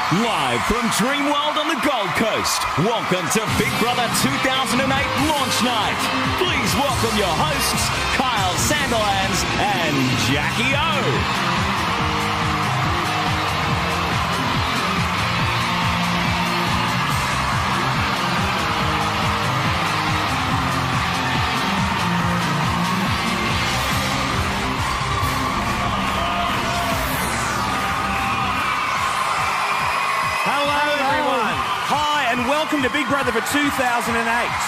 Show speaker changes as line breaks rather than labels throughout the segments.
Live from Dreamworld on the Gold Coast, welcome to Big Brother 2008 launch night. Please welcome your hosts, Kyle Sandilands and Jackie O.
Welcome to Big Brother for 2008.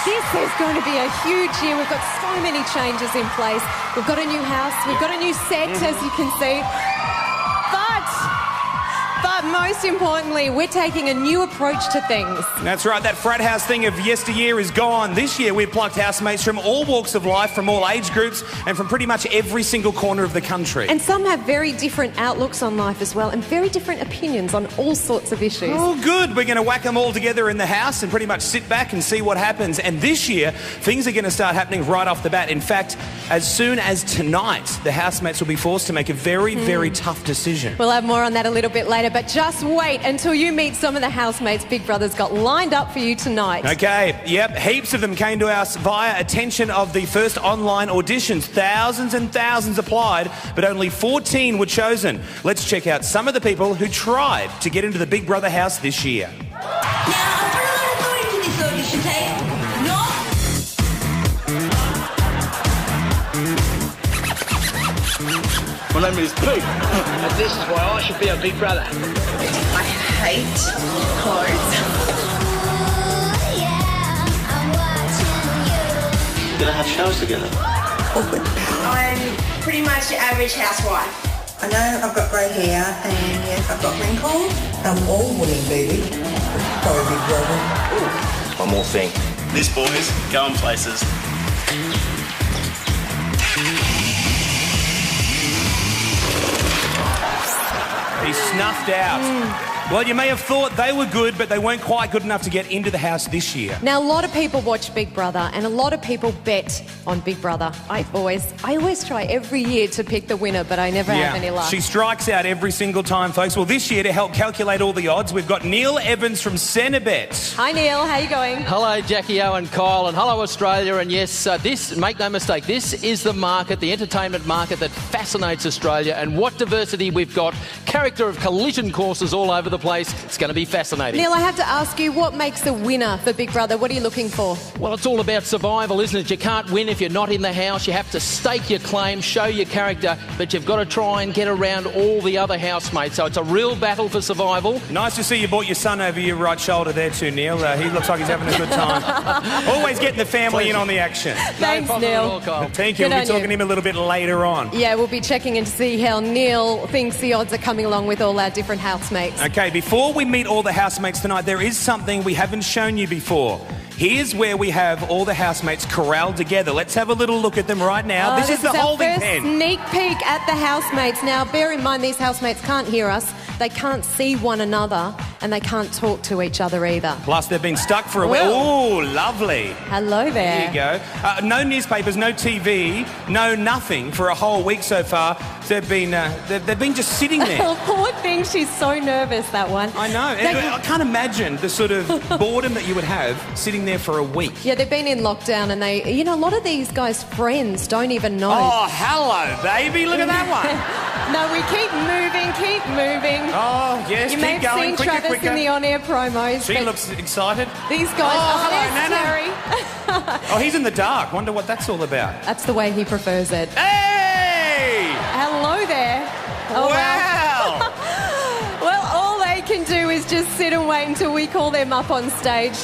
This is going to be a huge year. We've got so many changes in place. We've got a new house. We've got a new set, as you can see. But most importantly, we're taking a new approach to things.
That's right. That frat house thing of yesteryear is gone. This year, we've plucked housemates from all walks of life, from all age groups, and from pretty much every single corner of the country.
And some have very different outlooks on life as well, and very different opinions on all sorts of issues.
Oh, good. We're going to whack them all together in the house and pretty much sit back and see what happens. And this year, things are going to start happening right off the bat. In fact, as soon as tonight, the housemates will be forced to make a very, very tough decision.
We'll have more on that a little bit later, but just wait until you meet some of the housemates Big Brother's got lined up for you tonight.
Okay, yep, heaps of them came to us via attention of the first online auditions. Thousands and thousands applied, but only 14 were chosen. Let's check out some of the people who tried to get into the Big Brother house this year.
Now, I'm pretty much going into this audition tape. No.
My name is Pooh, and this is why I should be a Big Brother.
I hate clothes.
We're gonna have shows together.
Awkward.
I'm pretty much the average housewife.
I know I've got grey hair and yes, I've got wrinkles. I'm all winning, baby. Sorry, Big Brother.
Ooh, one more thing. This boy's going places.
He snuffed out. Well, you may have thought they were good, but they weren't quite good enough to get into the house this year.
Now, a lot of people watch Big Brother and a lot of people bet on Big Brother. I always try every year to pick the winner, but I never have any luck.
She strikes out every single time, folks. Well, this year, to help calculate all the odds, we've got Neil Evans from Centrebet.
Hi, Neil. How you going?
Hello, Jackie O and Kyle, and hello, Australia. And yes, this, make no mistake, this is the market, the entertainment market that fascinates Australia. And what diversity we've got. Character of collision courses all over the place. It's going to be fascinating.
Neil, I have to ask you, what makes the winner for Big Brother? What are you looking for?
Well, it's all about survival, isn't it? You can't win if you're not in the house. You have to stake your claim, show your character, but you've got to try and get around all the other housemates. So it's a real battle for survival.
Nice to see you brought your son over your right shoulder there too, Neil. He looks like he's having a good time. Always getting the family in on the action.
Thanks,
no
Neil.
All, Kyle.
Thank you. We'll be talking to him a little bit later on.
Yeah, we'll be checking in to see how Neil thinks the odds are coming along with all our different housemates.
Okay, before we meet all the housemates tonight, there is something we haven't shown you before. Here's where we have all the housemates corralled together. Let's have a little look at them right now. This is the holding pen.
Sneak peek at the housemates. Now, bear in mind, these housemates can't hear us. They can't see one another, and they can't talk to each other either.
Plus, they've been stuck for a while. Oh, lovely.
Hello there.
There you go. No newspapers, no TV, no nothing for a whole week so far. They've been just sitting there.
Oh, poor thing. She's so nervous, that one.
I know. I can't imagine the sort of boredom that you would have sitting there for a week.
Yeah, they've been in lockdown, and a lot of these guys' friends don't even know.
Oh, hello, baby. Look at that one.
No, we keep moving.
Oh, yes,
you
keep
may have
going.
seen
Quicker,
Travis
quicker.
in the on-air promos.
She looks excited.
These guys,
hello,
there's Terry.
Oh, he's in the dark. Wonder what that's all about.
That's the way he prefers it.
Hey!
Hello there. Oh,
wow!
Well, all they can do is just sit and wait until we call them up on stage.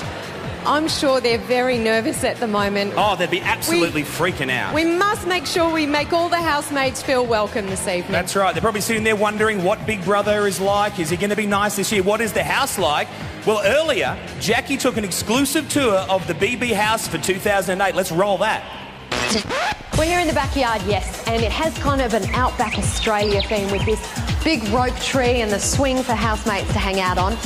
I'm sure they're very nervous at the moment.
Oh, they'd be absolutely freaking out.
We must make sure we make all the housemates feel welcome this evening.
That's right. They're probably sitting there wondering what Big Brother is like. Is he going to be nice this year? What is the house like? Well, earlier, Jackie took an exclusive tour of the BB house for 2008. Let's roll that.
We're here in the backyard, yes, and it has kind of an outback Australia theme with this big rope tree and the swing for housemates to hang out on.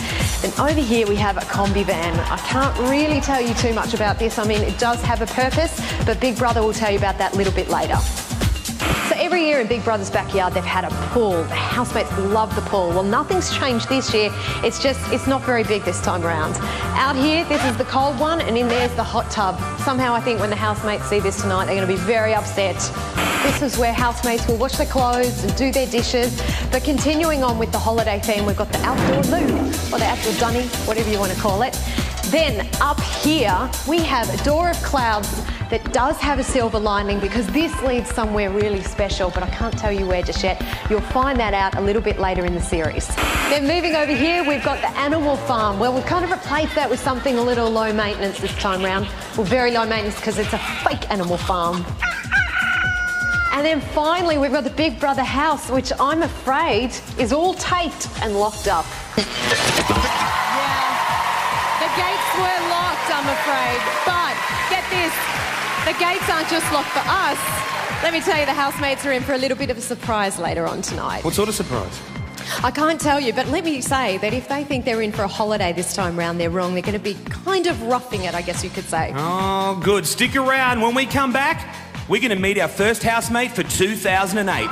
And over here we have a combi van. I can't really tell you too much about this. I mean, it does have a purpose, but Big Brother will tell you about that a little bit later. So every year in Big Brother's backyard, they've had a pool. The housemates love the pool. Well, nothing's changed this year. It's not very big this time around. Out here, this is the cold one, and in there's the hot tub. Somehow, I think when the housemates see this tonight, they're going to be very upset. This is where housemates will wash their clothes and do their dishes. But continuing on with the holiday theme, we've got the outdoor loo, or the outdoor dunny, whatever you want to call it. Then up here, we have a door of clouds that does have a silver lining because this leads somewhere really special, but I can't tell you where just yet. You'll find that out a little bit later in the series. Then moving over here, we've got the animal farm. Well, we've kind of replaced that with something a little low maintenance this time round. Well, very low maintenance because it's a fake animal farm. And then finally, we've got the Big Brother house, which I'm afraid is all taped and locked up.
The gates were locked, I'm afraid. But get this, the gates aren't just locked for us. Let me tell you, the housemates are in for a little bit of a surprise later on tonight.
What sort of surprise?
I can't tell you, but let me say that if they think they're in for a holiday this time round, they're wrong. They're going to be kind of roughing it, I guess you could say.
Oh, good. Stick around. When we come back, we're going to meet our first housemate for 2008.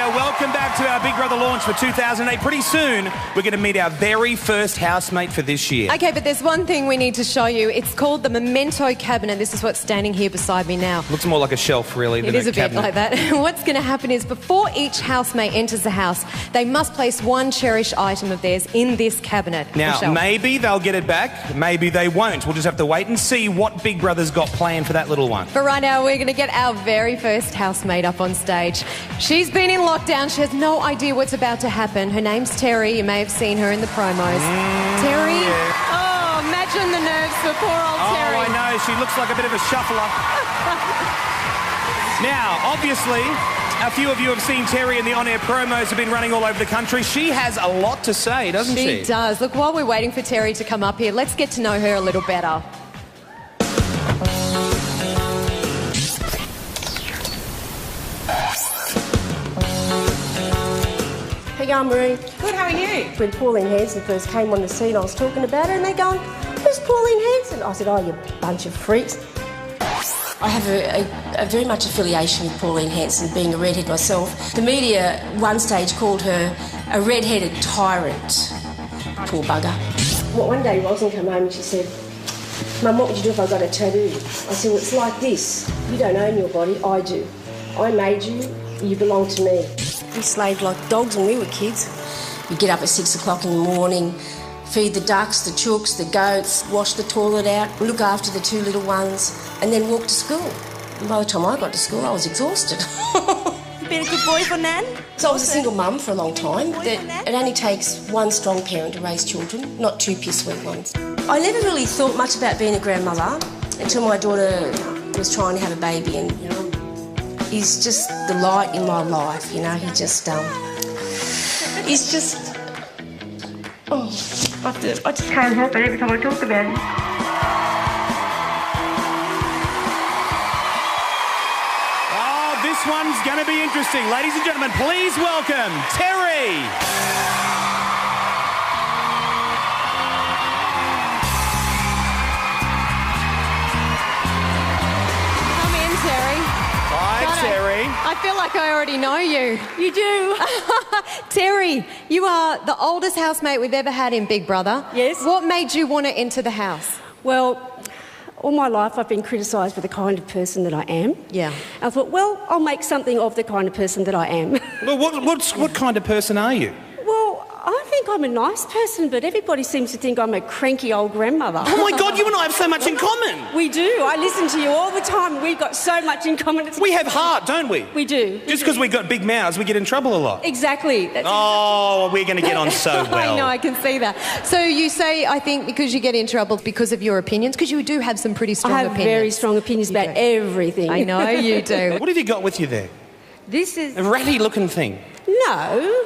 Welcome back to our Big Brother launch for 2008. Pretty soon, we're going to meet our very first housemate for this year.
Okay, but there's one thing we need to show you. It's called the Memento Cabinet. This is what's standing here beside me now.
Looks more like a shelf, really, than
It is a
cabinet.
bit like that. What's going to happen is before each housemate enters the house, they must place one cherished item of theirs in this cabinet.
Now,
Michelle.
maybe they'll get it back, maybe they won't. We'll just have to wait and see what Big Brother's got planned for that little one.
But right now, we're going to get our very first housemate up on stage. She's been in lockdown. She has no idea what's about to happen. Her name's Terry. You may have seen her in the promos. Terry?
Yeah.
Oh, imagine the nerves for poor old Terry.
Oh, I know. She looks like a bit of a shuffler. Now, obviously, a few of you have seen Terry in the on-air promos have been running all over the country. She has a lot to say, doesn't she?
She does. Look, while we're waiting for Terry to come up here, let's get to know her a little better.
How you going, Marie?
Good, how are you?
When Pauline Hanson first came on the scene, I was talking about her and they're going, who's Pauline Hanson? I said, oh, you bunch of freaks. I have a very much affiliation with Pauline Hanson, being a redhead myself. The media one stage called her a red-headed tyrant. Poor bugger. Well, one day Roslyn came home and she said, Mum, what would you do if I got a tattoo? I said, well, it's like this. You don't own your body, I do. I made you, you belong to me. We slaved like dogs when we were kids. You get up at 6 o'clock in the morning, feed the ducks, the chooks, the goats, wash the toilet out, look after the two little ones, and then walk to school. And by the time I got to school, I was exhausted.
You been a good boy for Nan?
So I was a single mum for a long time. It only takes one strong parent to raise children, not two piss-sweet ones. I never really thought much about being a grandmother until my daughter was trying to have a baby, and he's just the light in my life, you know. He's just, I just can't help it every time I talk about him.
Oh, this one's going to be interesting. Ladies and gentlemen, please welcome Terry.
Come in, Terry.
Hi, Terry.
I feel like I already know you.
You do.
Terry, you are the oldest housemate we've ever had in Big Brother.
Yes.
What made you want to enter the house?
Well, all my life I've been criticised for the kind of person that I am.
Yeah.
I thought, well, I'll make something of the kind of person that I am.
Well, what kind of person are you?
Well, I think I'm a nice person, but everybody seems to think I'm a cranky old grandmother.
Oh, my God, you and I have so much in common.
We do. I listen to you all the time. We've got so much in common.
We have heart, don't we?
We do.
Just because we've got big mouths, we get in trouble a lot.
Exactly.
Oh, we're going to get on so well.
I know, I can see that. So you say, I think, because you get in trouble because of your opinions, because you do have some pretty strong
I have
opinions.
very strong opinions about everything.
I know you do.
What have you got with you there?
This is...
A ratty-looking thing.
No.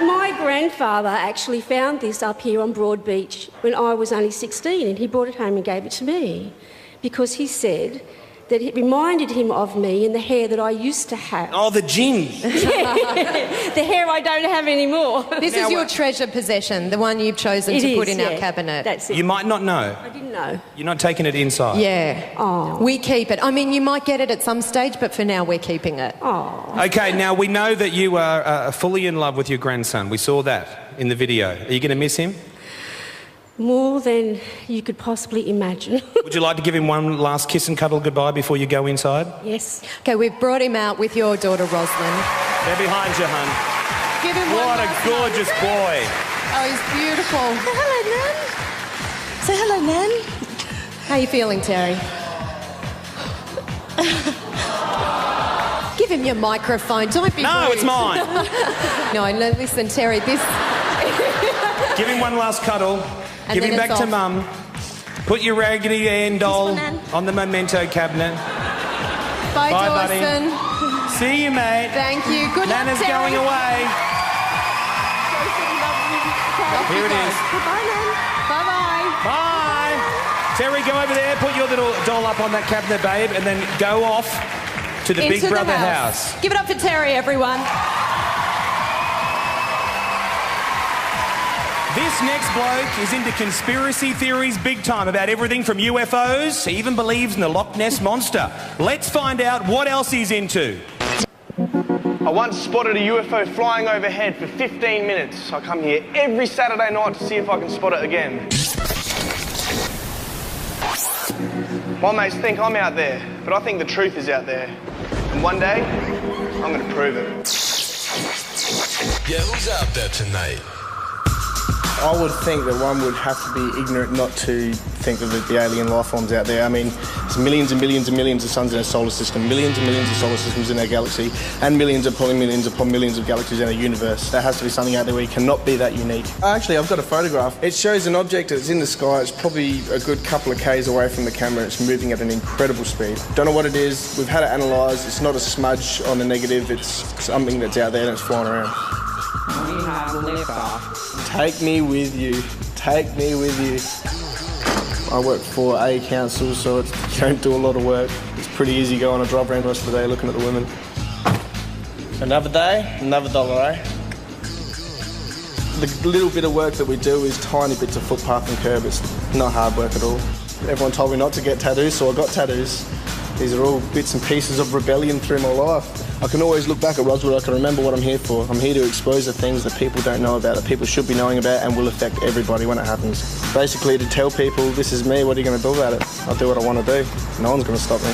My grandfather actually found this up here on Broad Beach when I was only 16, and he brought it home and gave it to me because he said that it reminded him of me and the hair that I used to have.
Oh, the gin.
The hair I don't have anymore.
This is your treasure possession, the one you've chosen to put in our cabinet.
That's it.
You might not know.
I didn't know.
You're not taking it inside.
Yeah.
Oh.
We keep it. I mean, you might get it at some stage, but for now, we're keeping it.
Oh.
Okay, now we know that you are fully in love with your grandson. We saw that in the video. Are you going to miss him?
More than you could possibly imagine.
Would you like to give him one last kiss and cuddle goodbye before you go inside?
Yes.
Okay, we've brought him out with your daughter, Rosalind.
They're behind you, hun.
Give him one
What a
last
gorgeous boy.
Oh, he's beautiful.
Hello, Nan. Say hello, Nan.
How are you feeling, Terry? Give him your microphone. Don't be
No,
rude.
it's mine.
No, listen, Terry, this...
Give him one last cuddle.
And
Give
then
him back
it's
to
off.
Mum. Put your Raggedy Ann doll
Nan.
on the memento cabinet.
Bye,
Bye, buddy.
Dawson.
See you, mate.
Thank you. Good luck,
Nana's
Terry.
going away.
Off
Here
you
it
go.
is.
Goodbye, Nan.
Bye-bye.
Bye. Terry, go over there. Put your little doll up on that cabinet, babe, and then go off to the
Into
Big Brother
the
house.
Give it up for Terry, everyone.
This next bloke is into conspiracy theories big time about everything from UFOs. He even believes in the Loch Ness Monster. Let's find out what else he's into.
I once spotted a UFO flying overhead for 15 minutes. I come here every Saturday night to see if I can spot it again. My mates think I'm out there, but I think the truth is out there. And one day, I'm going to prove it.
Yeah, who's out there tonight?
I would think that one would have to be ignorant not to think that the alien life forms out there. I mean, there's millions and millions and millions of suns in our solar system, millions and millions of solar systems in our galaxy, and millions upon millions of galaxies in our universe. There has to be something out there where you cannot be that unique. Actually, I've got a photograph. It shows an object that's in the sky. It's probably a good couple of k's away from the camera. It's moving at an incredible speed. Don't know what it is. We've had it analysed. It's not a smudge on the negative. It's something that's out there and it's flying around.
We have liftoff.
Take me with you. Take me with you. I work for a council, so you don't do a lot of work. It's pretty easy going. I drive around the rest of the day looking at the women. Another day, another dollar, eh? The little bit of work that we do is tiny bits of footpath and curb. It's not hard work at all. Everyone told me not to get tattoos, so I got tattoos. These are all bits and pieces of rebellion through my life. I can always look back at Roswell. I can remember what I'm here for. I'm here to expose the things that people don't know about, that people should be knowing about and will affect everybody when it happens. Basically, to tell people, this is me, what are you going to do about it? I'll do what I want to do. No one's going to stop me.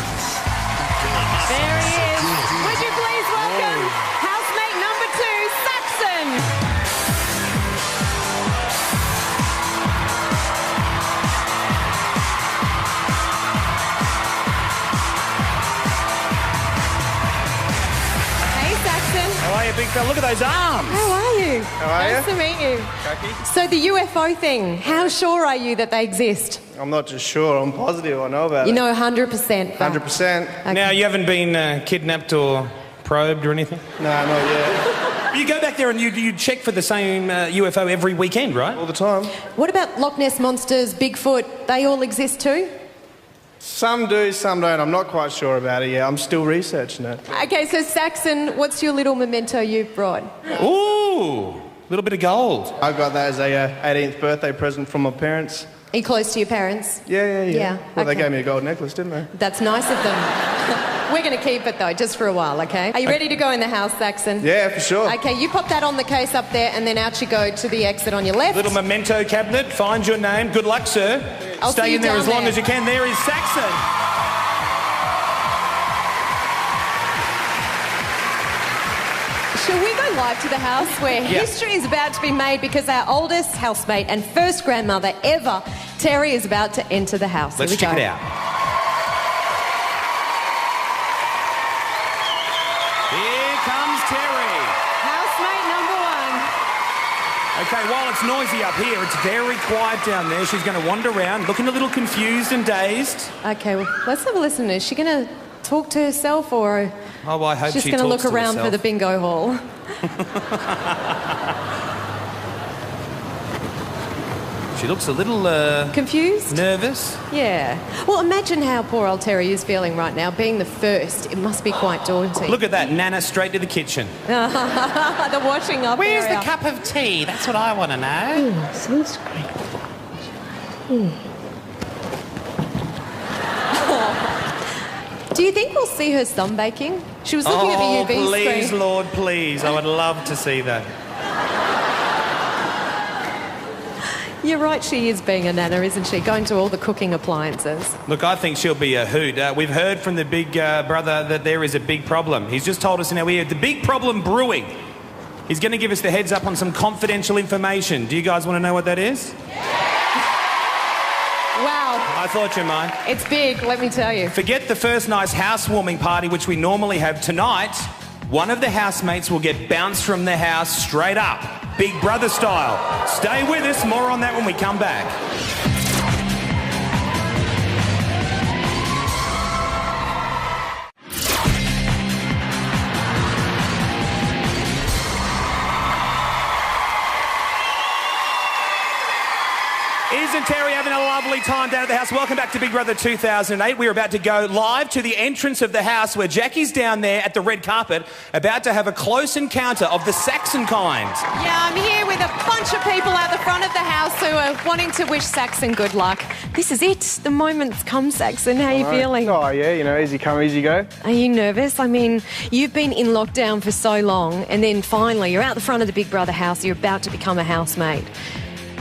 There he is. Would you please welcome housemate number 2, Saxon.
How are you, big fella? Look at those arms.
How are you?
How are
nice
you?
to meet you.
Khaki?
So the UFO thing, how sure are you that they exist?
I'm not just sure, I'm positive I know about
You
it.
know 100%. but-
100%.
Now, you haven't been kidnapped or probed or anything?
No, not yet.
You go back there and you check for the same UFO every weekend, right?
All the time.
What about Loch Ness Monsters, Bigfoot? They all exist too?
Some do, some don't. I'm not quite sure about it yet. I'm still researching it.
Okay, so Saxon, what's your little memento you've brought?
Ooh, a little bit of gold.
I got that as a 18th birthday present from my parents.
Are you close to your parents?
Yeah.
Yeah,
Well, they
okay.
gave me a gold necklace, didn't they?
That's nice of them. We're going to keep it though, just for a while, okay? Are you ready to go in the house, Saxon?
Yeah, for sure.
Okay, you pop that on the case up there and then out you go to the exit on your left.
Little memento cabinet. Find your name. Good luck, sir.
I'll
Stay
see you
in there
down
as long
there.
as you can. There is Saxon.
Shall we go live to the house where
Yeah.
history is about to be made because our oldest housemate and first grandmother ever, Terry, is about to enter the house.
Let's
Here we
check
go.
it out. Here comes Terry.
Housemate number 1.
Okay, while it's noisy up here, it's very quiet down there. She's going to wander around, looking a little confused and dazed.
Okay, well, let's have a listen. Is she going to talk to herself or
Oh, I hope
she's
she
going to
talks
look
to
around for
herself.
the bingo hall?
She looks a little...
confused?
Nervous.
Yeah. Well, imagine how poor old Terry is feeling right now. Being the first, it must be quite daunting.
Look at that, Nana straight to the kitchen.
The washing up
Where's
area.
the cup of tea? That's what I want to know.
Sunscreen.
Do you think we'll see her sunbaking? She was looking at the UV screen.
Please, Lord, please. I would love to see that.
You're right, she is being a nana, isn't she? Going to all the cooking appliances.
Look, I think she'll be a hoot. We've heard from the big brother that there is a big problem. He's just told us in our ear, the big problem brewing. He's going to give us the heads up on some confidential information. Do you guys want to know what that is?
Wow.
I thought you might.
It's big, let me tell you.
Forget the first nice housewarming party, which we normally have tonight. One of the housemates will get bounced from the house straight up, Big Brother style. Stay with us, more on that when we come back. Isn't Terry having a lovely time down at the house? Welcome back to Big Brother 2008. We're about to go live to the entrance of the house where Jackie's down there at the red carpet about to have a close encounter of the Saxon kind.
Yeah, I'm here with a bunch of people at the front of the house who are wanting to wish Saxon good luck. This is it. The moment's come, Saxon. How are you feeling?
Oh, yeah, you know, easy come, easy go.
Are you nervous? I mean, you've been in lockdown for so long and then finally you're out the front of the Big Brother house. You're about to become a housemate.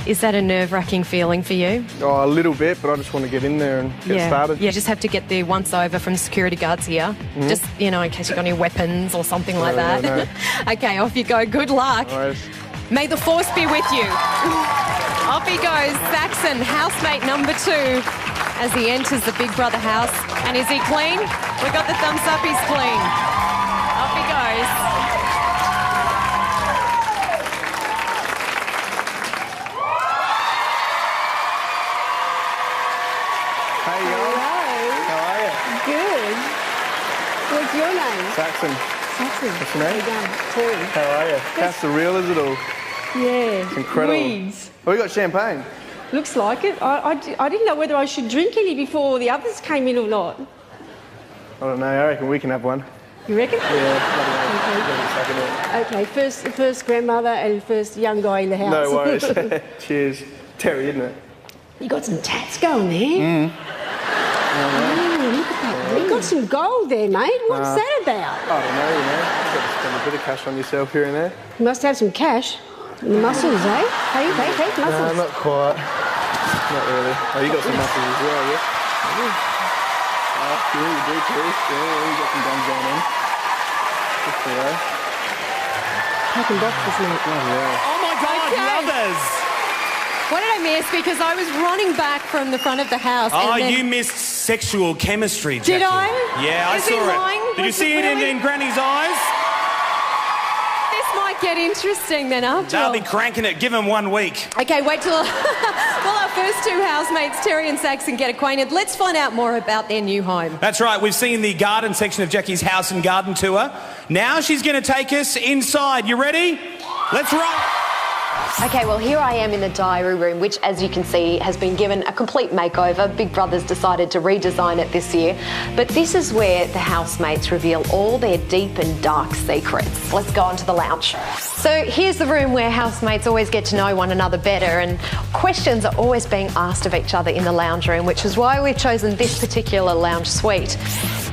Is that a nerve-wracking feeling for you?
Oh, a little bit, but I just want to get in there and get started.
Yeah, just have to get the once-over from security guards here. Mm-hmm. Just, you know, in case you've got any weapons or something like that.
No.
Okay, off you go. Good luck.
Nice.
May the force be with you. Off he goes, Saxon, housemate number 2, as he enters the Big Brother house. And is he clean? We got the thumbs up, he's clean. Off he goes.
How you going? How are you?
Good. What's your name?
Saxon.
Saxon.
What's your name?
How you going? Terry.
How are you? How surreal is it all?
Yeah.
It's incredible.
Weeds.
Oh, we got champagne.
Looks like it. I didn't know whether I should drink any before the others came in or not.
I don't know, I reckon we can have one.
You reckon?
Yeah.
Okay, first grandmother and first young guy in the house.
No worries. Cheers. Terry, isn't it?
You got some tats going there. Look at that. You got some gold there, mate. What's that about?
I don't know, you know. You've got to spend a bit of cash on yourself here and there.
You must have some cash. The muscles, eh? Hey, muscles.
No, not quite. Not really. Oh, you got some muscles as well, yeah? Oh, yeah, you do too. Yeah, you got some guns going on. Good for you.
Packing boxes, mate.
Oh, yeah.
Oh my God, lovers!
What did I miss? Because I was running back from the front of the house.
Oh,
and then...
you missed sexual chemistry, Jackie.
Did I?
Yeah, I
Is
saw
he
it.
lying?
Did you
Was
see
it
it
really?
in Granny's eyes?
This might get interesting then after
They'll
all.
be cranking it. Give them 1 week.
Okay, wait till well, our first 2 housemates, Terry and Saxon, get acquainted. Let's find out more about their new home.
That's right. We've seen the garden section of Jackie's house and garden tour. Now she's going to take us inside. You ready? Let's roll.
Okay, well, here I am in the diary room, which, as you can see, has been given a complete makeover. Big Brother's decided to redesign it this year. But this is where the housemates reveal all their deep and dark secrets. Let's go on to the lounge. So here's the room where housemates always get to know one another better, and questions are always being asked of each other in the lounge room, which is why we've chosen this particular lounge suite.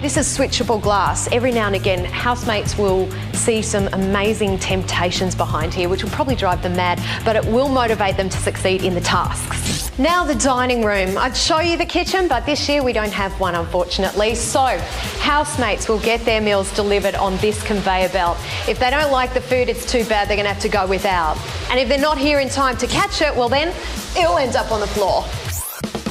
This is switchable glass. Every now and again, housemates will see some amazing temptations behind here, which will probably drive them mad, but it will motivate them to succeed in the tasks. Now the dining room. I'd show you the kitchen, but this year we don't have one, unfortunately. So housemates will get their meals delivered on this conveyor belt. If they don't like the food, it's too bad, they're gonna have to go without. And if they're not here in time to catch it, well then, it'll end up on the floor.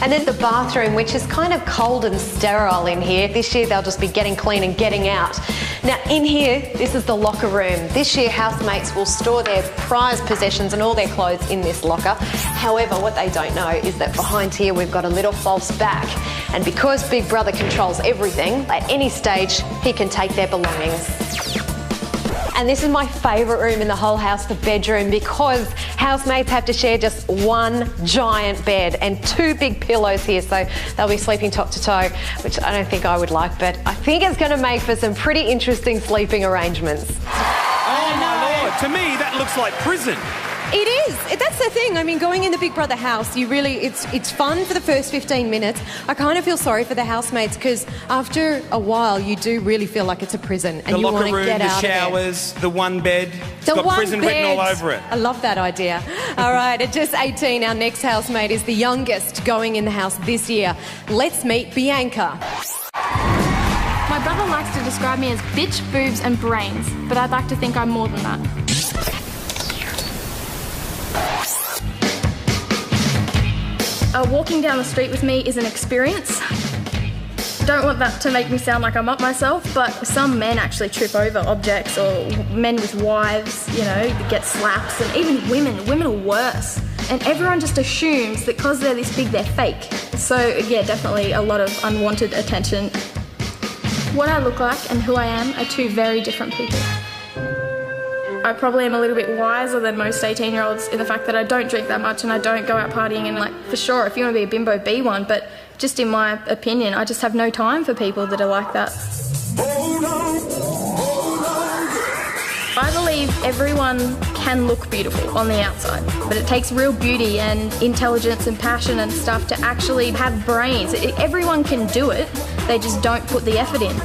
And then the bathroom, which is kind of cold and sterile in here. This year they'll just be getting clean and getting out. Now in here, this is the locker room. This year housemates will store their prized possessions and all their clothes in this locker. However, what they don't know is that behind here we've got a little false back. And because Big Brother controls everything, at any stage he can take their belongings. And this is my favourite room in the whole house, the bedroom, because housemates have to share just one giant bed and 2 big pillows here, so they'll be sleeping top to toe, which I don't think I would like, but I think it's going to make for some pretty interesting sleeping arrangements.
Oh my Lord, to me that looks like prison.
It is. That's the thing. I mean, going in the Big Brother house, it's fun for the first 15 minutes. I kind of feel sorry for the housemates because after a while, you do really feel like it's a prison and you want to get out of there.
The locker room, the showers, the one bed. It's
got
prison written all over it.
I love that idea. All right, at just 18, our next housemate is the youngest going in the house this year. Let's meet Bianca.
My brother likes to describe me as bitch, boobs and brains, but I'd like to think I'm more than that. Walking down the street with me is an experience. Don't want that to make me sound like I'm up myself, but some men actually trip over objects, or men with wives, you know, that get slaps, and even women are worse. And everyone just assumes that because they're this big, they're fake. So yeah, definitely a lot of unwanted attention. What I look like and who I am are 2 very different people. I probably am a little bit wiser than most 18-year-olds in the fact that I don't drink that much and I don't go out partying, and like, for sure, if you want to be a bimbo, be one, but just in my opinion, I just have no time for people that are like that. I believe everyone can look beautiful on the outside, but it takes real beauty and intelligence and passion and stuff to actually have brains. Everyone can do it, they just don't put the effort in.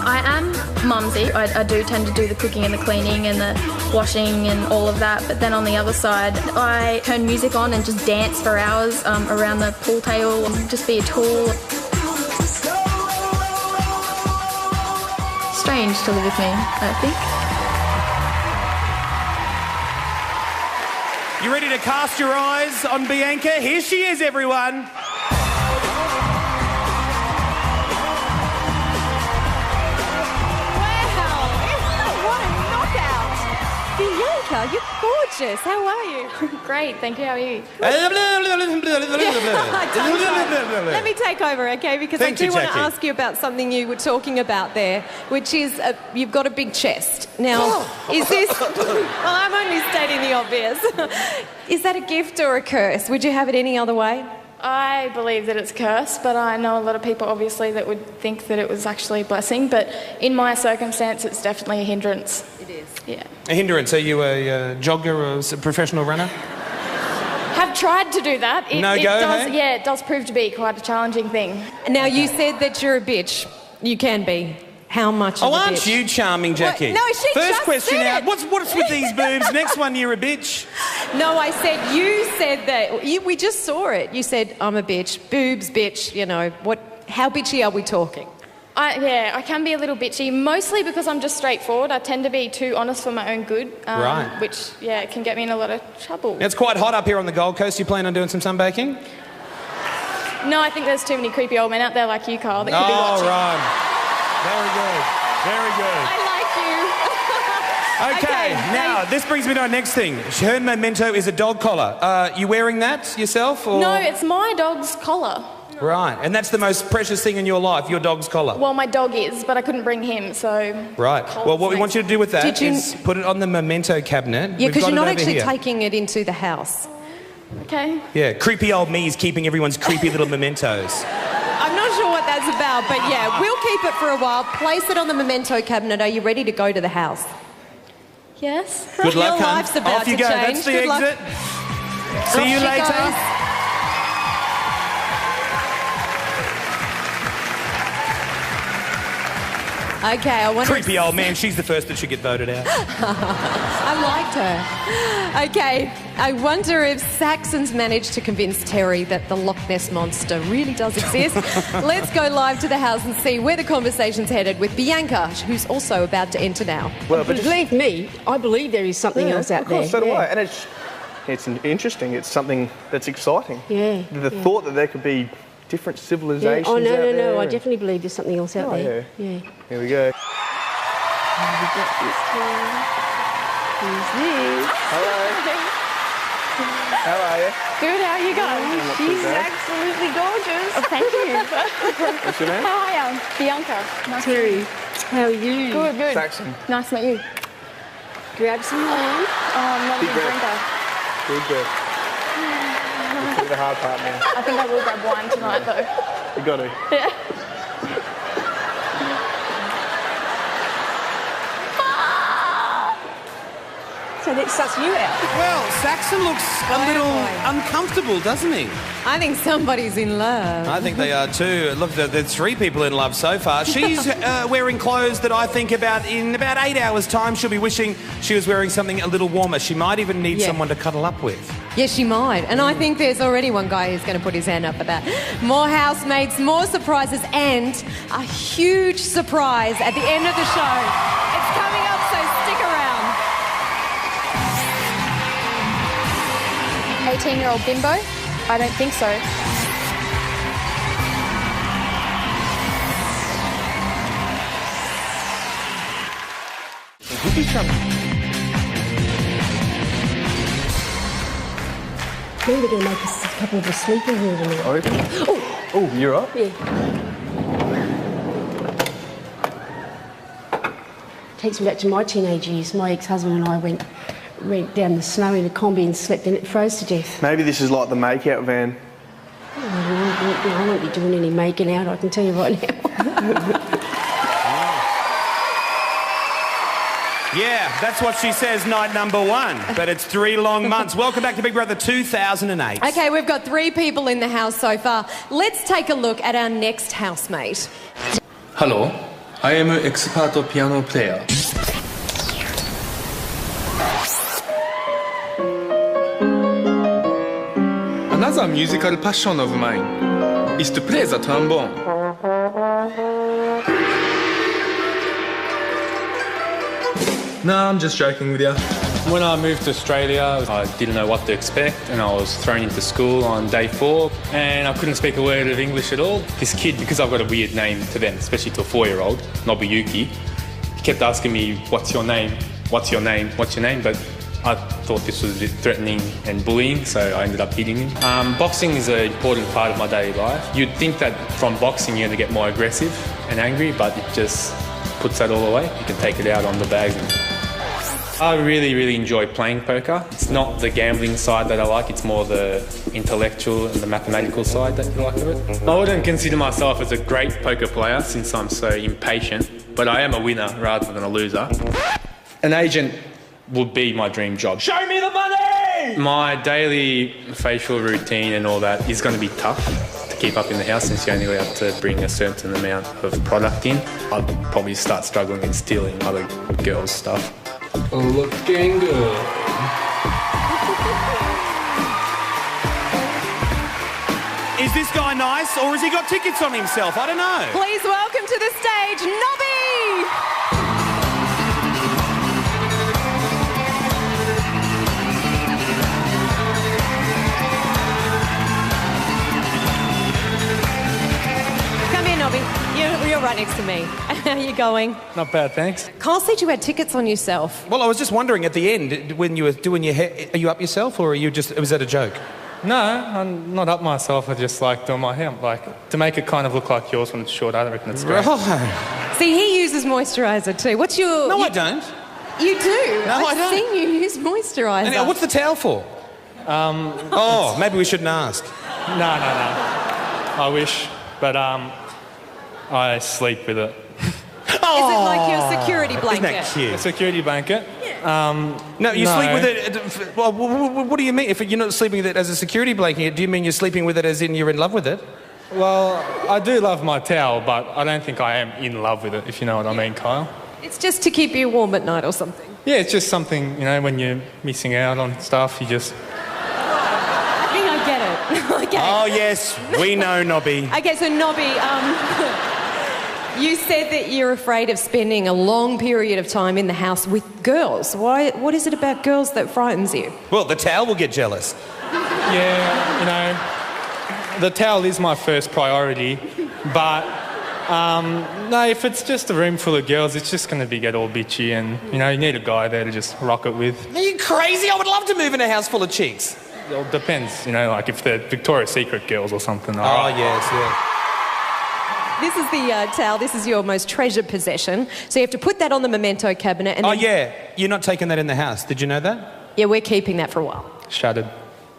I am mumsy. I do tend to do the cooking and the cleaning and the washing and all of that, but then on the other side, I turn music on and just dance for hours around the pool table and just be a tool. Strange to live with me, I think.
You ready to cast your eyes on Bianca? Here she is, everyone.
Bianca, you're gorgeous. How are you?
Great, thank you. How are you?
Let me take over, okay? Because I do want to ask you about something you were talking about there, which is you've got a big chest. Now, is this... Well, I'm only stating the obvious. Is that a gift or a curse? Would you have it any other way?
I believe that it's cursed, but I know a lot of people, obviously, that would think that it was actually a blessing. But in my circumstance, it's definitely a hindrance.
It is.
Yeah.
A hindrance? Are you a jogger or a professional runner?
Have tried to do that. It does prove to be quite a challenging thing.
Now, you said that you're a bitch. You can be. How much of a bitch?
Oh, aren't you charming, Jackie?
What? No, she
First
just
question
said
out.
it.
What's with these boobs? Next one, you're a bitch.
No, I said, you said that. We just saw it. You said, I'm a bitch. Boobs, bitch. You know, how bitchy are we talking?
I can be a little bitchy, mostly because I'm just straightforward. I tend to be too honest for my own good,
right.
Which, can get me in a lot of trouble.
It's quite hot up here on the Gold Coast. You plan on doing some sunbaking?
No, I think there's too many creepy old men out there like you, Carl, that could be watching.
Oh, right. Very good. Very good.
I like you.
Okay, now, this brings me to our next thing. Her memento is a dog collar. You wearing that yourself? Or?
No, it's my dog's collar.
Right, and that's the most precious thing in your life, your dog's collar?
Well, my dog is, but I couldn't bring him, so...
Right. Well, what we want you to do with that is put it on the memento cabinet.
Yeah, because you're not actually taking it into the house.
Okay.
Yeah, creepy old me is keeping everyone's creepy little mementos.
I'm not sure what that's about, but yeah, we'll keep it for a while. Place it on the memento cabinet. Are you ready to go to the house?
Yes.
Good luck,
Your life's about
Off you
to
go.
change.
That's the
Good
exit.
Luck.
See you later.
Goes. Okay, I wonder...
Creepy old man, she's the first that should get voted out.
I liked her. Okay, I wonder if Saxon's managed to convince Terry that the Loch Ness Monster really does exist. Let's go live to the house and see where the conversation's headed with Bianca, who's also about to enter now.
Well, but believe me, I believe there is something else out there.
Of course, so do I. And it's interesting. It's something that's exciting.
Yeah.
The thought that there could be different civilizations out there.
No, I definitely believe there's something else out there. Yeah.
Here we go.
Who's this?
Hello. How are you?
Good, how are you guys?
She's absolutely gorgeous.
Oh, thank you.
What's your name?
How are you? Bianca. Nice
Terry, how are you?
Good.
Saxon.
Nice to meet you.
Grab some wine.
Oh, I'm not a big drinker.
Good breath. It's the hard part now.
I think I will grab wine tonight, though.
You got to.
Yeah.
So that sucks you out.
Well, Saxon looks a little uncomfortable, doesn't he?
I think somebody's in love.
I think they are too. Look, there's 3 people in love so far. She's wearing clothes that I think in about 8 hours' time she'll be wishing she was wearing something a little warmer. She might even need someone to cuddle up with.
Yes, she might. And I think there's already one guy who's going to put his hand up for that. More housemates, more surprises, and a huge surprise at the end of the show. It's coming up, so stick around.
18-year-old bimbo? I don't think so.
Maybe they're going to make us a couple of us sleeping here tonight.
Oh, you're up?
Yeah. Takes me back to my teenage years. My ex-husband and I went down the snow in a combi and slept in it, froze to death.
Maybe this is like the make-out van.
I won't be doing any making out, I can tell you right now.
Yeah, that's what she says, night number 1. But it's 3 long months. Welcome back to Big Brother 2008.
Okay, we've got 3 people in the house so far. Let's take a look at our next housemate.
Hello, I am an expert piano player. Another musical passion of mine is to play the trombone. No, I'm just joking with you. When I moved to Australia, I didn't know what to expect, and I was thrown into school on day 4, and I couldn't speak a word of English at all. This kid, because I've got a weird name to them, especially to a 4-year-old, Nobuyuki, he kept asking me, "What's your name? What's your name? What's your name?" But I thought this was a bit threatening and bullying, so I ended up hitting him. Boxing is an important part of my daily life. You'd think that from boxing you're going to get more aggressive and angry, but it just puts that all away. You can take it out on the bag. I really, really enjoy playing poker. It's not the gambling side that I like, it's more the intellectual and the mathematical side that I like of it. I wouldn't consider myself as a great poker player since I'm so impatient, but I am a winner rather than a loser. An agent would be my dream job.
Show me the money!
My daily facial routine and all that is going to be tough to keep up in the house since you only have to bring a certain amount of product in. I'd probably start struggling and stealing other girls' stuff. Looking good.
Is this guy nice, or has he got tickets on himself? I don't know.
Please welcome to the stage, Nobby! Come here, Nobby. You're right next to me. How are you going?
Not bad, thanks.
Carl said you had tickets on yourself.
Well, I was just wondering at the end, when you were doing your hair, are you up yourself, or was that a joke?
No, I'm not up myself. I just like doing my hair. Like, to make it kind of look like yours when it's short, I reckon it's great.
Right.
See, he uses moisturiser too. What's your...
No, I don't.
You do?
No, I don't.
I've seen you use moisturiser.
And what's the towel for? Maybe we shouldn't ask.
No. I wish, but I sleep with it.
Is it like your security blanket?
Isn't that cute?
A security blanket?
No, you sleep with it... Well, what do you mean? If you're not sleeping with it as a security blanket, do you mean you're sleeping with it as in you're in love with it?
Well, I do love my towel, but I don't think I am in love with it, if you know what I mean, Kyle.
It's just to keep you warm at night or something?
Yeah, it's just something, when you're missing out on stuff, you just...
I think I get it. Okay.
Oh, yes, we know, Nobby.
Okay, so Nobby, you said that you're afraid of spending a long period of time in the house with girls. Why? What is it about girls that frightens you?
Well, the towel will get jealous.
Yeah, the towel is my first priority, but no, if it's just a room full of girls, it's just going to get all bitchy, and you need a guy there to just rock it with.
Are you crazy? I would love to move in a house full of chicks.
It all depends, like if they're Victoria's Secret girls or something.
Oh, yes, yeah.
This is the towel. This is your most treasured possession. So you have to put that on the memento cabinet. And
yeah. you're not taking that in the house. Did you know that?
Yeah, we're keeping that for a while.
Shattered.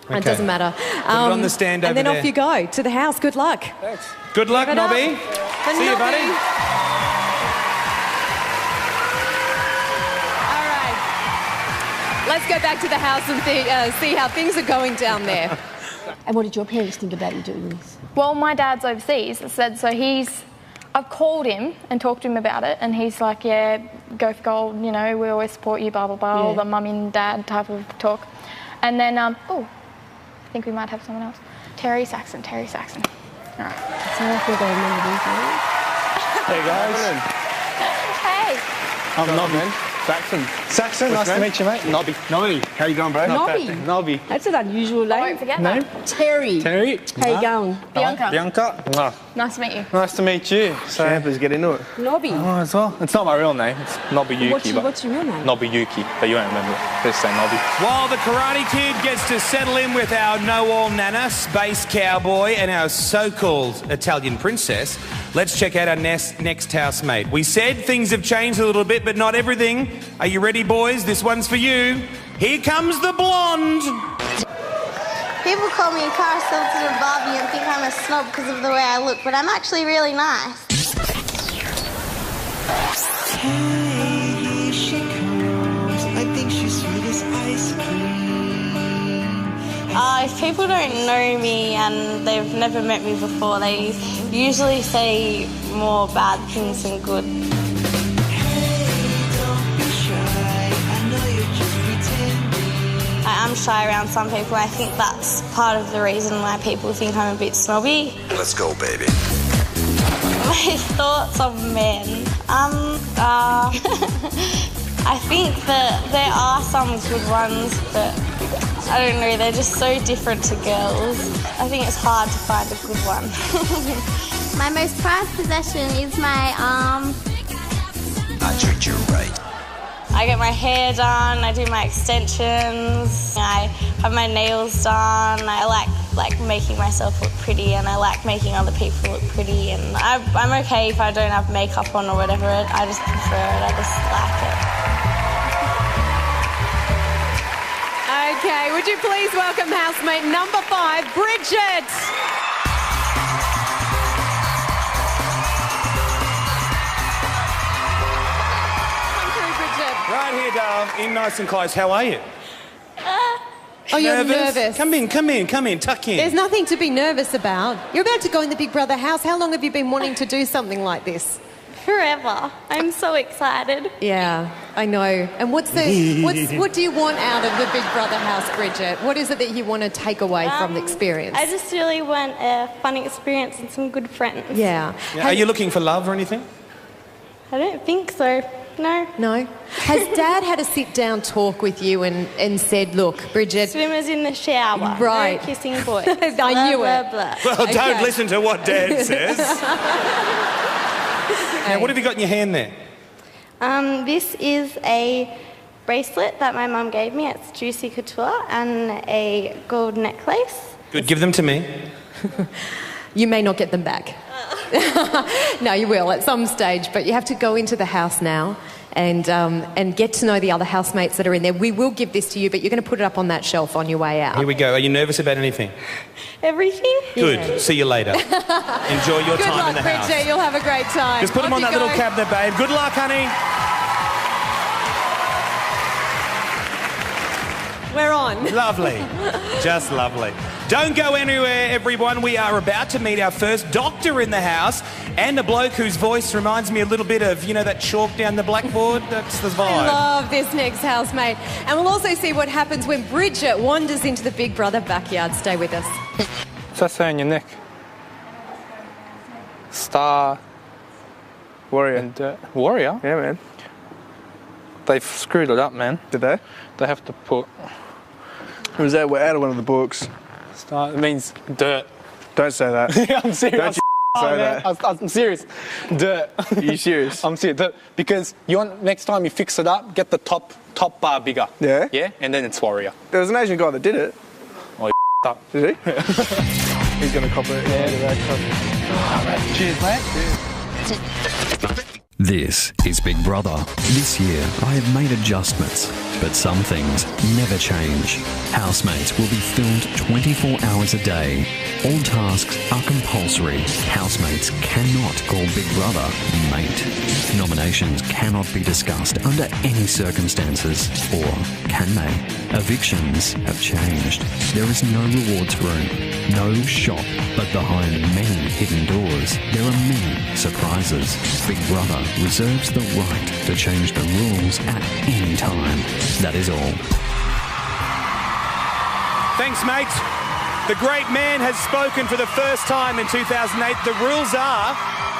Okay.
It doesn't matter.
Put it on the stand over
and then
there.
off you go to the house. Good luck.
Thanks. Good luck, Nobby. See you, buddy.
All right. Let's go back to the house and see how things are going down there.
And what did your parents think about you doing this?
Well, my dad's overseas, so I've called him and talked to him about it, and he's like, yeah, go for gold, you know, we always support you, blah, blah, blah, all the mummy and dad type of talk. And then, I think we might have someone else. Terry Saxon. All right.
So I feel they remember these names.
Hey, guys.
Hey.
I'm Nobby. Saxon, nice to meet you, mate. Nobby. How you going, bro? Nobby.
That's an unusual name.
I won't forget that.
Terry. How you going?
Bianca.
Mwah.
Nice to meet you.
Nice to meet you. So, let's get into it.
Nobby.
Oh, as well. It's not my real name. It's Nobuyuki.
What's your real name?
Nobuyuki, but you won't remember it. Just say Nobby.
While the Karate Kid gets to settle in with our know-all nana, Space Cowboy, and our so-called Italian princess, let's check out our next housemate. We said things have changed a little bit, but not everything. Are you ready, boys? This one's for you. Here comes the blonde.
People call me Cara Silverton and Barbie and think I'm a snob because of the way I look, but I'm actually really nice.
Here she comes. I think she's sweet as ice cream.
If people don't know me and they've never met me before, they usually say more bad things than good. I'm shy around some people. I think that's part of the reason why people think I'm a bit snobby.
Let's go, baby.
My thoughts of men. I think that there are some good ones, but I don't know, they're just so different to girls. I think it's hard to find a good one. My most prized possession is my
I treat you right.
I get my hair done, I do my extensions, I have my nails done, I like making myself look pretty, and I like making other people look pretty, and I'm okay if I don't have makeup on or whatever, I just prefer it, I just like it.
Okay, would you please welcome housemate number 5, Bridget.
Right here, darling. In nice and close. How are you?
Oh, you're nervous.
Come in, tuck in.
There's nothing to be nervous about. You're about to go in the Big Brother house. How long have you been wanting to do something like this?
Forever. I'm so excited.
Yeah, I know. And what do you want out of the Big Brother house, Bridget? What is it that you want to take away from the experience?
I just really want a fun experience and some good friends.
Yeah.
Are you looking for love or anything?
I don't think so. No.
No? Has Dad had a sit-down talk with you and said, look, Bridget...
Swimmers in the shower.
Right.
No kissing boys.
I knew it.
Blah.
Well, don't listen to what Dad says. Now, what have you got in your hand there?
This is a bracelet that my mum gave me. It's Juicy Couture, and a gold necklace.
Good. Give them to me.
You may not get them back. No, you will at some stage, but you have to go into the house now and get to know the other housemates that are in there. We will give this to you, but you're going to put it up on that shelf on your way out.
Here we go. Are you nervous about anything?
Everything?
Good.
Yeah.
See you later. Enjoy your
Good
time
luck,
in the house.
Bridget. You'll have a great time.
Just put them on that little cabinet, babe. Good luck, honey.
We're on.
Lovely. Just lovely. Don't go anywhere, everyone. We are about to meet our first doctor in the house and a bloke whose voice reminds me a little bit of, you know, that chalk down the blackboard. That's the vibe.
I love this next housemate. And we'll also see what happens when Bridget wanders into the Big Brother backyard. Stay with us.
What's that say on your neck? Star...
Warrior.
And, warrior?
Yeah, man.
They've screwed it up, man.
Did they?
They have to put...
Was that out of one of the books?
It means dirt.
Don't say that.
Yeah, I'm serious.
Don't you say that.
I'm serious. Dirt.
Are you serious?
I'm serious. Because you want, next time you fix it up, get the top bar bigger.
Yeah?
Yeah, and then it's warrior.
There was an Asian guy that did it.
Oh, up.
Did he? He's going to cop it.
Yeah.
Cheers, mate.
This is Big Brother. This year, I have made adjustments, but some things never change. Housemates will be filmed 24 hours a day. All tasks are compulsory. Housemates cannot call Big Brother mate. Nominations cannot be discussed under any circumstances, or can they? Evictions have changed. There is no rewards room, no shop, but behind many hidden doors, there are many surprises. Big Brother reserves the right to change the rules at any time. That is all.
Thanks, mate. The great man has spoken for the first time in 2008. The rules are,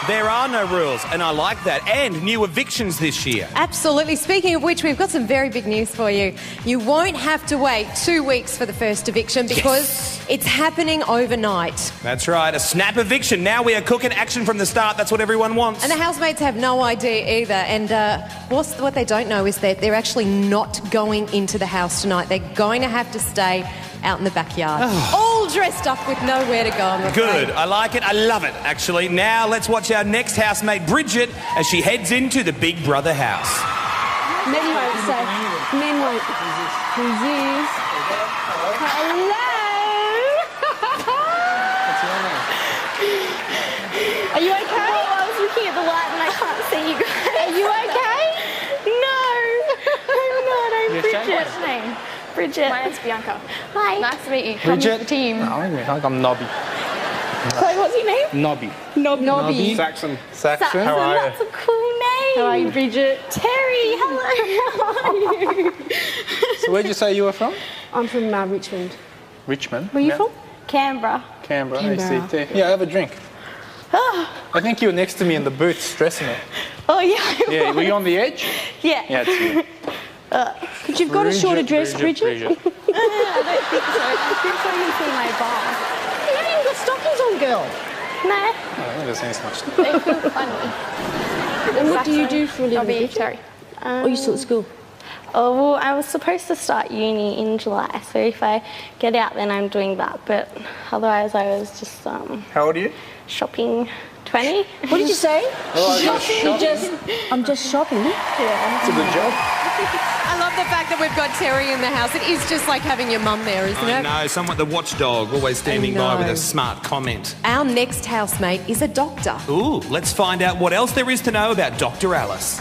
there are no rules, and I like that. And new evictions this year.
Absolutely. Speaking of which, we've got some very big news for you. You won't have to wait 2 weeks for the first eviction because it's happening overnight.
That's right, a snap eviction. Now we are cooking action from the start. That's what everyone wants.
And the housemates have no idea either. And what they don't know is that they're actually not going into the house tonight. They're going to have to stay out in the backyard. All dressed up with nowhere to go, I'm afraid.
Good. I like it. I love it, actually. Now let's watch our next housemate, Bridget, as she heads into the Big Brother house.
Men won't say. Men won't. Resist. Hello. Are you okay?
Oh, I was looking at the light and I can't see you guys.
Are you okay?
No, I'm not. I'm Bridget.
What's your name?
Bridget.
My name's Bianca.
Hi.
Nice to meet you. Come
Bridget.
with the team.
I'm Nobby.
Sorry, what's your name?
Nobby.
Nobby.
Saxon.
Saxon.
How are you?
That's a cool name.
How are you, Bridget?
Terry, hello. How are you?
So where'd you say you were from?
I'm from Richmond.
Richmond.
Where are you from?
Canberra.
Canberra.
Canberra.
ACT. Yeah, have a drink. I think you were next to me in the booth stressing it.
Oh, yeah.
Yeah, were you on the edge?
Yeah.
Yeah, it's you.
Could you've got a shorter dress, Bridget?
I don't think so. I'm pretty sure you can see my bra.
You haven't even got stockings on, girl.
No.
Oh, that doesn't seem much.
They feel funny.
And what do you do for a living?
I'll be sorry.
Or you still at school?
Oh, well, I was supposed to start uni in July, so if I get out, then I'm doing that. But otherwise, I was just
How old are you?
shopping. 20.
What did you say?
Oh,
I'm just shopping.
Yeah.
It's a good job.
I love the fact that we've got Terry in the house. It is just like having your mum there, isn't
I
it?
know, someone, the watchdog, always standing by with a smart comment.
Our next housemate is a doctor.
Ooh, let's find out what else there is to know about Dr. Alice.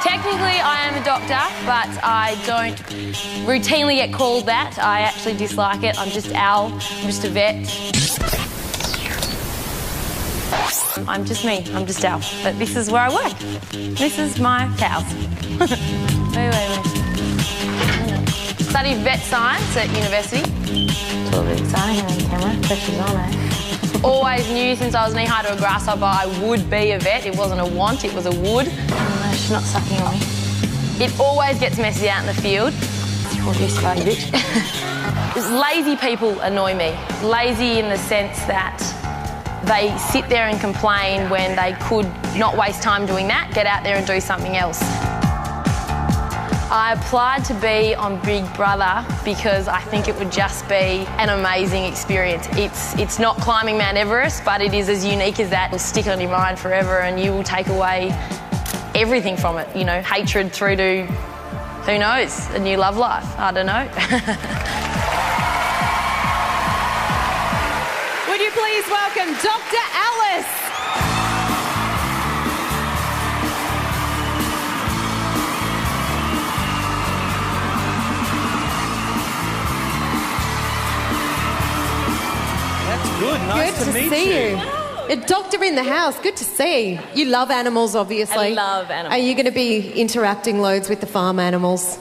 Technically, I am a doctor, but I don't routinely get called that. I actually dislike it. I'm just Al. I'm just a vet. I'm just me. I'm just Al. But this is where I work. This is my cows. Wait. Studied vet science at university. It's all very exciting on camera. Pressure's on, eh? Always knew since I was knee-high to a grasshopper I would be a vet. It wasn't a want, it was a would. Oh, no, she's not sucking on me. It always gets messy out in the field. Oh, you scaredy bitch. Lazy people annoy me. Lazy in the sense that they sit there and complain when they could not waste time doing that, get out there and do something else. I applied to be on Big Brother because I think it would just be an amazing experience. It's not climbing Mount Everest, but it is as unique as that. It'll stick on your mind forever and you will take away everything from it. You know, hatred through to, who knows, a new love life. I don't know.
Would you please welcome Dr. Alice?
That's good. Nice
Good to
meet
see
you.
A doctor in the house. Good to see. You love animals, obviously.
I love animals.
Are you going to be interacting loads with the farm animals?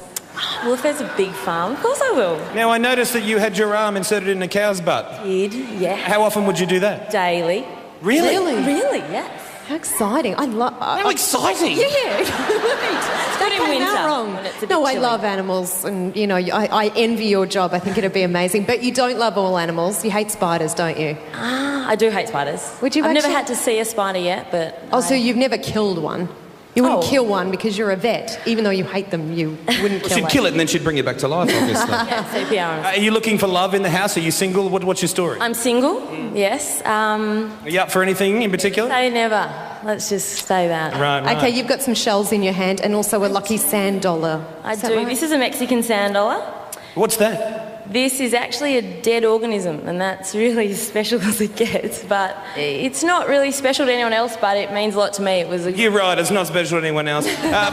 Well, if there's a big farm, of course I will.
Now, I noticed that you had your arm inserted in a cow's butt.
Did, yeah.
How often would you do that?
Daily.
Really?
Really, yes.
How exciting. I love...
How exciting?
Yeah.
It's good in winter.
Wrong.
When it's a bit
No, I
chilly.
love animals and, you know, I envy your job. I think it'd be amazing. But you don't love all animals. You hate spiders, don't you?
I do hate spiders.
Would you
I've never
actually-
had to see a spider yet, but...
Oh, so you've never killed one? You wouldn't
Oh.
kill one because you're a vet. Even though you hate them, you wouldn't kill
She'd kill it and then she'd bring it back to life, obviously.
Yeah, CPR.
Are you looking for love in the house? Are you single? What's your story?
I'm single, yes.
Are you up for anything in particular?
Say never. Let's just say that.
Right.
Okay, you've got some shells in your hand and also a lucky sand dollar.
I
Is that
do.
right?
This is a Mexican sand dollar.
What's that?
This is actually a dead organism, and that's really as special as it gets. But it's not really special to anyone else, but it means a lot to me. It was a...
You're right, it's not special to anyone else.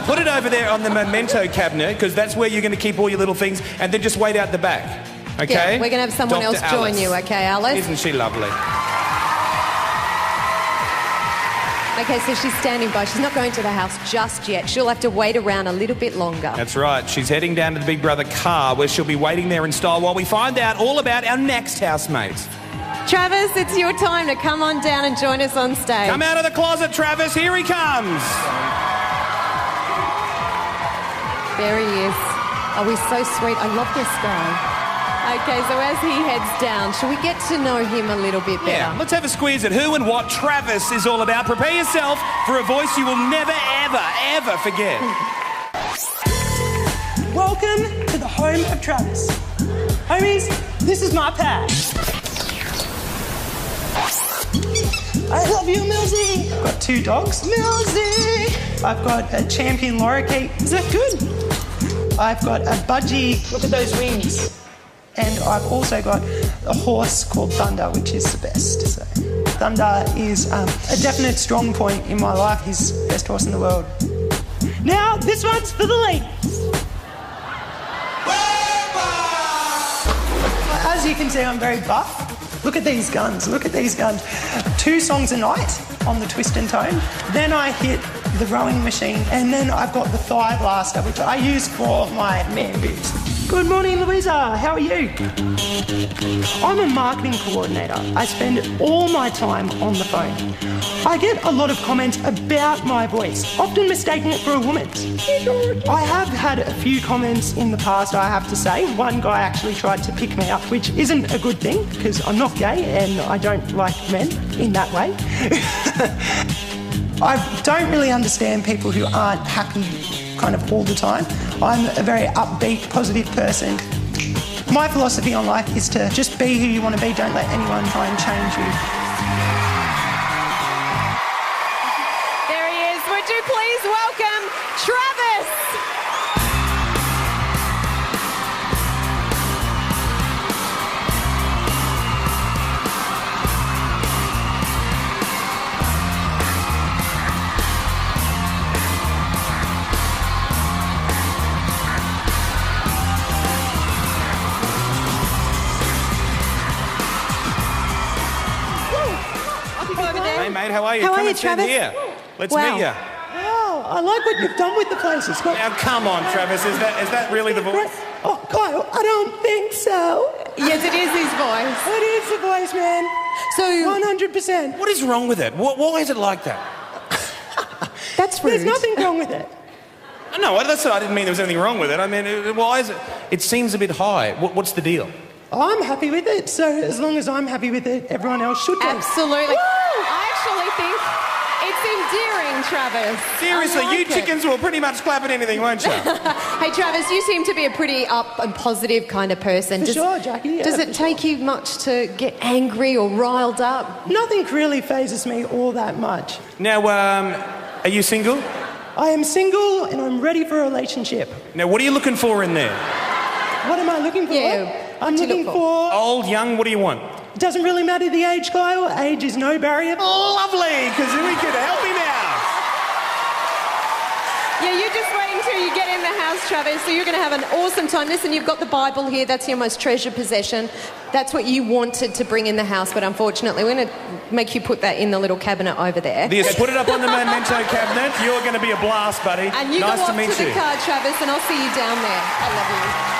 Put it over there on the memento cabinet, because that's where you're going to keep all your little things, and then just wait out the back. Okay?
Yeah, we're going to have someone
Dr.
else join
Alice.
you, okay, Alice?
Isn't she lovely?
Okay, so she's standing by. She's not going to the house just yet. She'll have to wait around a little bit longer.
That's right. She's heading down to the Big Brother car, where she'll be waiting there in style while we find out all about our next housemates.
Travis, it's your time to come on down and join us on stage.
Come out of the closet, Travis. Here he comes.
There he is. Oh, he's so sweet. I love this guy. Okay, so as he heads down, shall we get to know him a little bit better?
Yeah, let's have a squeeze at who and what Travis is all about. Prepare yourself for a voice you will never, ever, ever forget.
Welcome to the home of Travis. Homies, this is my pad. I love you, Millsy. I've got 2 dogs. Millsy. I've got a champion lorikeet. Is that good? I've got a budgie. Look at those wings. And I've also got a horse called Thunder, which is the best. So Thunder is a definite strong point in my life. He's the best horse in the world. Now, this one's for the ladies. As you can see, I'm very buff. Look at these guns. Look at these guns. 2 songs a night on the twist and tone. Then I hit the rowing machine. And then I've got the thigh blaster, which I use for my man boobs. Good morning, Louisa. How are you? I'm a marketing coordinator. I spend all my time on the phone. I get a lot of comments about my voice, often mistaking it for a woman's. I have had a few comments in the past, I have to say. One guy actually tried to pick me up, which isn't a good thing because I'm not gay and I don't like men in that way. I don't really understand people who aren't happy kind of all the time. I'm a very upbeat, positive person. My philosophy on life is to just be who you want to be. Don't let anyone try and change you.
There he is. Would you please welcome Travis?
Hey, mate, how are you?
How
Come
are you,
and stand
Travis?
here. Let's
Wow.
meet you.
Wow, I like what you've done with the place. It's got...
Now, come on, Travis. Is that really the voice?
Oh, Kyle, I don't think so.
Yes, it is his voice.
It is the voice, man.
So
100%.
What is wrong with it? Why is it like that?
That's rude.
There's nothing wrong with it.
No, I didn't mean there was anything wrong with it. I mean, why is it? It seems a bit high. What's the deal?
I'm happy with it, so as long as I'm happy with it, everyone else should be.
Absolutely. I actually think it's endearing, Travis.
Seriously,
I like
you
it.
chickens will pretty much clap at anything, won't you?
Hey, Travis, you seem to be a pretty up and positive kind of person.
For sure, Jackie. Yeah,
does it take you much to get angry or riled up?
Nothing really phases me all that much.
Now, are you single?
I am single and I'm ready for a relationship.
Now, what are you looking for in there?
What am I looking for?
Yeah,
I'm looking for...
Old, young, what do you want?
It doesn't really matter the age, Kyle. Age is no barrier.
Lovely, because we could help him out.
Yeah, you just wait until you get in the house, Travis. So you're going to have an awesome time. Listen, you've got the Bible here. That's your most treasured possession. That's what you wanted to bring in the house, but unfortunately, we're going to make you put that in the little cabinet over there.
Yes, put it up on the memento cabinet. You're going to be a blast, buddy.
And you
nice
go
to
off
meet
to
you.
the car, Travis, and I'll see you down there. I love you.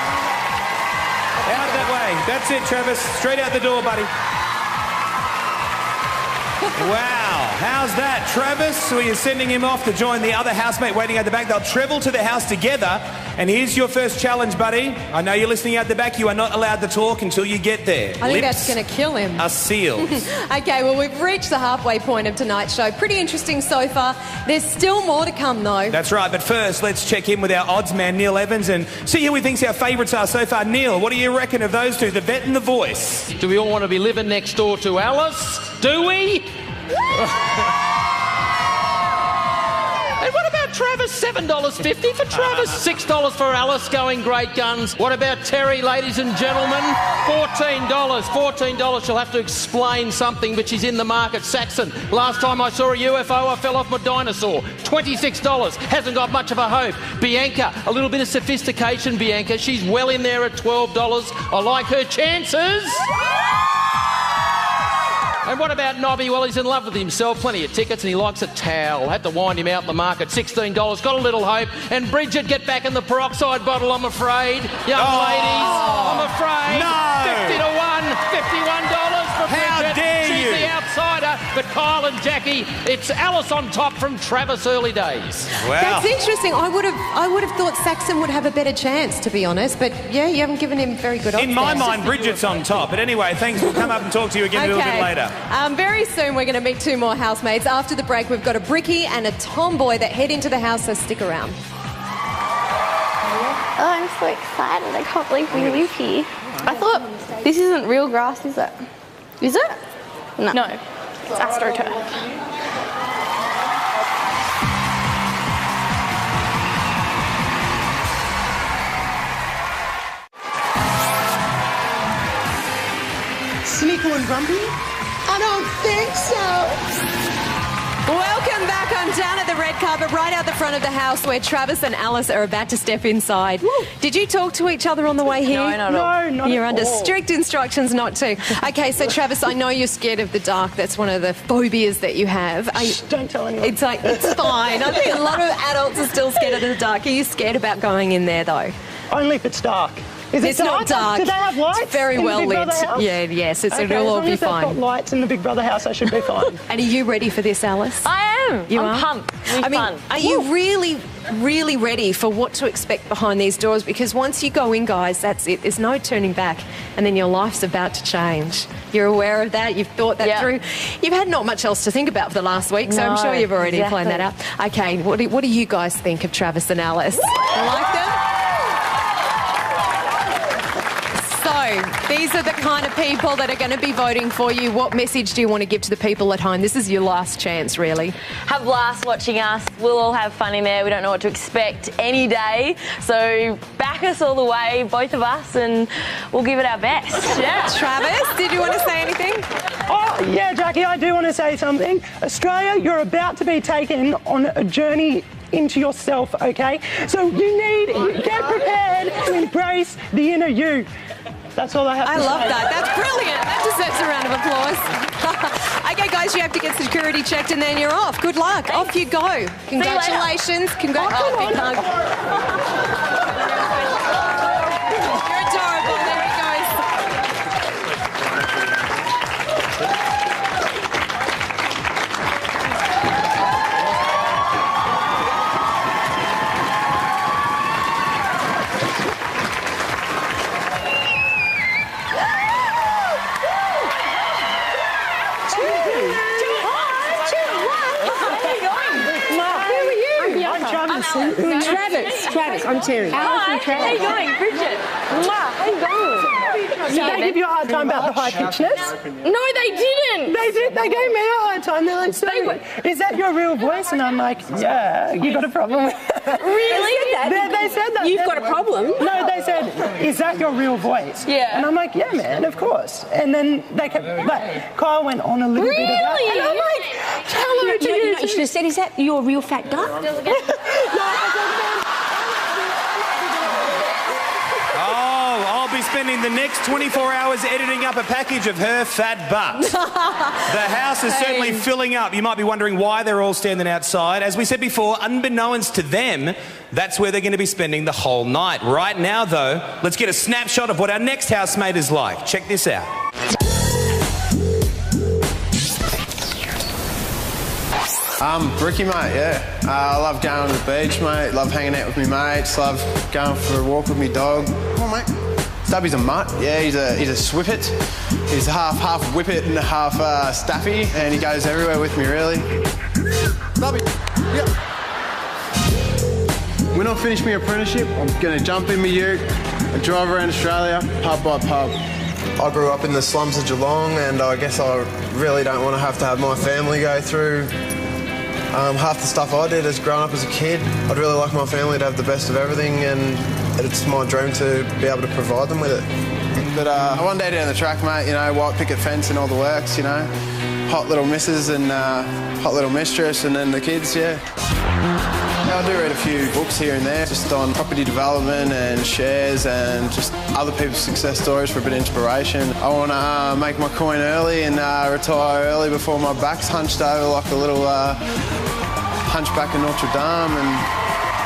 Out that way. That's it, Travis. Straight out the door, buddy. Wow, how's that, Travis? So you're sending him off to join the other housemate waiting at the back. They'll travel to the house together. And here's your first challenge, buddy. I know you're listening out the back. You are not allowed to talk until you get there.
I think that's going to kill him.
Are sealed.
Okay, well, we've reached the halfway point of tonight's show. Pretty interesting so far. There's still more to come, though.
That's right, but first, let's check in with our odds man, Neil Evans, and see who he thinks our favourites are so far. Neil, what do you reckon of those two, the vet and the voice?
Do we all want to be living next door to Alice? Do we? for Travis? $7.50 for Travis. $6 for Alice going Great Guns. What about Terry, ladies and gentlemen? $14. $14. She'll have to explain something, but she's in the market. Saxon, last time I saw a UFO, I fell off my dinosaur. $26. Hasn't got much of a hope. Bianca, a little bit of sophistication, Bianca. She's well in there at $12. I like her chances. And what about Nobby? Well, he's in love with himself. Plenty of tickets and he likes a towel. Had to wind him out in the market. $16. Got a little hope. And Bridget, get back in the peroxide bottle, I'm afraid. Young ladies, I'm afraid.
No.
50 to 1. $51 for Bridget.
How dare
She's
you?
the outsider. But Kyle and Jackie, it's Alice on top from Travis early days.
Wow.
That's interesting. I would have thought Saxon would have a better chance, to be honest. But yeah, you haven't given him very good odds.
In my
there.
mind, Bridget's on top. But anyway, thanks. We'll come up and talk to you again a little bit later.
Very soon we're going to meet two more housemates. After the break, we've got a Bricky and a Tomboy that head into the house, so stick around.
Oh, I'm so excited. I can't believe we live here. I thought this isn't real grass, is it? Is it? No. No. It's AstroTurf.
Cynical and grumpy? I don't think so.
Welcome back. I'm down at the red carpet right out the front of the house where Travis and Alice are about to step inside. Woo. Did you talk to each other on the way here?
No, not at all.
No, not
You're
at
under
all.
strict instructions not to. Okay, so Travis, I know you're scared of the dark. That's one of the phobias that you have.
Don't tell anyone.
It's like, it's fine. I think a lot of adults are still scared of the dark. Are you scared about going in there, though?
Only if it's dark. Is
It's
it
not dark.
Do they have lights?
It's very
in the
well
Big
lit.
Brother house?
Yeah, yes,
Okay,
it'll all
as long
be
as they've
fine.
got lights in the Big Brother house, I should be fine.
And are you ready for this, Alice?
I am.
You
I'm
are?
pumped. It'll be fun.
Are you really ready for what to expect behind these doors? Because once you go in, guys, that's it. There's no turning back, and then your life's about to change. You're aware of that. You've thought that through. You've had not much else to think about for the last week, so I'm sure you've already planned that out. Okay, what do you guys think of Travis and Alice? You like them? So, these are the kind of people that are going to be voting for you. What message do you want to give to the people at home? This is your last chance, really.
Have a blast watching us. We'll all have fun in there. We don't know what to expect any day. So back us all the way, both of us, and we'll give it our best. Yeah.
Travis, did you want to say anything?
Oh, yeah, Jackie, I do want to say something. Australia, you're about to be taken on a journey into yourself, okay? So get prepared to embrace the inner you. That's all I have to say.
I love that. That's brilliant. That deserves a round of applause. Okay, guys, you have to get security checked and then you're off. Good luck. Thanks. Off you go. Congratulations. Big hug. You're adorable. There he goes.
Travis, I'm Terry.
Hi, how you going, Bridget? How you going?
Did they give you a hard time about the high pitchness?
No, they didn't.
They did. They gave me a hard time. They're like, so, is that your real voice? And I'm like, yeah, you got a problem with that.
Really?
They said that.
You've got a problem?
No, they said, is that your real voice?
Yeah.
And I'm like, yeah, man, of course. And then they kept, like, Kyle went on a little bit of that. And I'm like, tell her to
You should have said, is that your real fat guy?
I'll be spending the next 24 hours editing up a package of her fat butt. The house is certainly filling up. You might be wondering why they're all standing outside. As we said before, unbeknownst to them, that's where they're going to be spending the whole night. Right now, though, let's get a snapshot of what our next housemate is like. Check this out.
Bricky, mate, yeah. I love going to the beach, mate. Love hanging out with my mates. Love going for a walk with my dog. Come on, mate. Stubby's a mutt. Yeah, he's a swippet. He's half whippet and half staffy, and he goes everywhere with me, really. Stubby, yep. When I finish my apprenticeship, I'm going to jump in my ute and drive around Australia, pub by pub. I grew up in the slums of Geelong, and I guess I really don't want to have my family go through
Half the stuff I did as growing up as a kid, I'd really like my family to have the best of everything, and it's my dream to be able to provide them with it.
But one day down the track, mate, you know, white picket fence and all the works, you know, hot little missus and hot little mistress, and then the kids, yeah. I do read a few books here and there, just on property development and shares and just other people's success stories for a bit of inspiration. I want to make my coin early and retire early before my back's hunched over like a little hunchback in Notre Dame, and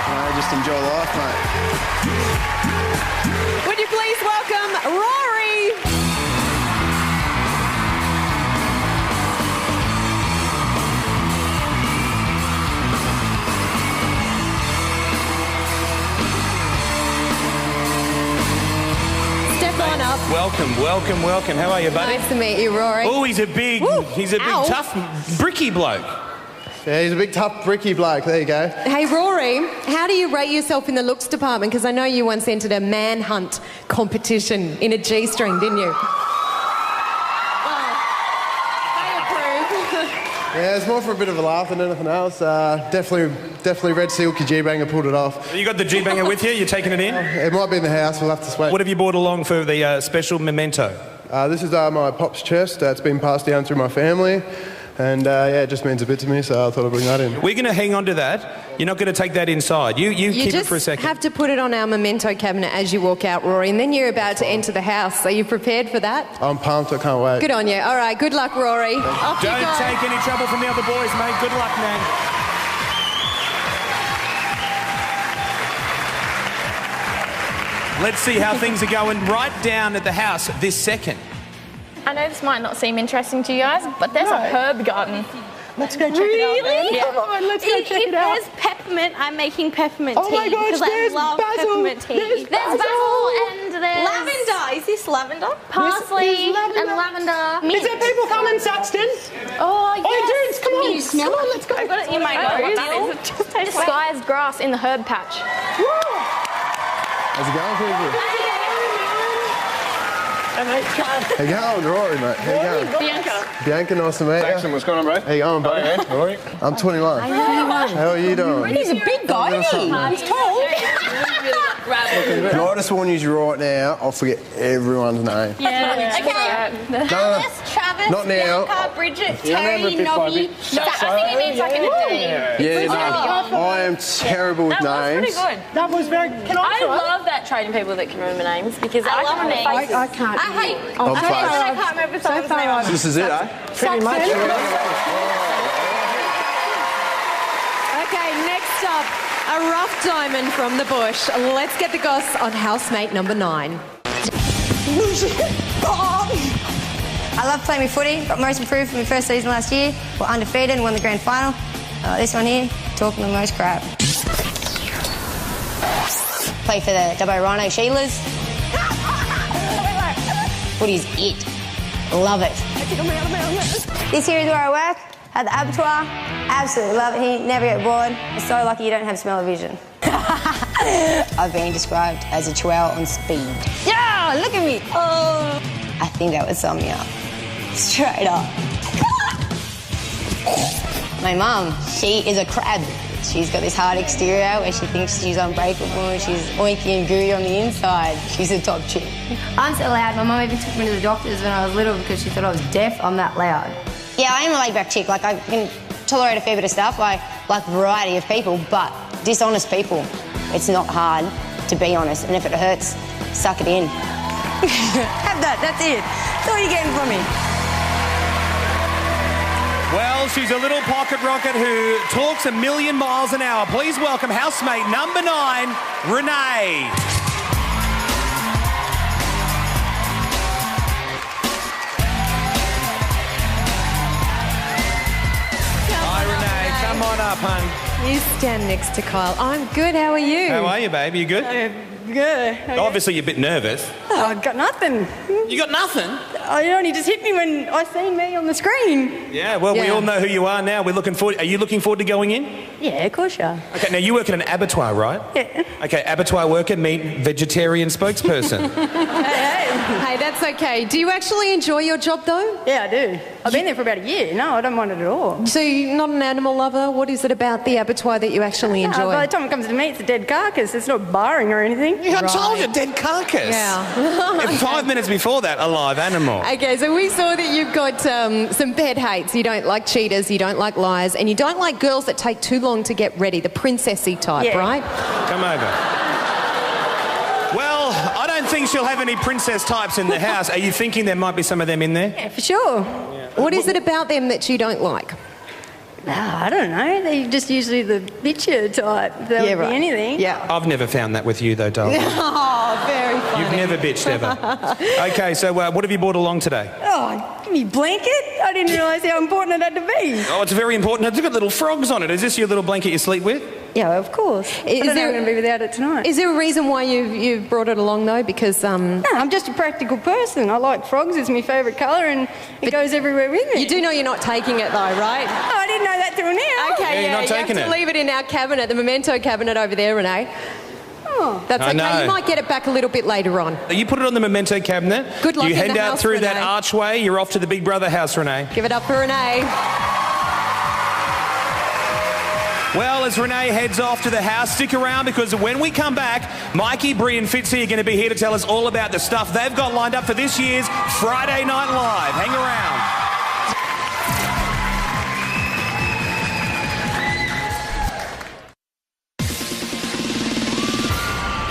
you know, just enjoy life, mate.
Would you please welcome Rory? Step on up.
Welcome, welcome, welcome. How are you, buddy?
Nice to meet you, Rory.
Oh, he's a big,
Ow.
tough, bricky bloke.
Yeah, he's a big, tough, bricky bloke. There you go.
Hey, Rory, how do you rate yourself in the looks department? Because I know you once entered a manhunt competition in a G-string, didn't you?
Yeah, it's more for a bit of a laugh than anything else. Definitely Red Silky G-Banger pulled it off.
You got the G-Banger with you? You're taking it in?
It might be in the house. We'll have to wait.
What have you brought along for the special memento?
This is my pop's chest. It's been passed down through my family. And yeah, it just means a bit to me, so I thought I'd bring that in.
We're going to hang on to that. You're not going to take that inside. You keep it for a second.
You just have to put it on our memento cabinet as you walk out, Rory, and then you're about to enter the house. Are you prepared for that?
I'm pumped. I can't wait.
Good on you. All right, good luck, Rory. Off you
Don't
go.
take any trouble from the other boys, mate. Good luck, man. Let's see how things are going right down at the house this second.
I know this might not seem interesting to you guys, but there's a herb garden.
Let's go check it out.
Really?
Come on, let's go check it out.
There's peppermint. I'm making peppermint tea.
Oh my gosh,
because I
there's
love
basil.
peppermint tea.
There's
basil
and there's
lavender. Is this lavender?
Parsley
There's
and lavender.
Is there people coming, Saxton?
Oh, yes.
Oh, dudes, come on.
Can you smell
Come on,
it?
let's go.
I've got it in my nose. This guy's grass in the herb patch.
How's it going, people? How you going, Rory, mate? How you going?
Bianca.
Bianca, nice to meet you.
Jackson, what's going on, bro?
How you going, buddy?
Rory?
I'm 21. How are you doing?
He's a big guy, isn't he? He's tall.
Can I just warn you right now, I'll forget everyone's name.
Okay. Alice, Travis,
Not now.
Bianca, Bridget,
You remember
Terry,
bit by
Nobby.
bit.
I think it means like in a D.
Yeah, no, I am terrible with
That was
names.
pretty good.
That was very... Can I try?
love that trading people that can remember names because I
love
can't
names.
remember faces.
I can't.
I hate.
I'm
I
close.
can't remember someone's name.
This is it, eh?
Pretty much.
Okay, next up, a rough diamond from the bush. Let's get the goss on housemate number 9.
I love playing with footy. Got most improved from my first season last year. We're undefeated and won the grand final. This one here, talking the most crap. Play for the Dubbo Rhino Sheilas. Footy's it. Love it. This here is where I work, at the abattoir. Absolutely love it here, never get bored. I'm so lucky you don't have smell-o-vision. I've been described as a chihuahua on speed. Yeah, look at me. Oh, I think that would sum me up. Straight up. My mum, she is a crab. She's got this hard exterior where she thinks she's unbreakable and she's oinky and gooey on the inside. She's a top chick. I'm so loud. My mum even took me to the doctors when I was little because she thought I was deaf. I'm that loud. Yeah, I am a laid-back chick. Like, I can tolerate a fair bit of stuff. I like a variety of people, but dishonest people, it's not hard to be honest. And if it hurts, suck it in. Have that. That's it. That's all you're getting from me.
Well, she's a little pocket rocket who talks 1,000,000 miles an hour. Please welcome housemate number 9, Renee. Hi, Renee. Come on up, hun.
You stand next to Kyle. I'm good. How are you?
How are you, babe? You good?
Good.
Obviously, you're a bit nervous.
Oh, I've got nothing.
You got nothing?
I only just hit me when I seen me on the screen.
Yeah, well, we all know who you are now. We're looking forward. Are you looking forward to going in?
Yeah, of course you are.
Okay, now you work at an abattoir, right?
Yeah.
Okay, abattoir worker, meet vegetarian spokesperson.
Hey,
Hey, that's okay. Do you actually enjoy your job, though?
Yeah, I do. I've been there for about a year. No, I don't mind it at all.
So you're not an animal lover? What is it about the abattoir that you actually enjoy?
By the time it comes to me, it's a dead carcass. It's not barring or anything.
I told you, dead carcass.
Yeah.
And 5 minutes before that, a live animal.
Okay, so we saw that you've got some pet hates. You don't like cheaters, you don't like liars, and you don't like girls that take too long to get ready, the princessy type, right?
Come over. Well, I don't think she'll have any princess types in the house. Are you thinking there might be some of them in there?
Yeah, for sure.
What is it about them that you don't like?
I don't know. They're just usually the bitcher type. They'll be anything.
Yeah.
I've never found that with you, though, darling.
Oh, very funny.
You've never bitched ever. Okay, so what have you brought along today?
Oh, give me blanket. I didn't realise how important it had to be.
Oh, it's very important. It's got little frogs on it. Is this your little blanket you sleep with?
Yeah, of course. I don't know I'm going to be without it tonight.
Is there a reason why you've brought it along, though? Because... No,
I'm just a practical person. I like frogs. It's my favourite colour and it goes everywhere with me.
You do know you're not taking it, though, right?
Oh, I didn't know that till now.
Okay,
you're not taking
you have to leave it in our cabinet, the memento cabinet over there, Renee.
Oh.
That's
I
okay.
know.
You might get it back a little bit later on.
You put it on the memento cabinet.
Good luck
You
in
head
the
out
house,
through that
Renee.
archway. You're off to the Big Brother house, Renee.
Give it up for Renee.
Well, as Renee heads off to the house, stick around because when we come back, Mikey, Bree and Fitzy are going to be here to tell us all about the stuff they've got lined up for this year's Friday Night Live. Hang around.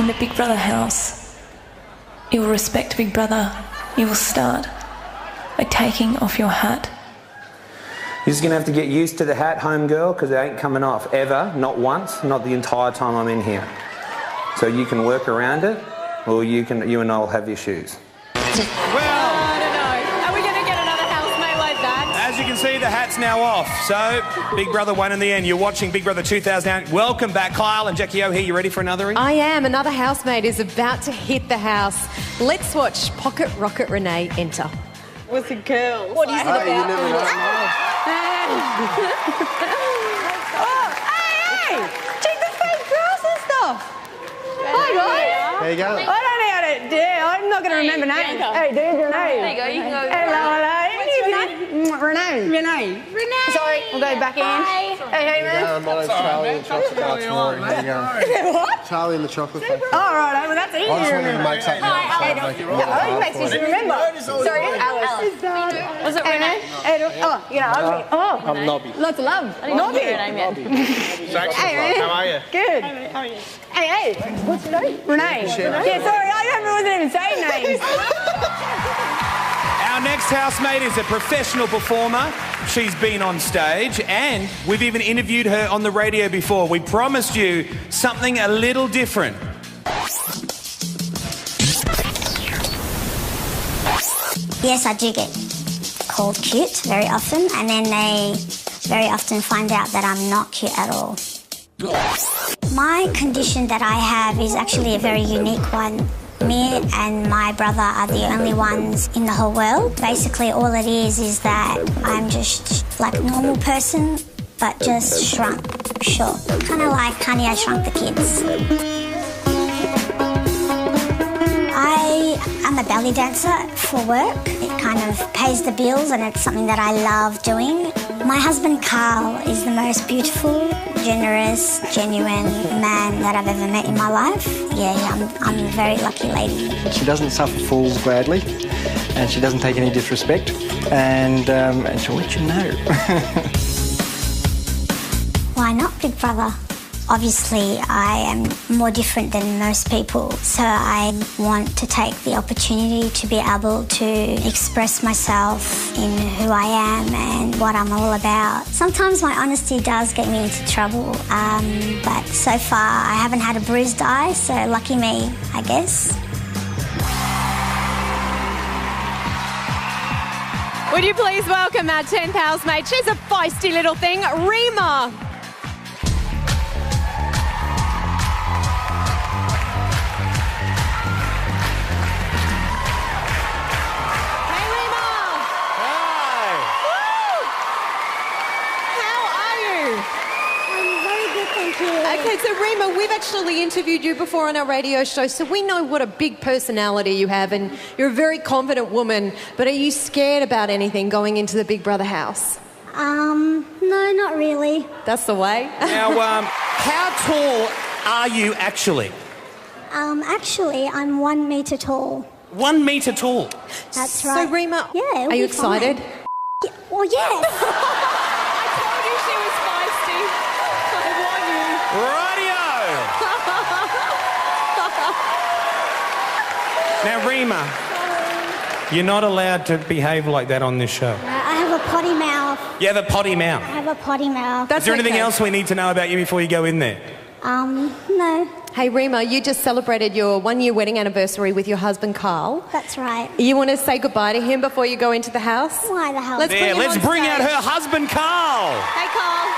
In the Big Brother house, you will respect Big Brother. You will start by taking off your hat.
You're just going to have to get used to the hat, home girl, because it ain't coming off ever, not once, not the entire time I'm in here. So you can work around it, or you and I'll have your shoes. Well,
I don't know. Are we going to get another housemate like that?
as you can see, the hat's now off. So, Big Brother won in the end. You're watching Big Brother 2008. Welcome back, Kyle and Jackie O here. You ready for another?
I am. Another housemate is about to hit the house. Let's watch Pocket Rocket Renee enter.
With the girls.
What is it about?
You never know. Oh, hey! Check the fake grass and stuff. Hi, guys.
There you go.
I don't know how to. Yeah, I'm not going to remember names. Hey, dude, Renee.
There you go. You can go.
Hello.
What's your name?
Renee.
Renee.
Sorry, we'll go back in. Hey, man.
My name's Charlie and the Chocolate Factory. There you go.
What?
Charlie and the Chocolate Factory.
Oh, right. Well, that's easy
I just
to
wanted to
remember.
make something up. So make it really
Oh,
hard
it makes
for
you
you.
remember. Sorry, Alice.
Was it Renee?
Oh, you know,
I'm Nobby.
lots of love.
I didn't know
Nobby.
your name yet.
Hey, man.
How are you?
Good. How are you? Hey, what's your name? Renee. Yeah, sorry, I wasn't even saying names.
Our next housemate is a professional performer. She's been on stage and we've even interviewed her on the radio before. We promised you something a little different.
Yes, I do get called cute very often, and then they very often find out that I'm not cute at all. My condition that I have is actually a very unique one. Me and my brother are the only ones in the whole world. Basically, all it is that I'm just like a normal person, but just shrunk, short. Kind of like Honey, I Shrunk the Kids. I'm a belly dancer for work. It kind of pays the bills and it's something that I love doing. My husband Carl is the most beautiful, generous, genuine man that I've ever met in my life. Yeah, I'm a very lucky lady.
She doesn't suffer fools gladly and she doesn't take any disrespect and she'll let you know.
Why not, Big Brother? Obviously, I am more different than most people, so I want to take the opportunity to be able to express myself in who I am and what I'm all about. Sometimes my honesty does get me into trouble, but so far I haven't had a bruised eye, so lucky me, I guess.
Would you please welcome our 10th housemate? She's a feisty little thing, Rima. Okay, so Rima, we've actually we interviewed you before on our radio show, so we know what a big personality you have, and you're a very confident woman. But are you scared about anything going into the Big Brother house?
No, not really.
That's the way.
Now, how tall are you actually?
Actually, I'm 1 metre tall.
1 metre tall?
That's right.
So, Rima,
yeah,
are you excited?
Yeah, well, yes.
I told you she was feisty. I
Radio! Now, Rima, you're not allowed to behave like that on this show.
I have a potty mouth.
You have a potty mouth?
I have a potty mouth.
Is there anything else we need to know about you before you go in there?
No.
Hey, Rima, you just celebrated your 1-year wedding anniversary with your husband, Carl.
That's right.
You want to say goodbye to him before you go into the house?
Why the hell?
Let's bring out her husband, Carl.
Hey, Carl.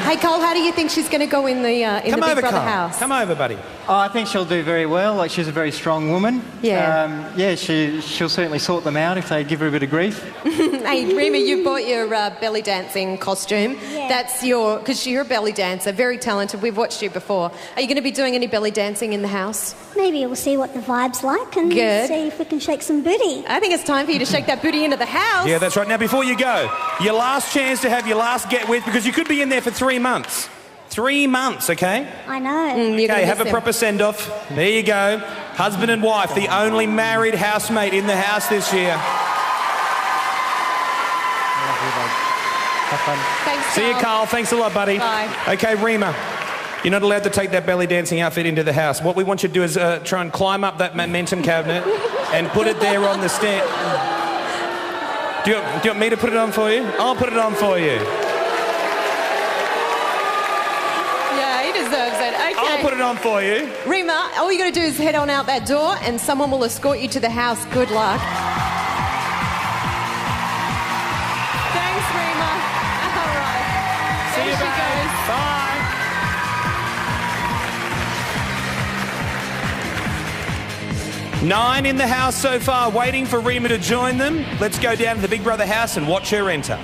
Hey, Cole, how do you think she's going to go in the Big Brother house?
Come over, buddy.
Oh, I think she'll do very well. Like, she's a very strong woman.
Yeah.
She'll certainly sort them out if they give her a bit of grief.
Hey, Rima, you bought your belly dancing costume.
Yeah.
That's because you're a belly dancer, very talented. We've watched you before. Are you going to be doing any belly dancing in the house?
Maybe we'll see what the vibe's like and see if we can shake some booty.
I think it's time for you to shake that booty into the house.
Yeah, that's right. Now, before you go, your last chance to have your last get with, because you could be in there for 3 months. 3 months, okay?
I know.
Okay, have a proper send-off. There you go. Husband and wife, the only married housemate in the house this year.
Have fun.
Thanks,
See you, Carl. Thanks a lot, buddy.
Bye.
Okay, Rima, you're not allowed to take that belly dancing outfit into the house. What we want you to do is try and climb up that momentum cabinet and put it there on the stand. Do you want me to put it on for you? I'll put it on for you.
Yeah, he deserves it. Okay.
I'll put it on for you.
Rima, all you got to do is head on out that door and someone will escort you to the house. Good luck. Thanks, Rima. All right.
See you,
There she
babe.
goes.
Bye. Nine in the house so far, waiting for Rima to join them. Let's go down to the Big Brother house and watch her enter.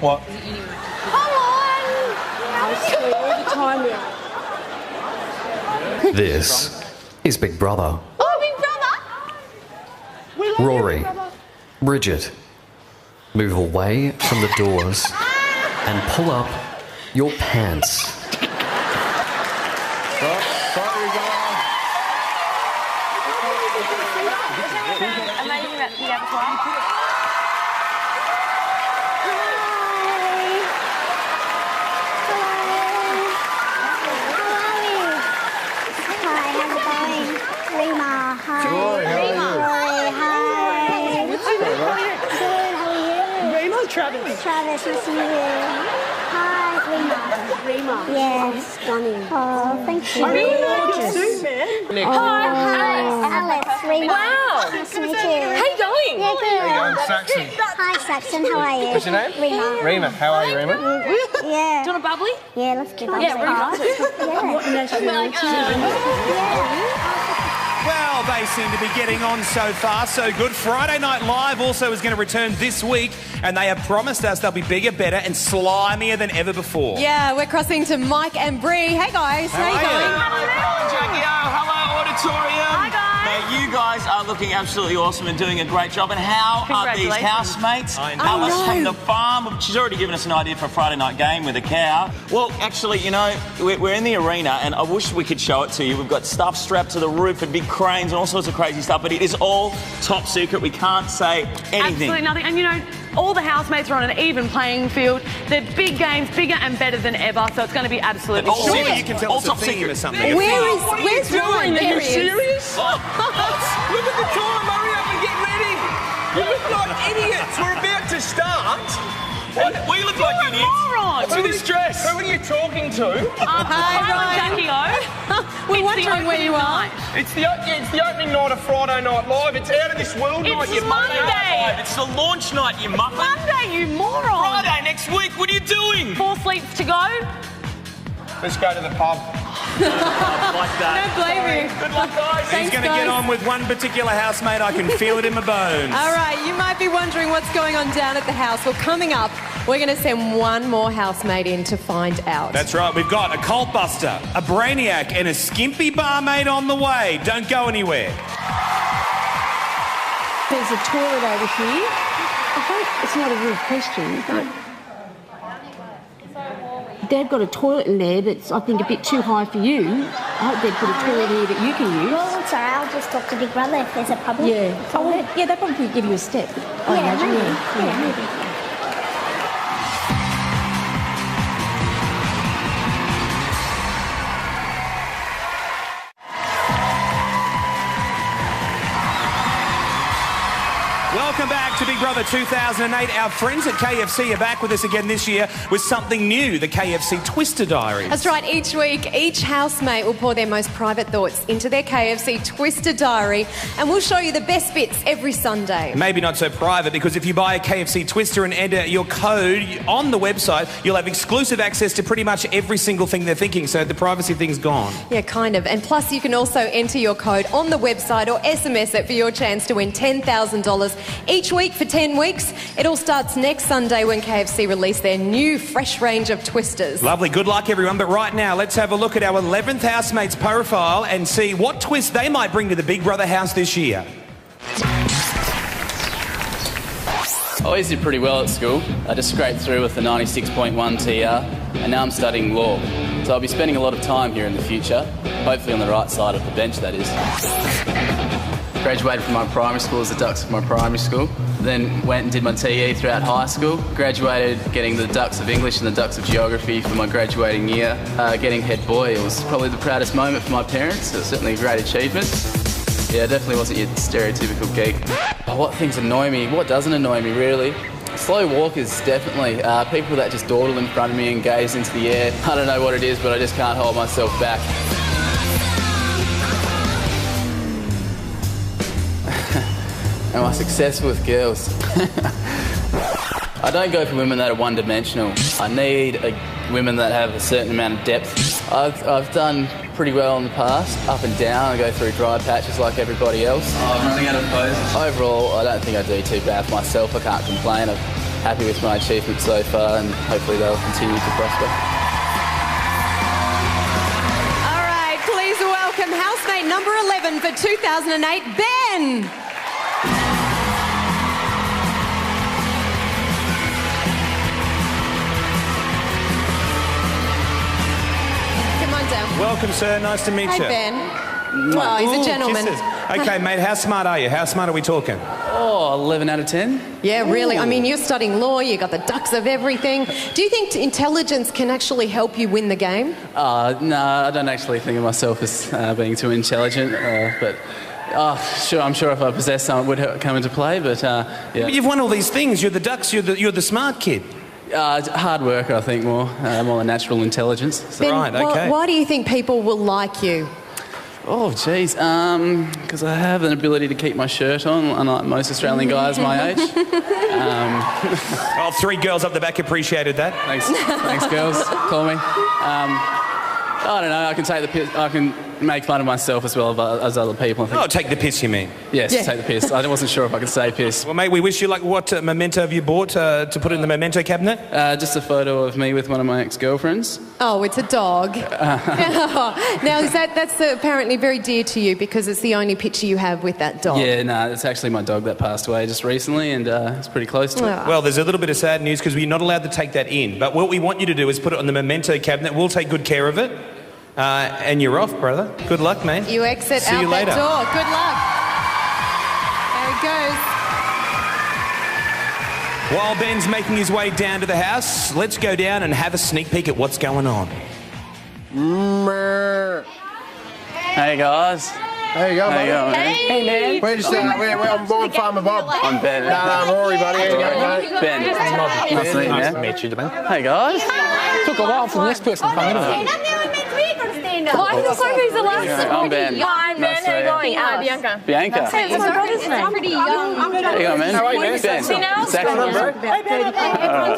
What?
Come on!
I'm sorry all the time now.
This is Big Brother.
Oh, Big Brother!
Rory, Bridget, move away from the doors and pull up your pants.
Amazing that you have a class.
Hi, how's it going? Rima, hi.
Rory, how are you?
Rory, hi. What's your name? Good, how are you?
Rima, Travis.
Travis, nice to meet you. Hi, Rima.
Rima.
Yes.
Stunning.
Oh, thank you.
I really like your suit, man.
Hi, Alex, Rima.
Wow.
Nice to meet you.
How you going?
Yeah, good.
Saxon.
Hi, Saxon, how are you?
What's your name?
Rima.
Rima, how are you, Rima?
Yeah.
Do you want a bubbly?
Yeah, let's get that.
Yeah, we're
Yeah.
Well, they seem to be getting on so far, so good. Friday Night Live also is going to return this week, and they have promised us they'll be bigger, better, and slimier than ever before.
Yeah, we're crossing to Mike and Bree. Hey, guys. How you going?
Hello, Jackie. Hello, auditorium.
Hi, guys.
Now, you guys are looking absolutely awesome and doing a great job. And how are these housemates? Alice from the farm. She's already given us an idea for a Friday night game with a cow. Well, actually, you know, we're in the arena, and I wish we could show it to you. We've got stuff strapped to the roof and big cranes and all sorts of crazy stuff, but it is all top secret. We can't say anything.
Absolutely nothing. And, you know, all the housemates are on an even playing field. They're big games, bigger and better than ever, so it's going to be absolutely
Surely you can tell us a theme or something.
Where's Ryan?
Are
There
you
he is.
serious? Look at the time. Hurry up and get ready. You look like idiots. We're about to start. What? We look like idiots.
Morons.
What's this dress? Who are you talking to?
Hi,
Jackie O.
We're wondering where you are.
It's the opening night of Friday Night Live. It's out of this world night,
It's
you
Monday.
Live. It's the launch night, you muppet.
Monday, you moron.
Friday next week. What are you doing?
4 sleeps to go.
Let's go to the pub. Like that.
Don't blame you.
Good luck, guys.
He's going to get on with one particular housemate. I can feel it in my bones.
All right, you might be wondering what's going on down at the house. Well, coming up, we're going to send one more housemate in to find out.
That's right. We've got a cult buster, a brainiac, and a skimpy barmaid on the way. Don't go anywhere.
There's a toilet over here. I hope it's not a rude question, but Dad got a toilet in there that's, I think, a bit too high for you. I hope Dad put a toilet here that you can use.
Well, it's alright. I'll just talk to Big Brother if there's a problem.
Yeah. Oh, well, yeah, they'll probably give you a step. I imagine.
Maybe.
Yeah, maybe.
Welcome back to Big Brother 2008. Our friends at KFC are back with us again this year with something new, the KFC Twister Diary.
That's right. Each week, each housemate will pour their most private thoughts into their KFC Twister Diary, and we'll show you the best bits every Sunday.
Maybe not so private, because if you buy a KFC Twister and enter your code on the website, you'll have exclusive access to pretty much every single thing they're thinking, so the privacy thing's gone.
Yeah, kind of. And plus, you can also enter your code on the website or SMS it for your chance to win $10,000 each week for 10 weeks. It all starts next Sunday when KFC release their new fresh range of twisters.
Lovely. Good luck, everyone. But right now, let's have a look at our 11th housemate's profile and see what twist they might bring to the Big Brother house this year.
I always did pretty well at school. I just scraped through with the 96.1 TR, and now I'm studying law. So I'll be spending a lot of time here in the future, hopefully on the right side of the bench, that is. Graduated from my primary school as the Ducks of my primary school. Then went and did my TE throughout high school. Graduated getting the Ducks of English and the Ducks of Geography for my graduating year. Getting head boy, it was probably the proudest moment for my parents. It was certainly a great achievement. Yeah, definitely wasn't your stereotypical geek. What things annoy me? What doesn't annoy me, really? Slow walkers, definitely. People that just dawdle in front of me and gaze into the air. I don't know what it is, but I just can't hold myself back. Am I successful with girls? I don't go for women that are one-dimensional. I need women that have a certain amount of depth. I've done pretty well in the past, up and down. I go through dry patches like everybody else. I'm running out of poses. Overall, I don't think I do too bad for myself. I can't complain. I'm happy with my achievements so far, and hopefully they'll continue to prosper.
All right, please welcome housemate number 11 for 2008, Ben.
Welcome, sir. Nice to meet you.
Hi, Ben. Oh, he's a gentleman.
Kisses. Okay, mate, how smart are you? How smart are we talking?
Oh, 11 out of 10.
Yeah, really.
Ooh.
I mean, you're studying law, you got the Ducks of everything. Do you think intelligence can actually help you win the game?
No, I don't actually think of myself as being too intelligent, but... sure, I'm sure if I possessed some, it would come into play, but yeah.
But you've won all these things. You're the Ducks. You're the smart kid.
Hard work, I think, more than natural intelligence. So.
Ben,
right, okay.
Why do you think people will like you?
Oh, geez, because I have an ability to keep my shirt on, unlike most Australian guys my age.
Oh, 3 girls up the back appreciated that.
Thanks, girls. Call me. I don't know, I can take the piss, I can make fun of myself as well as other people. I think.
Oh, take the piss, you mean?
Yes, yeah. Take the piss. I wasn't sure if I could say piss.
Well, mate, we wish you luck. What memento have you bought to put in the memento cabinet?
Just a photo of me with one of my ex-girlfriends.
Oh, it's a dog. Now, that's apparently very dear to you because it's the only picture you have with that dog.
Yeah, no, it's actually my dog that passed away just recently, and it's pretty close to it.
Well, there's a little bit of sad news because we're not allowed to take that in. But what we want you to do is put it on the memento cabinet. We'll take good care of it. And you're off, brother. Good luck, mate.
You exit
See
out
you later.
that door. Good luck. There he goes.
While Ben's making his way down to the house, let's go down and have a sneak peek at what's going on.
Hey, guys.
There you go, buddy.
Hey, man.
We're just I'm Farmer Bob.
I'm Ben.
No, I'm Rory, buddy. How you going, mate?
Ben. Nice to meet you, Ben. Hey, guys.
Took a while for the next person to come in.
I feel sorry he's the last.
I'm Ben.
Hi, Ben. How are you going? Bianca.
Bianca.
Hey, it's my brother's name. I'm pretty young.
How you going, man?
How are you, man?
Ben.
See now?
It's actually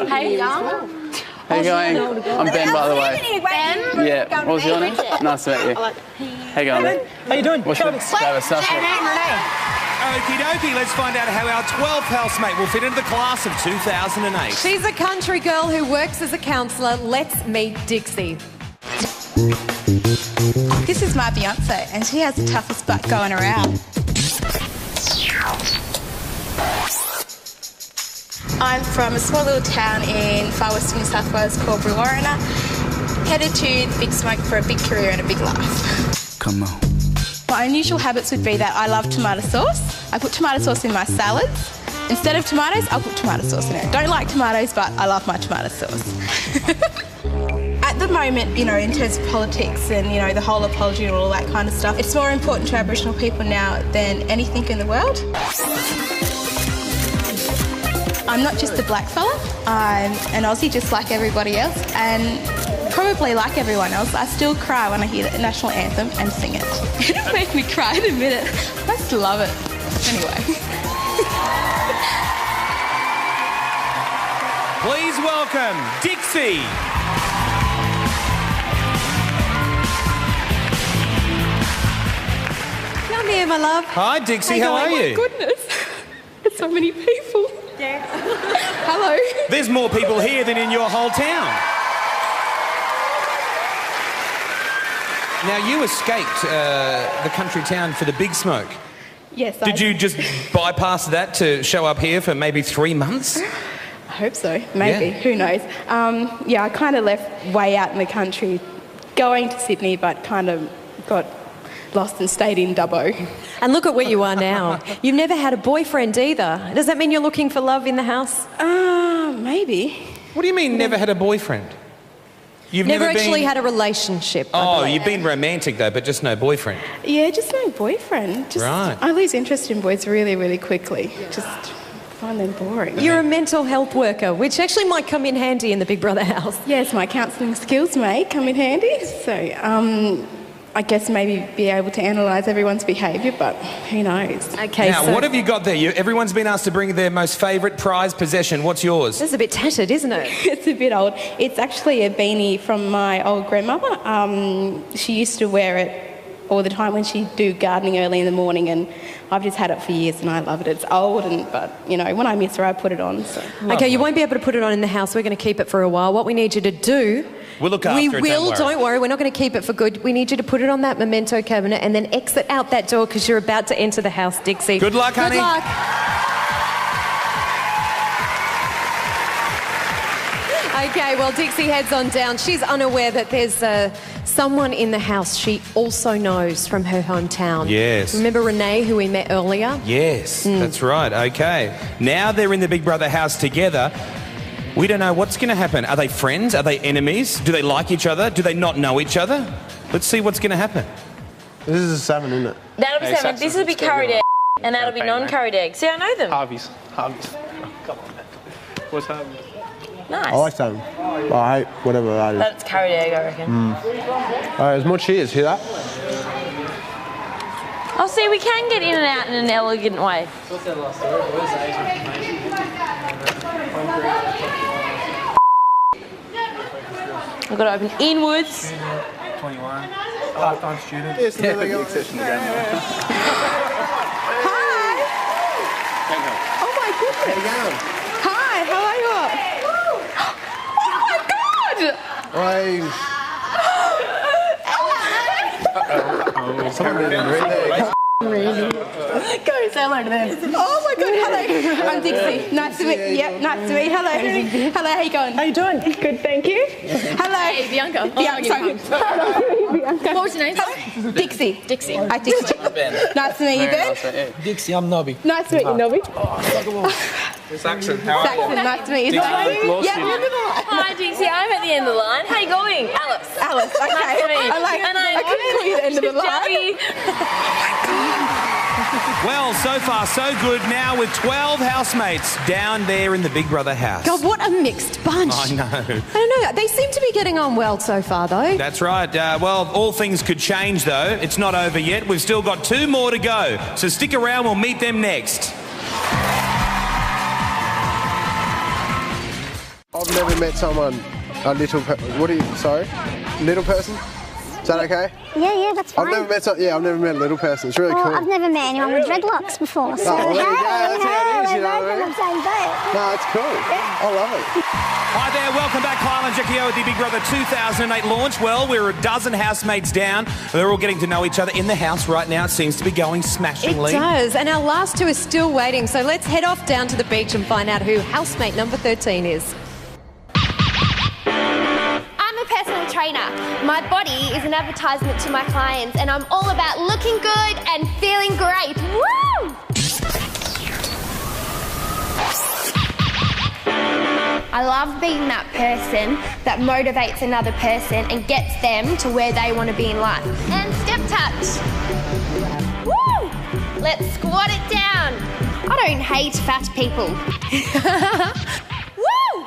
Hey, young.
How you going? I'm Ben, by the way.
Ben?
Yeah. What was your name? Nice to meet you. How you going, Ben?
How you doing?
What's your name? Travis. Nice to meet you.
Okie dokie, let's find out how our 12th housemate will fit into the class of 2008.
She's a country girl who works as a counsellor. Let's meet Dixie.
This is my Beyonce, and she has the toughest butt going around. I'm from a small little town in far western New South Wales called Brewarrina, headed to the big smoke for a big career and a big life.
Come on.
My unusual habits would be that I love tomato sauce. I put tomato sauce in my salads. Instead of tomatoes, I'll put tomato sauce in it. Don't like tomatoes, but I love my tomato sauce. At the moment, you know, in terms of politics and, you know, the whole apology and all that kind of stuff, it's more important to Aboriginal people now than anything in the world. I'm not just a black fella, I'm an Aussie just like everybody else, and probably like everyone else, I still cry when I hear the national anthem and sing it. It'll make me cry in a minute. I just love it. Anyway.
Please welcome Dixie.
Come here, my love.
Hi, Dixie. How are you?
Oh my goodness. There's so many people. Yeah. Hello.
There's more people here than in your whole town. Now, you escaped the country town for the big smoke.
Yes,
Did you just bypass that to show up here for maybe 3 months?
I hope so. Maybe.
Yeah.
Who knows? Yeah, I kind of left way out in the country, going to Sydney, but kind of got lost and stayed in Dubbo.
And look at where you are now. You've never had a boyfriend either. Does that mean you're looking for love in the house?
Maybe.
What do you mean, never had a boyfriend? You've
never actually
been...
had a relationship.
Oh, you've been romantic though, but just no boyfriend.
Yeah, just no boyfriend. Just,
right.
I lose interest in boys really, really quickly. Just find them boring.
You're a mental health worker, which actually might come in handy in the Big Brother house.
Yes, my counselling skills may come in handy. So, I guess maybe be able to analyse everyone's behaviour, but who knows?
Okay,
now, what have you got there? Everyone's been asked to bring their most favourite prized possession. What's yours?
This is a bit tattered, isn't it?
It's a bit old. It's actually a beanie from my old grandmother. She used to wear it all the time when she'd do gardening early in the morning, and I've just had it for years and I love it. It's old, but, you know, when I miss her, I put it on. So.
Okay, you won't be able to put it on in the house. We're going to keep it for a while. What we need you to do...
We'll look after it,
don't worry. We're not going to keep it for good. We need you to put it on that memento cabinet and then exit out that door because you're about to enter the house, Dixie.
Good luck, honey.
Good luck. Okay, well, Dixie heads on down. She's unaware that there's someone in the house she also knows from her hometown.
Yes.
Remember Renee, who we met earlier?
Yes, that's right. Okay. Now they're in the Big Brother house together. We don't know what's going to happen. Are they friends? Are they enemies? Do they like each other? Do they not know each other? Let's see what's going to happen.
This is a 7, isn't it?
That'll be 7. This will be curried egg, and that'll be non-curried egg. See, I know them.
Harvey's. Come on, man. What's Harvey's?
Nice.
I like 7. But I hate whatever that is.
That's curried egg, I reckon.
Alright, there's more cheers. Hear that?
Oh, see, we can get in and out in an elegant way.
What's that last story? Where's the Asian
I've got to open inwards.
21. Part-time student. Yes, the big session again.
Hi! Oh my goodness! Hi, how are you all? Oh my God!
Someone didn't read that.
Go, say hello to them. Oh my God, hello. I'm Dixie. Nice to meet you. Yep, nice to meet you. Hello. Hello, how you going? How you doing? Good, thank you. Hello.
Hey, Bianca.
Bianca. Bianca.
What was your name?
Dixie.
Dixie.
Hi, Dixie. Nice to meet you, Ben.
Dixie, I'm Nobby.
Nice to meet you, Nobby.
Saxon, how are you?
Saxon, nice to meet you. Yeah,
Hi, Dixie. I'm at the end of the line. How you going? Alice.
Alice, okay.
Nice to meet you.
I couldn't call you the end of the line.
Well, so far, so good. Now with 12 housemates down there in the Big Brother house.
God, what a mixed bunch.
I know.
I don't know. They seem to be getting on well so far, though.
That's right. Well, all things could change, though. It's not over yet. We've still got 2 more to go. So stick around. We'll meet them next.
I've never met someone A little... Sorry? Little person? Is that okay?
Yeah, that's fine.
I've never met a little person. It's really cool.
I've never met anyone with dreadlocks before, so
well, there you go. That's how it is, you know what I mean?
We're both in the same boat.
No, it's cool. I love it.
Hi there, welcome back. Kyle and Jackie O at the Big Brother 2008 launch. Well, we're a dozen housemates down. They're all getting to know each other in the house right now. It seems to be going smashingly.
It does, and our last two are still waiting. So let's head off down to the beach and find out who housemate number 13 is.
I'm a personal trainer. My body is an advertisement to my clients, and I'm all about looking good and feeling great. Woo! I love being that person that motivates another person and gets them to where they want to be in life. And step touch. Woo! Let's squat it down. I don't hate fat people. Woo!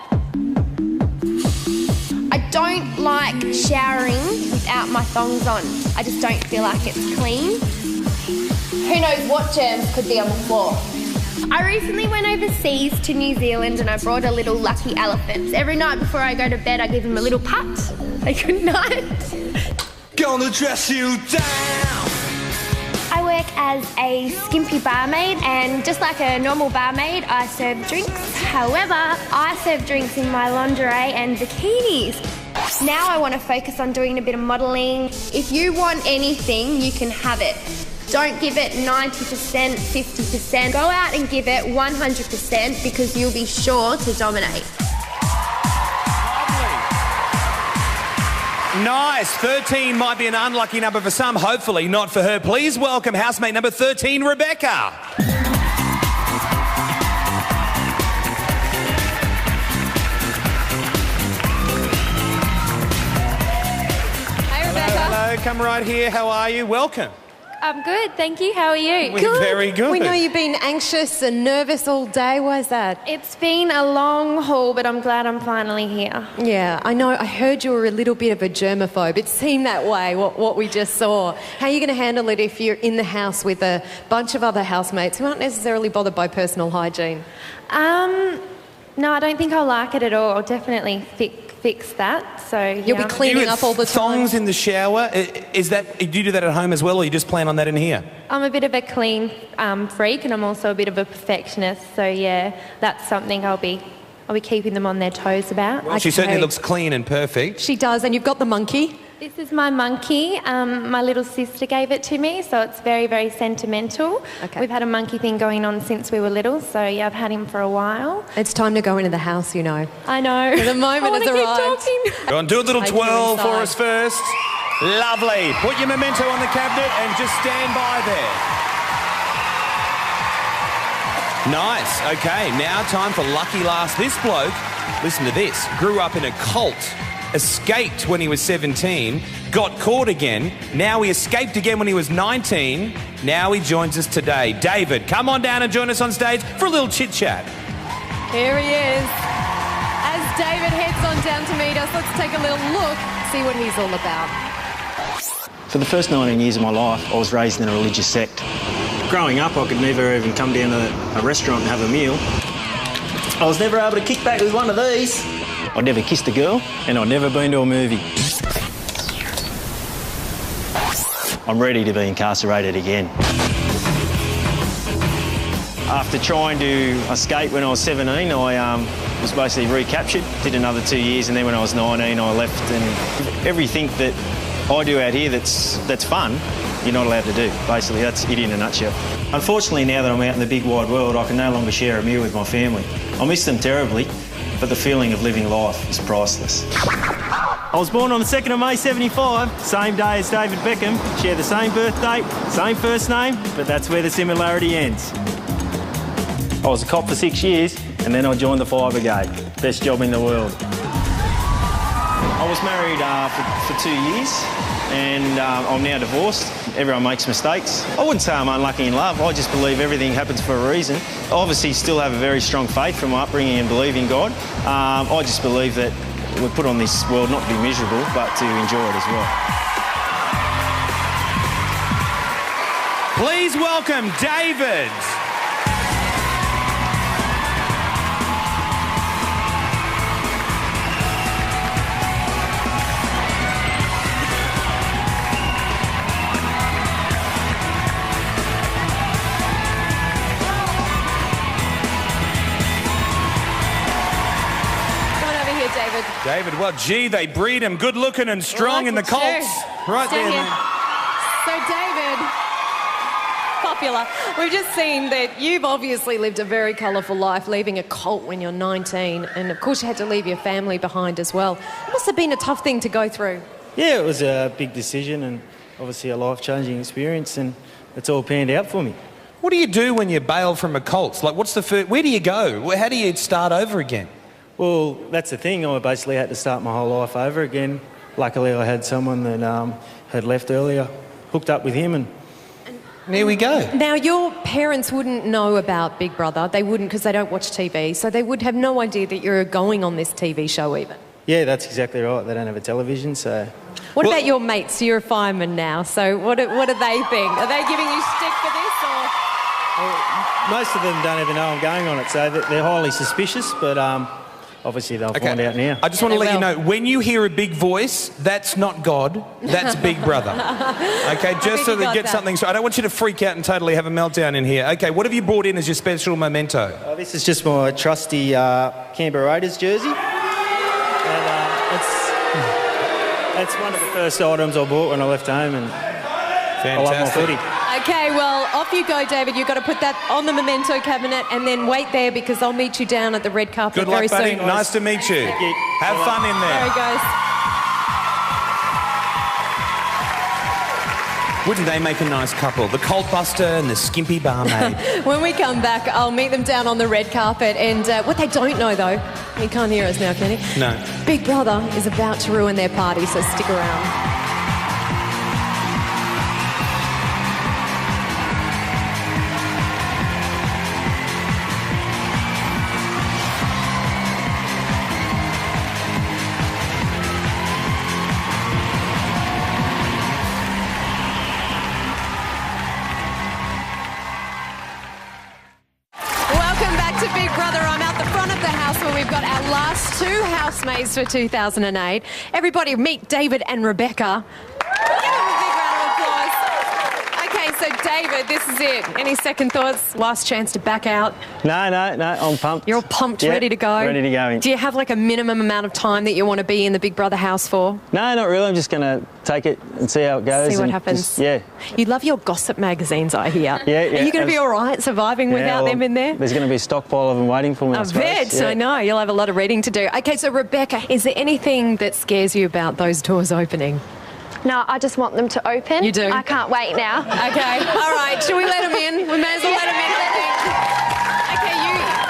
I don't like showering without my thongs on. I just don't feel like it's clean. Who knows what germs could be on the floor. I recently went overseas to New Zealand and I brought a little lucky elephant. Every night before I go to bed, I give him a little pat. Say good night.
Gonna dress you down.
I work as a skimpy barmaid, and just like a normal barmaid, I serve drinks. However, I serve drinks in my lingerie and bikinis. Now I want to focus on doing a bit of modelling. If you want anything, you can have it. Don't give it 90%, 50%. Go out and give it 100% because you'll be sure to dominate.
Nice. 13 might be an unlucky number for some, hopefully not for her. Please welcome housemate number 13, Rebecca.
Hey, Rebecca.
Hello, come right here. How are you? Welcome.
I'm good, thank you. How are you?
We're very good.
We know you've been anxious and nervous all day. Why is that?
It's been a long haul, but I'm glad I'm finally here.
Yeah, I know. I heard you were a little bit of a germaphobe. It seemed that way, what we just saw. How are you going to handle it if you're in the house with a bunch of other housemates who aren't necessarily bothered by personal hygiene?
No, I don't think I'll like it at all. I'll definitely fix that. So
You'll be cleaning up all the time.
Thongs in the shower. Do you do that at home as well, or you just plan on that in here?
I'm a bit of a clean freak, and I'm also a bit of a perfectionist. So yeah, that's something I'll be keeping them on their toes about.
Well, she certainly looks clean and perfect.
She does, and you've got the monkey.
This is my monkey. My little sister gave it to me, so it's very, very sentimental.
Okay.
We've had a monkey thing going on since we were little, so yeah, I've had him for a while.
It's time to go into the house, you know.
I know.
The moment has arrived.
Go on, do a little
Take
twirl
you
for
inside.
us first. Lovely. Put your memento on the cabinet and just stand by there. Nice. Okay, now time for lucky last. This bloke, listen to this, grew up in a cult, escaped when he was 17, got caught again, now he escaped again when he was 19, now he joins us today. David, come on down and join us on stage for a little chit-chat.
Here he is. As David heads on down to meet us, let's take a little look, see what he's all about.
For the first 19 years of my life, I was raised in a religious sect. Growing up, I could never even come down to a restaurant and have a meal. I was never able to kick back with one of these. I'd never kissed a girl, and I'd never been to a movie. I'm ready to be incarcerated again. After trying to escape when I was 17, I was basically recaptured, did another 2 years, and then when I was 19, I left. And everything that I do out here that's fun, you're not allowed to do. Basically, that's it in a nutshell. Unfortunately, now that I'm out in the big wide world, I can no longer share a meal with my family. I miss them terribly, but the feeling of living life is priceless. I was born on the 2nd of May, 75, same day as David Beckham, share the same birth date, same first name, but that's where the similarity ends. I was a cop for 6 years, and then I joined the fire brigade. Best job in the world. I was married for 2 years, and I'm now divorced. Everyone makes mistakes. I wouldn't say I'm unlucky in love. I just believe everything happens for a reason. I obviously still have a very strong faith from my upbringing and believe in God. I just believe that we're put on this world not to be miserable, but to enjoy it as well.
Please welcome David. David, well, gee, they breed him good looking and strong in the Colts. Right there, man.
So, David, popular. We've just seen that you've obviously lived a very colourful life, leaving a cult when you're 19, and of course you had to leave your family behind as well. It must have been a tough thing to go through.
Yeah, it was a big decision and obviously a life-changing experience, and it's all panned out for me.
What do you do when you bail from a cult? Like, what's the first... Where do you go? How do you start over again?
Well, that's the thing. I basically had to start my whole life over again. Luckily, I had someone that had left earlier, hooked up with him, and there we go.
Now, your parents wouldn't know about Big Brother. They wouldn't, because they don't watch TV, so they would have no idea that you're going on this TV show even.
Yeah, that's exactly right. They don't have a television, so...
What about your mates? You're a fireman now, so what do they think? Are they giving you stick for this, or...?
Well, most of them don't even know I'm going on it, so they're highly suspicious, but obviously they'll find out now.
I just want to let you know, when you hear a big voice, that's not God, that's Big Brother. Okay, just so they get something... I don't want you to freak out and totally have a meltdown in here. Okay, what have you brought in as your special memento?
This is just my trusty Canberra Raiders jersey. And it's one of the first items I bought when I left home, and I love my footy.
Okay, well, off you go, David. You've got to put that on the memento cabinet and then wait there, because I'll meet you down at the red carpet very soon.
Good luck, buddy. Nice to meet you. Have fun in there.
There he goes.
Wouldn't they make a nice couple? The cult buster and the skimpy barmaid.
When we come back, I'll meet them down on the red carpet. And what they don't know, though, you can't hear us now, can you?
No.
Big Brother is about to ruin their party, so stick around. Housemates for 2008. Everybody meet David and Rebecca. Give them a big round of applause. Okay, so David, this is it. Any second thoughts? Last chance to back out?
No, I'm pumped.
You're all pumped, ready to go?
Ready to go.
Do you have like a minimum amount of time that you want to be in the Big Brother house for?
No, not really. I'm just going to take it and see how it goes.
See what happens. You love your gossip magazines, I hear.
Yeah.
Are you going to be all right surviving without them in there?
There's going to be a stockpile of them waiting for me, I
bet. I know. You'll have a lot of reading to do. Okay, so Rebecca, is there anything that scares you about those doors opening?
No, I just want them to open.
You do?
I can't wait now.
Okay. All right. Should we let them in? We may as well let them in, I think. Okay,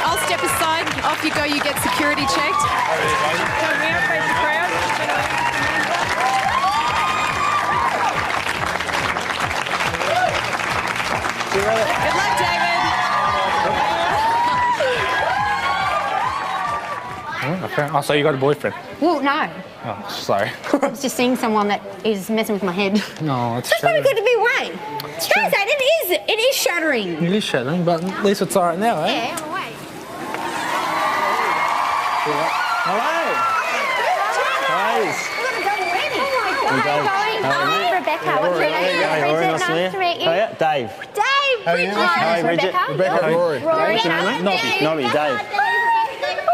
I'll step aside. Off you go. You get security checked. Come here, face the crowd. Good luck, David.
Oh, so you got a boyfriend?
Well, no.
Oh, sorry.
I was just seeing someone that is messing with my head.
No, it's
That's
true.
probably good to be away. Translate, it is shuddering.
It is shattering, but at least it's all right now, eh?
Yeah, I'm away.
Hello.
I'm Rebecca. What's your name? Bridget, nice to meet you.
Oh, yeah, Dave.
Bridget.
Hi, Bridget.
Rebecca,
Rory. What's your name? Nobby, Dave.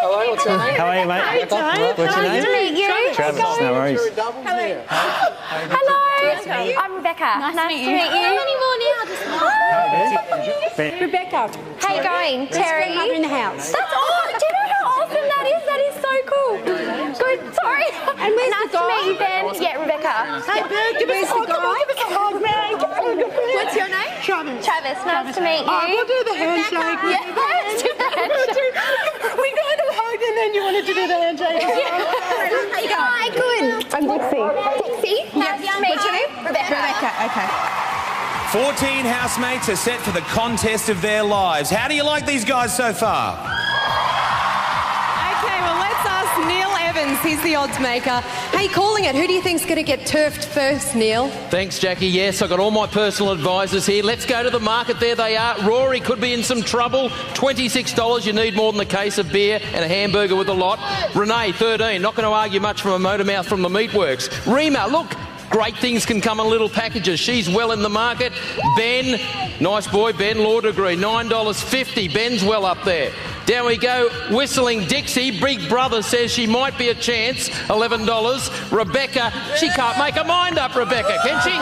Hello, what's your name?
How are you, mate?
Hi, Dave.
What's your name?
Nice to meet you.
Travis, no worries.
Hello. I'm Rebecca. Nice to meet you. How many more now?
Rebecca.
How you going, Terry?
Mother in the house.
That's awesome. Do you know how awesome that is? That is so cool. Good. Sorry.
And where's
nice
the guy?
to meet you, Ben. Yeah, Rebecca.
Hey, Ben, give us a guy. Give us a hug, man.
What's your name?
Travis.
Travis. Nice to meet you.
Oh, we'll do the handshake.
Yeah, let's do the handshake.
We got to hug and then you wanted to do the handshake.
Hi, good. I'm Dixie. Dixie? Nice to meet you.
Rebecca, okay.
14 housemates are set for the contest of their lives. How do you like these guys so far?
Okay, well, let's ask Neil Evans. He's the odds maker. Hey, calling it. Who do you think's going to get turfed first, Neil?
Thanks, Jackie. Yes, I've got all my personal advisors here. Let's go to the market. There they are. Rory could be in some trouble. $26. You need more than a case of beer and a hamburger with a lot. Renee, 13. Not going to argue much from a motor mouth from the Meatworks. Rima, look. Great things can come in little packages. She's well in the market. Ben, nice boy, Ben, law degree, $9.50. Ben's well up there. Down we go, Whistling Dixie. Big Brother says she might be a chance. $11. Rebecca, she can't make her mind up, Rebecca, can she?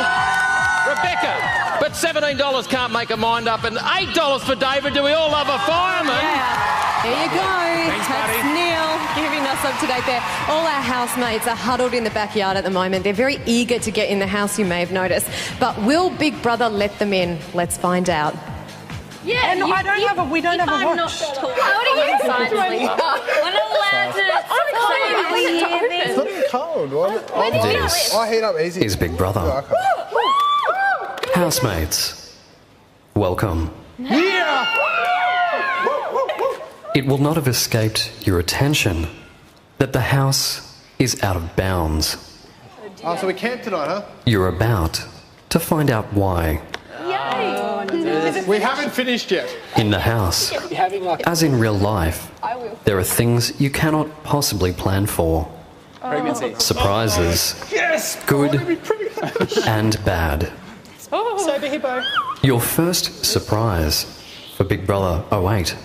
Rebecca, but $17 can't make her mind up. And $8 for David. Do we all love a fireman?
Yeah. There you go.
Thanks,
That's
buddy.
Neil giving us up to date there. All our housemates are huddled in the backyard at the moment. They're very eager to get in the house, you may have noticed. But will Big Brother let them in? Let's find out.
Yeah, and we don't have a watch.
How do you silently? We're not allowed to.
It's not even cold. I heat up easy.
Is Big Brother. Housemates, welcome.
Yeah!
It will not have escaped your attention that the house is out of bounds.
Oh, so we camped tonight, huh?
You're about to find out why.
We haven't finished yet.
In the house, as in real life, there are things you cannot possibly plan for.
Pregnancy.
Surprises,
Yes!
good and bad.
Sober hippo.
Your first surprise for Big Brother 08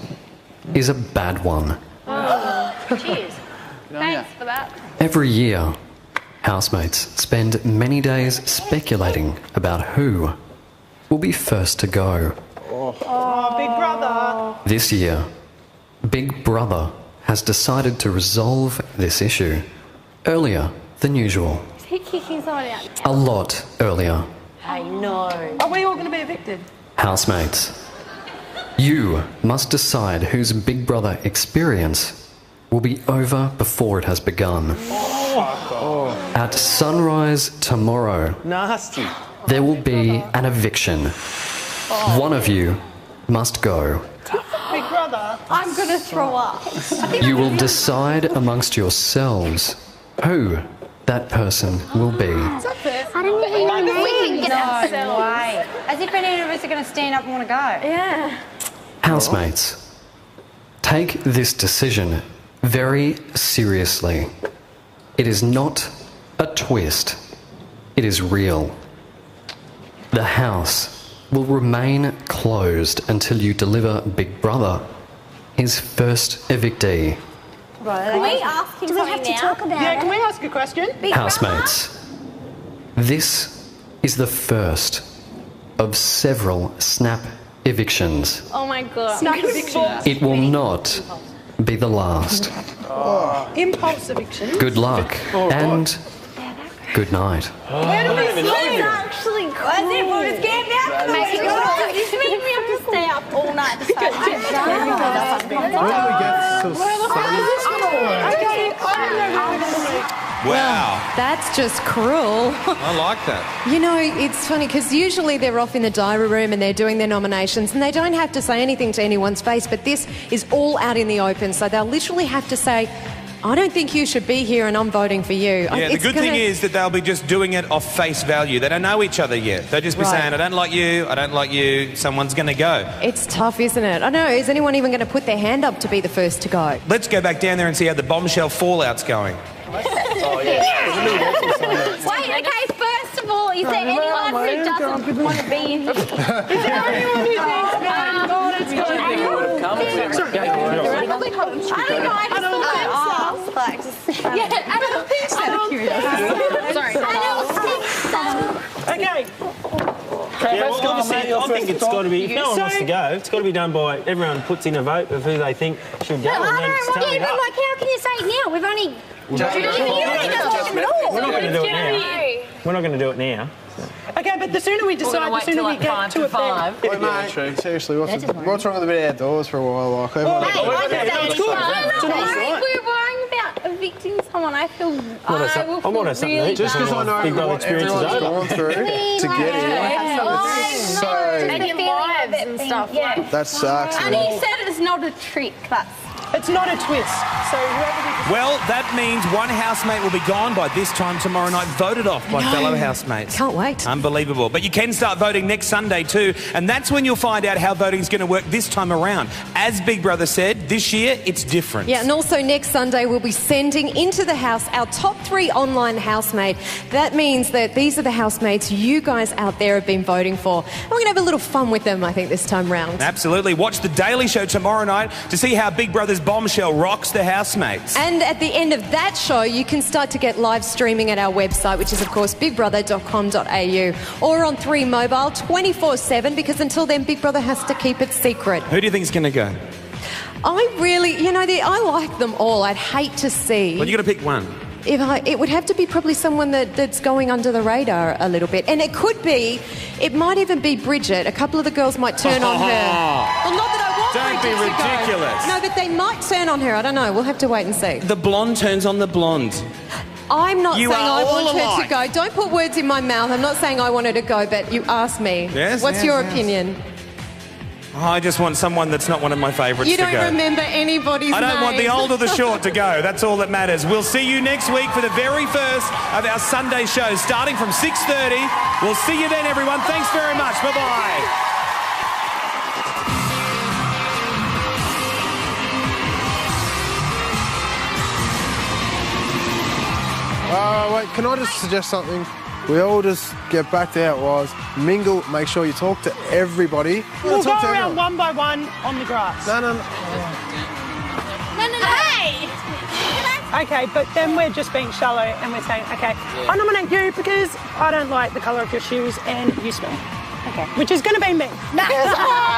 is a bad one.
Cheers. Thanks for that.
Every year, housemates spend many days speculating about who will be first to go.
Oh, Big Brother.
This year, Big Brother has decided to resolve this issue earlier than usual.
Is he kicking someone out?
A lot earlier.
I know.
Are we all going to be evicted?
Housemates, you must decide whose Big Brother experience will be over before it has begun. At sunrise tomorrow,
Nasty.
there will be an eviction. One of you must go.
Big Brother.
I'm going to throw up.
You will decide amongst yourselves who that person will be.
I don't even know. We can get ourselves.
No way. As if any of us are going to stand up and want to go.
Yeah.
Housemates, take this decision very seriously. It is not a twist. It is real. The house will remain closed until you deliver Big Brother his first evictee.
Can we ask him something now?
Yeah, can we ask a question?
Housemates, this is the first of several snap evictions.
Oh my god.
It will not be the last.
Impulse eviction.
Good luck and good night.
Where do we sleep? Actually, cool. We'll just get out. This means we have to stay up all night to start.
Where do we get till
Wow.
That's just cruel.
I like that.
You know, it's funny because usually they're off in the diary room and they're doing their nominations and they don't have to say anything to anyone's face, but this is all out in the open. So they'll literally have to say, I don't think you should be here and I'm voting for you.
Yeah, the good thing is that they'll be just doing it off face value. They don't know each other yet. They'll just be saying, I don't like you, I don't like you, someone's going to go.
It's tough, isn't it? I know. Is anyone even going to put their hand up to be the first to go?
Let's go back down there and see how the bombshell fallout's going.
Wait, okay, first of all, is there anyone who doesn't want to be in here? Is there anyone who thinks I don't know, I just thought I'd ask. Yeah, I don't think so. Sorry. I don't think so.
Okay.
Yeah, well, obviously, I think it's got to be, if no one wants to go, it's got to be done by everyone puts in a vote of who they think should go.
But
And then it's tally
but
up.
like, how can you say it now? We've only...
We're not going to do it now. We're not going to do it now.
Okay, but the sooner we decide, the sooner we get to it then.
Wait, mate, seriously, what's wrong with being outdoors for a while? Like,
We're worrying about evicting someone. I feel...
I might have something to eat.
Just because I know
Big Brother
what
experience is
everyone's
over.
gone through to get here, it's so...
And your lives and stuff. Yeah.
That sucks.
And he said it's not a trick. That's...
It's not a twist. So whoever we...
Well, that means one housemate will be gone by this time tomorrow night, voted off by fellow housemates.
Can't wait.
Unbelievable. But you can start voting next Sunday too, and that's when you'll find out how voting is going to work this time around. As Big Brother said, this year it's different.
Yeah, and also next Sunday we'll be sending into the house our top 3 online housemate. That means that these are the housemates you guys out there have been voting for. And we're going to have a little fun with them, I think, this time round.
Absolutely. Watch The Daily Show tomorrow night to see how Big Brother's bombshell rocks the housemates.
And at the end of that show, you can start to get live streaming at our website, which is, of course, bigbrother.com.au, or on 3 Mobile 24/7, because until then, Big Brother has to keep it secret.
Who do you think is going to go?
I really, I like them all. I'd hate to see...
Well, you got to pick one.
It would have to be probably someone that's going under the radar a little bit. And it might even be Bridget. A couple of the girls might turn on her. Well, not that I want
Don't
Bridget
be
to go.
ridiculous.
No, but they might turn on her. I don't know. We'll have to wait and see.
The blonde turns on the blonde.
I'm not
You
saying
are
I
all
want her
alike.
to go. Don't put words in my mouth. I'm not saying I want her to go, but you asked me.
Yes,
What's
yes,
your
yes.
opinion?
I just want someone that's not one of my favourites
You
to
don't
go.
remember anybody's
I don't
name.
want the old or the short to go. That's all that matters. We'll see you next week for the very first of our Sunday shows, starting from 6:30. We'll see you then, everyone. Thanks very much. Bye-bye.
Wait, can I just suggest something? We all just get back to how it was, mingle, make sure you talk to everybody.
We'll
Talk
go
to
around
everyone.
one by one on the grass.
No.
Hey! Okay, but then we're just being shallow and we're saying, okay, I nominate you because I don't like the colour of your shoes and you smell. Okay. Which is going to be me. No.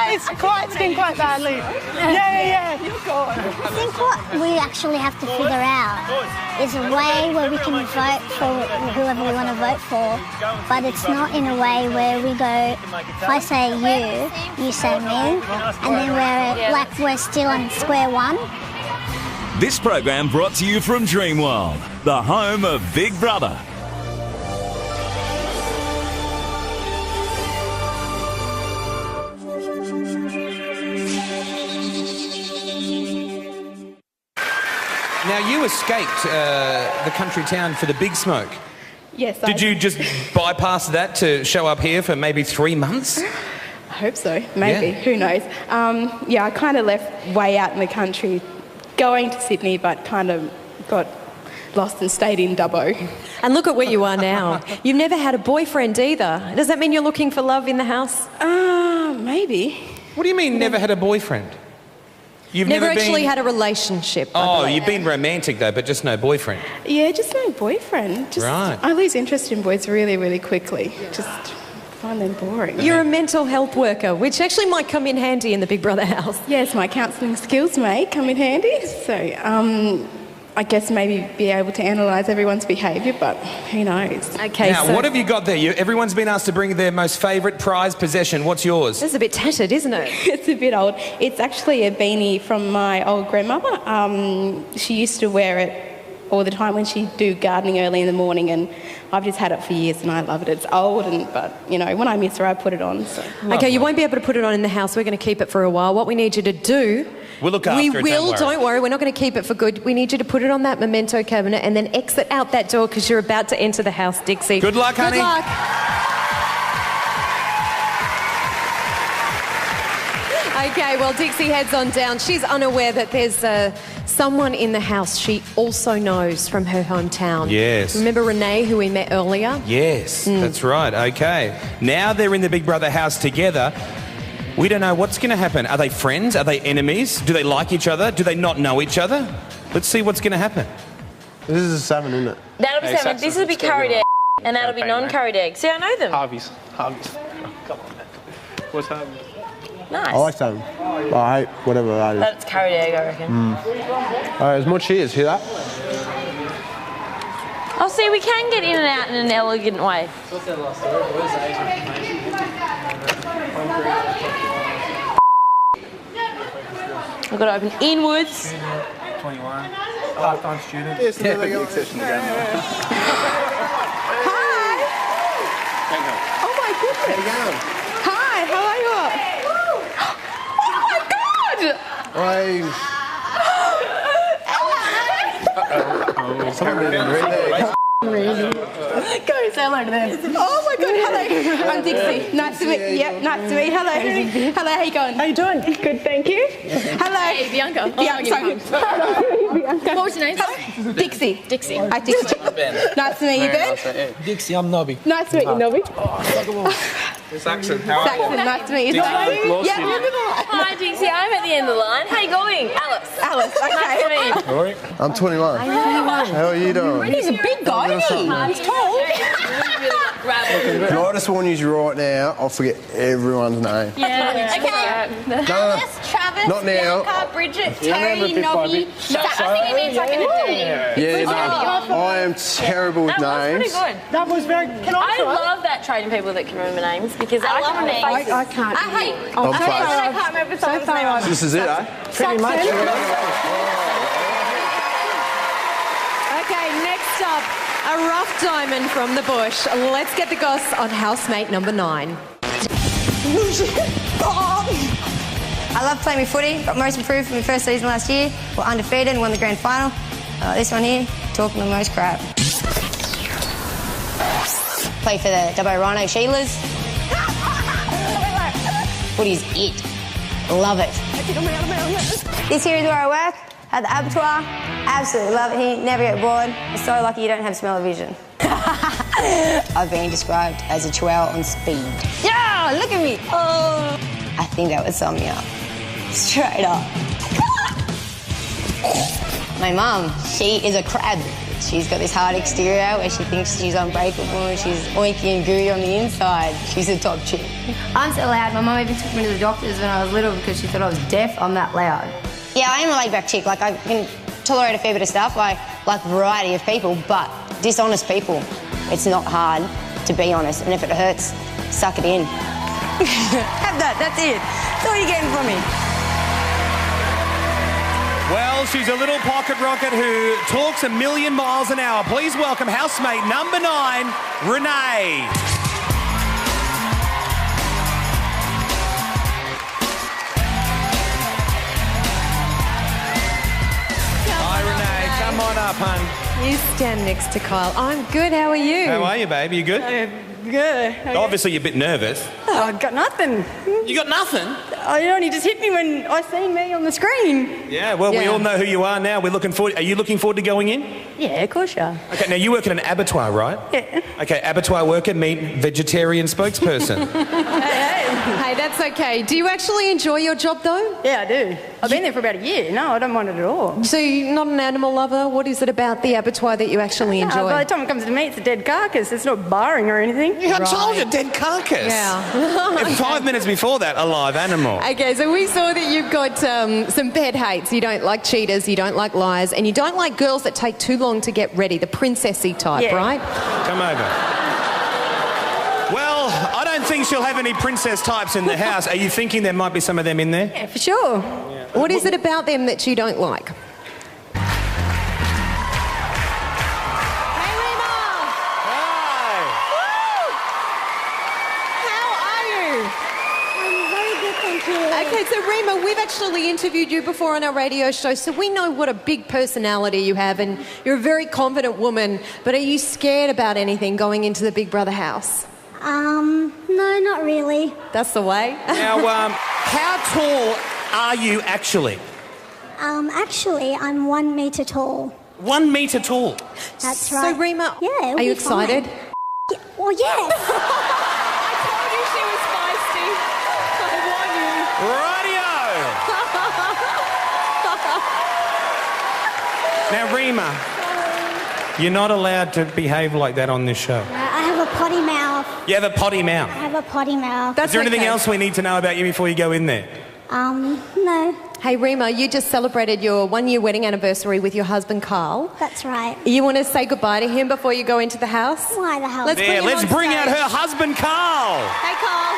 It's quite badly. Yeah. You're gone.
I think what we actually have to figure out is a way where we can vote for whoever we want to vote for, but it's not in a way where we go, if I say you say me, and then we're still on square one.
This program brought to you from Dreamworld, the home of Big Brother.
Now, you escaped the country town for the big smoke.
Yes,
Did you just bypass that to show up here for maybe 3 months?
I hope so. Maybe.
Yeah.
Who knows? I kind of left way out in the country, going to Sydney, but kind of got lost and stayed in Dubbo.
And look at where you are now. You've never had a boyfriend either. Does that mean you're looking for love in the house?
Maybe.
What do you mean, never had a boyfriend? You've
never
been...
actually had a relationship.
Oh, you've been romantic though, but just no boyfriend.
Yeah, just no boyfriend.
Right.
I lose interest in boys really, really quickly. Just find them boring.
You're a mental health worker, which actually might come in handy in the Big Brother house.
Yes, my counselling skills may come in handy. So, I guess maybe be able to analyse everyone's behaviour, but who knows?
Okay,
now, what have you got there? Everyone's been asked to bring their most favourite prized possession. What's yours?
That's a bit tattered, isn't it?
It's a bit old. It's actually a beanie from my old grandmother. She used to wear it all the time when she'd do gardening early in the morning, and I've just had it for years and I love it. It's old, but when I miss her, I put it on. So.
Okay, you won't be able to put it on in the house. We're going to keep it for a while. What we need you to do...
We'll look after it,
don't worry. We're not going to keep it for good. We need you to put it on that memento cabinet and then exit out that door because you're about to enter the house, Dixie.
Good luck, honey.
Good luck. Okay, well, Dixie heads on down. She's unaware that there's someone in the house she also knows from her hometown.
Yes.
Remember Renee, who we met earlier?
Yes, that's right. Okay. Now they're in the Big Brother house together. We don't know what's going to happen. Are they friends? Are they enemies? Do they like each other? Do they not know each other? Let's see what's going to happen.
This is a 7, isn't it?
That'll be
Hey,
7. This will be curried egg, and that'll be non-curried egg. See, I know them.
Harvey's. Come on, man. What's Harvey's?
Nice.
I like 7. But I hate whatever that is.
That's curried egg, I reckon.
Alright, there's more cheers. Hear that?
Oh, see, we can get in and out in an elegant way. I've got to open inwards.
21. Part-time student.
Yes, yeah, big session again.
Hi! Oh my goodness! Hi, how are you? Oh my god!
Hey.
Really?
Go, say hello to them. Oh my God, hello. I'm Dixie. Nice to meet you. Yep, nice to meet you. Hello. Hello, how you going? How you doing? Good, thank you. Hello.
Hey, Bianca.
Bianca.
What was your name?
Dixie.
Dixie.
Hi, Dixie. Nice to meet you, Ben.
Dixie, I'm Nobby.
Nice to meet you, Nobby.
Saxon, how are
Saxon,
you?
nice to meet you.
Dixie, lost
Yeah,
you.
remember that?
Hi, Dixie. I'm at the end of the line. How you going? Alice.
Alice, okay.
Nice to meet you.
All right. I'm 21. How are you doing?
He's a big guy, isn't he? He's tall.
Can I just warn you right now, I'll forget everyone's name.
Yeah. Okay.
Alice, Travis,
Not now.
Bianca, Bridget,
Yeah, I remember
Terry,
bit by
Nobby.
bit.
I think he means like in a day.
Yeah, no, I am terrible with
That was
names.
pretty good.
That was very... Can
I love that trading people that can remember names because I
love
can't remember faces.
I can't.
I hate.
I'm
I
close.
can't remember someone's name.
This is it, eh?
Pretty much.
Okay, next up, a rough diamond from the bush. Let's get the goss on housemate number 9.
I love playing with footy. Got most improved from my first season last year. We're undefeated and won the grand final. This one here, talking the most crap. Play for the Dubbo Rhino Sheilas. Footy's it. Love it. This here is where I work. At the abattoir. Absolutely love it here. Never get bored. You're so lucky you don't have smell-o-vision. I've been described as a chihuahua on speed. Yeah, look at me. Oh, I think that would sum me up. Straight up. My mum, she is a crab. She's got this hard exterior where she thinks she's unbreakable and she's oinky and gooey on the inside. She's a top chick. I'm so loud. My mum even took me to the doctors when I was little because she thought I was deaf. I'm that loud. Yeah, I am a laid-back chick. Like, I can tolerate a fair bit of stuff. I like a variety of people, but dishonest people, it's not hard to be honest. And if it hurts, suck it in. Have that. That's it. That's all you're getting from me.
Well, she's a little pocket rocket who talks a million miles an hour. Please welcome housemate number 9, Renee. Hi, Renee. Come on up, hun.
You stand next to Kyle. I'm good. How are you?
How are you, babe? You good?
Good.
Obviously, you're a bit nervous.
Oh, I got nothing.
You got nothing?
Oh, you only just hit me when I seen me on the screen.
Yeah, well, we all know who you are now. We're looking forward. Are you looking forward to going in?
Yeah, of course you are.
Okay, now you work at an abattoir, right?
Yeah.
Okay, abattoir worker, meet vegetarian spokesperson.
Hey, that's okay. Do you actually enjoy your job, though?
Yeah, I do. I've been there for about a year. No, I don't mind it at all.
So you're not an animal lover? What is it about the abattoir that you actually enjoy?
By the time it comes to me, it's a dead carcass. It's not barring or anything.
I told you, dead carcass.
Yeah.
And 5 minutes before that, a live animal.
Okay, so we saw that you've got some pet hates. You don't like cheaters, you don't like liars, and you don't like girls that take too long to get ready, the princessy type, right?
Come over. Well, I don't think she'll have any princess types in the house. Are you thinking there might be some of them in there?
Yeah, for sure.
What is it about them that you don't like? Okay, so Rima, we've actually interviewed you before on our radio show, so we know what a big personality you have, and you're a very confident woman, but are you scared about anything going into the Big Brother house?
No, not really.
That's the way. Now, how tall are you actually?
Actually, I'm 1 metre tall.
1 metre tall?
That's right.
So, Rima,
yeah, it'll
are you
be fine.
excited?
Yeah, well, yes.
Now, Rima, you're not allowed to behave like that on this show.
I have a potty mouth.
You have a potty mouth.
I have a potty mouth.
Is there anything else we need to know about you before you go in there?
No.
Hey, Rima, you just celebrated your 1-year wedding anniversary with your husband, Carl.
That's right.
You want to say goodbye to him before you go into the house?
Why the hell?
Let's bring out her husband, Carl.
Hey, Carl.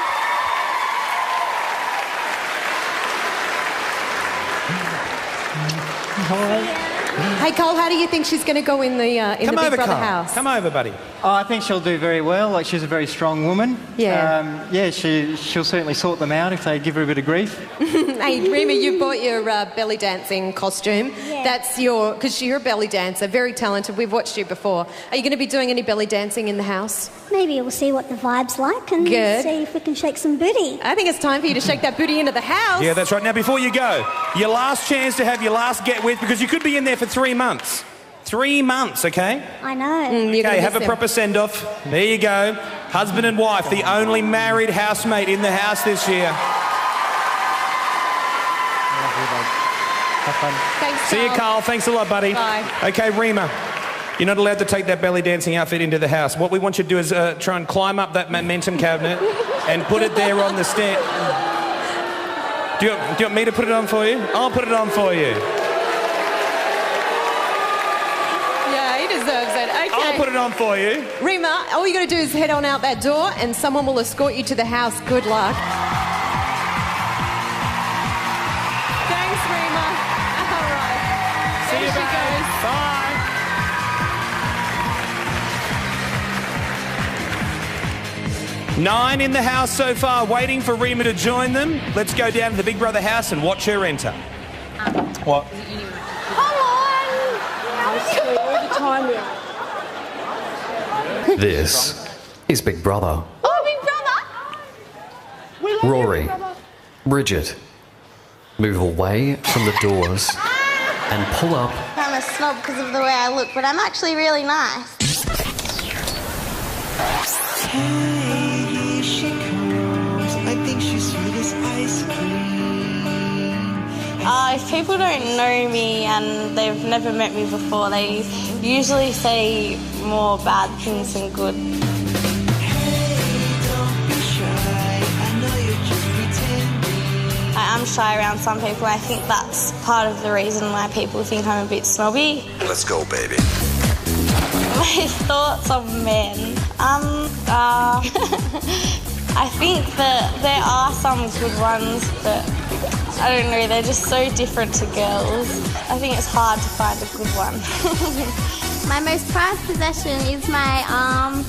Hey, Cole, how do you think she's going to go in the Big Brother house?
Come over, buddy.
Oh, I think she'll do very well. Like, she's a very strong woman.
Yeah.
She'll certainly sort them out if they give her a bit of grief.
Hey, Rima, you bought your belly dancing costume.
Yeah.
That's because you're a belly dancer, very talented. We've watched you before. Are you going to be doing any belly dancing in the house?
Maybe we'll see what the vibe's like and
Good.
see if we can shake some booty.
I think it's time for you to shake that booty into the house.
Yeah, that's right. Now, before you go, your last chance to have your last get with, because you could be in there for 3 months. 3 months, okay?
I know.
Okay, have a proper send-off. There you go. Husband and wife, the only married housemate in the house this year.
Thanks,
See you, Carl. Thanks a lot, buddy.
Bye.
Okay, Rima, you're not allowed to take that belly dancing outfit into the house. What we want you to do is try and climb up that momentum cabinet and put it there on the stand. Do you want me to put it on for you? I'll put it on for you.
Yeah, he deserves it. Okay.
I'll put it on for you.
Rima, all you got to do is head on out that door and someone will escort you to the house. Good luck. Thanks, Rima. All right.
See you,
There she
babe.
goes.
Bye. Nine in the house so far, waiting for Rima to join them. Let's go down to the Big Brother house and watch her enter.
What?
This is Big Brother.
Oh, Big Brother!
Rory, Bridget, move away from the doors and pull up
I'm a snob because of the way I look, but I'm actually really nice.
Here she comes. I think she's sweet as ice cream.
If people don't know me and they've never met me before, they usually say more bad things than good. I am shy around some people. I think that's part of the reason why people think I'm a bit snobby.
Let's go, baby.
My thoughts on men. I think that there are some good ones, but I don't know, they're just so different to girls. I think it's hard to find a good one. My most prized possession is my
I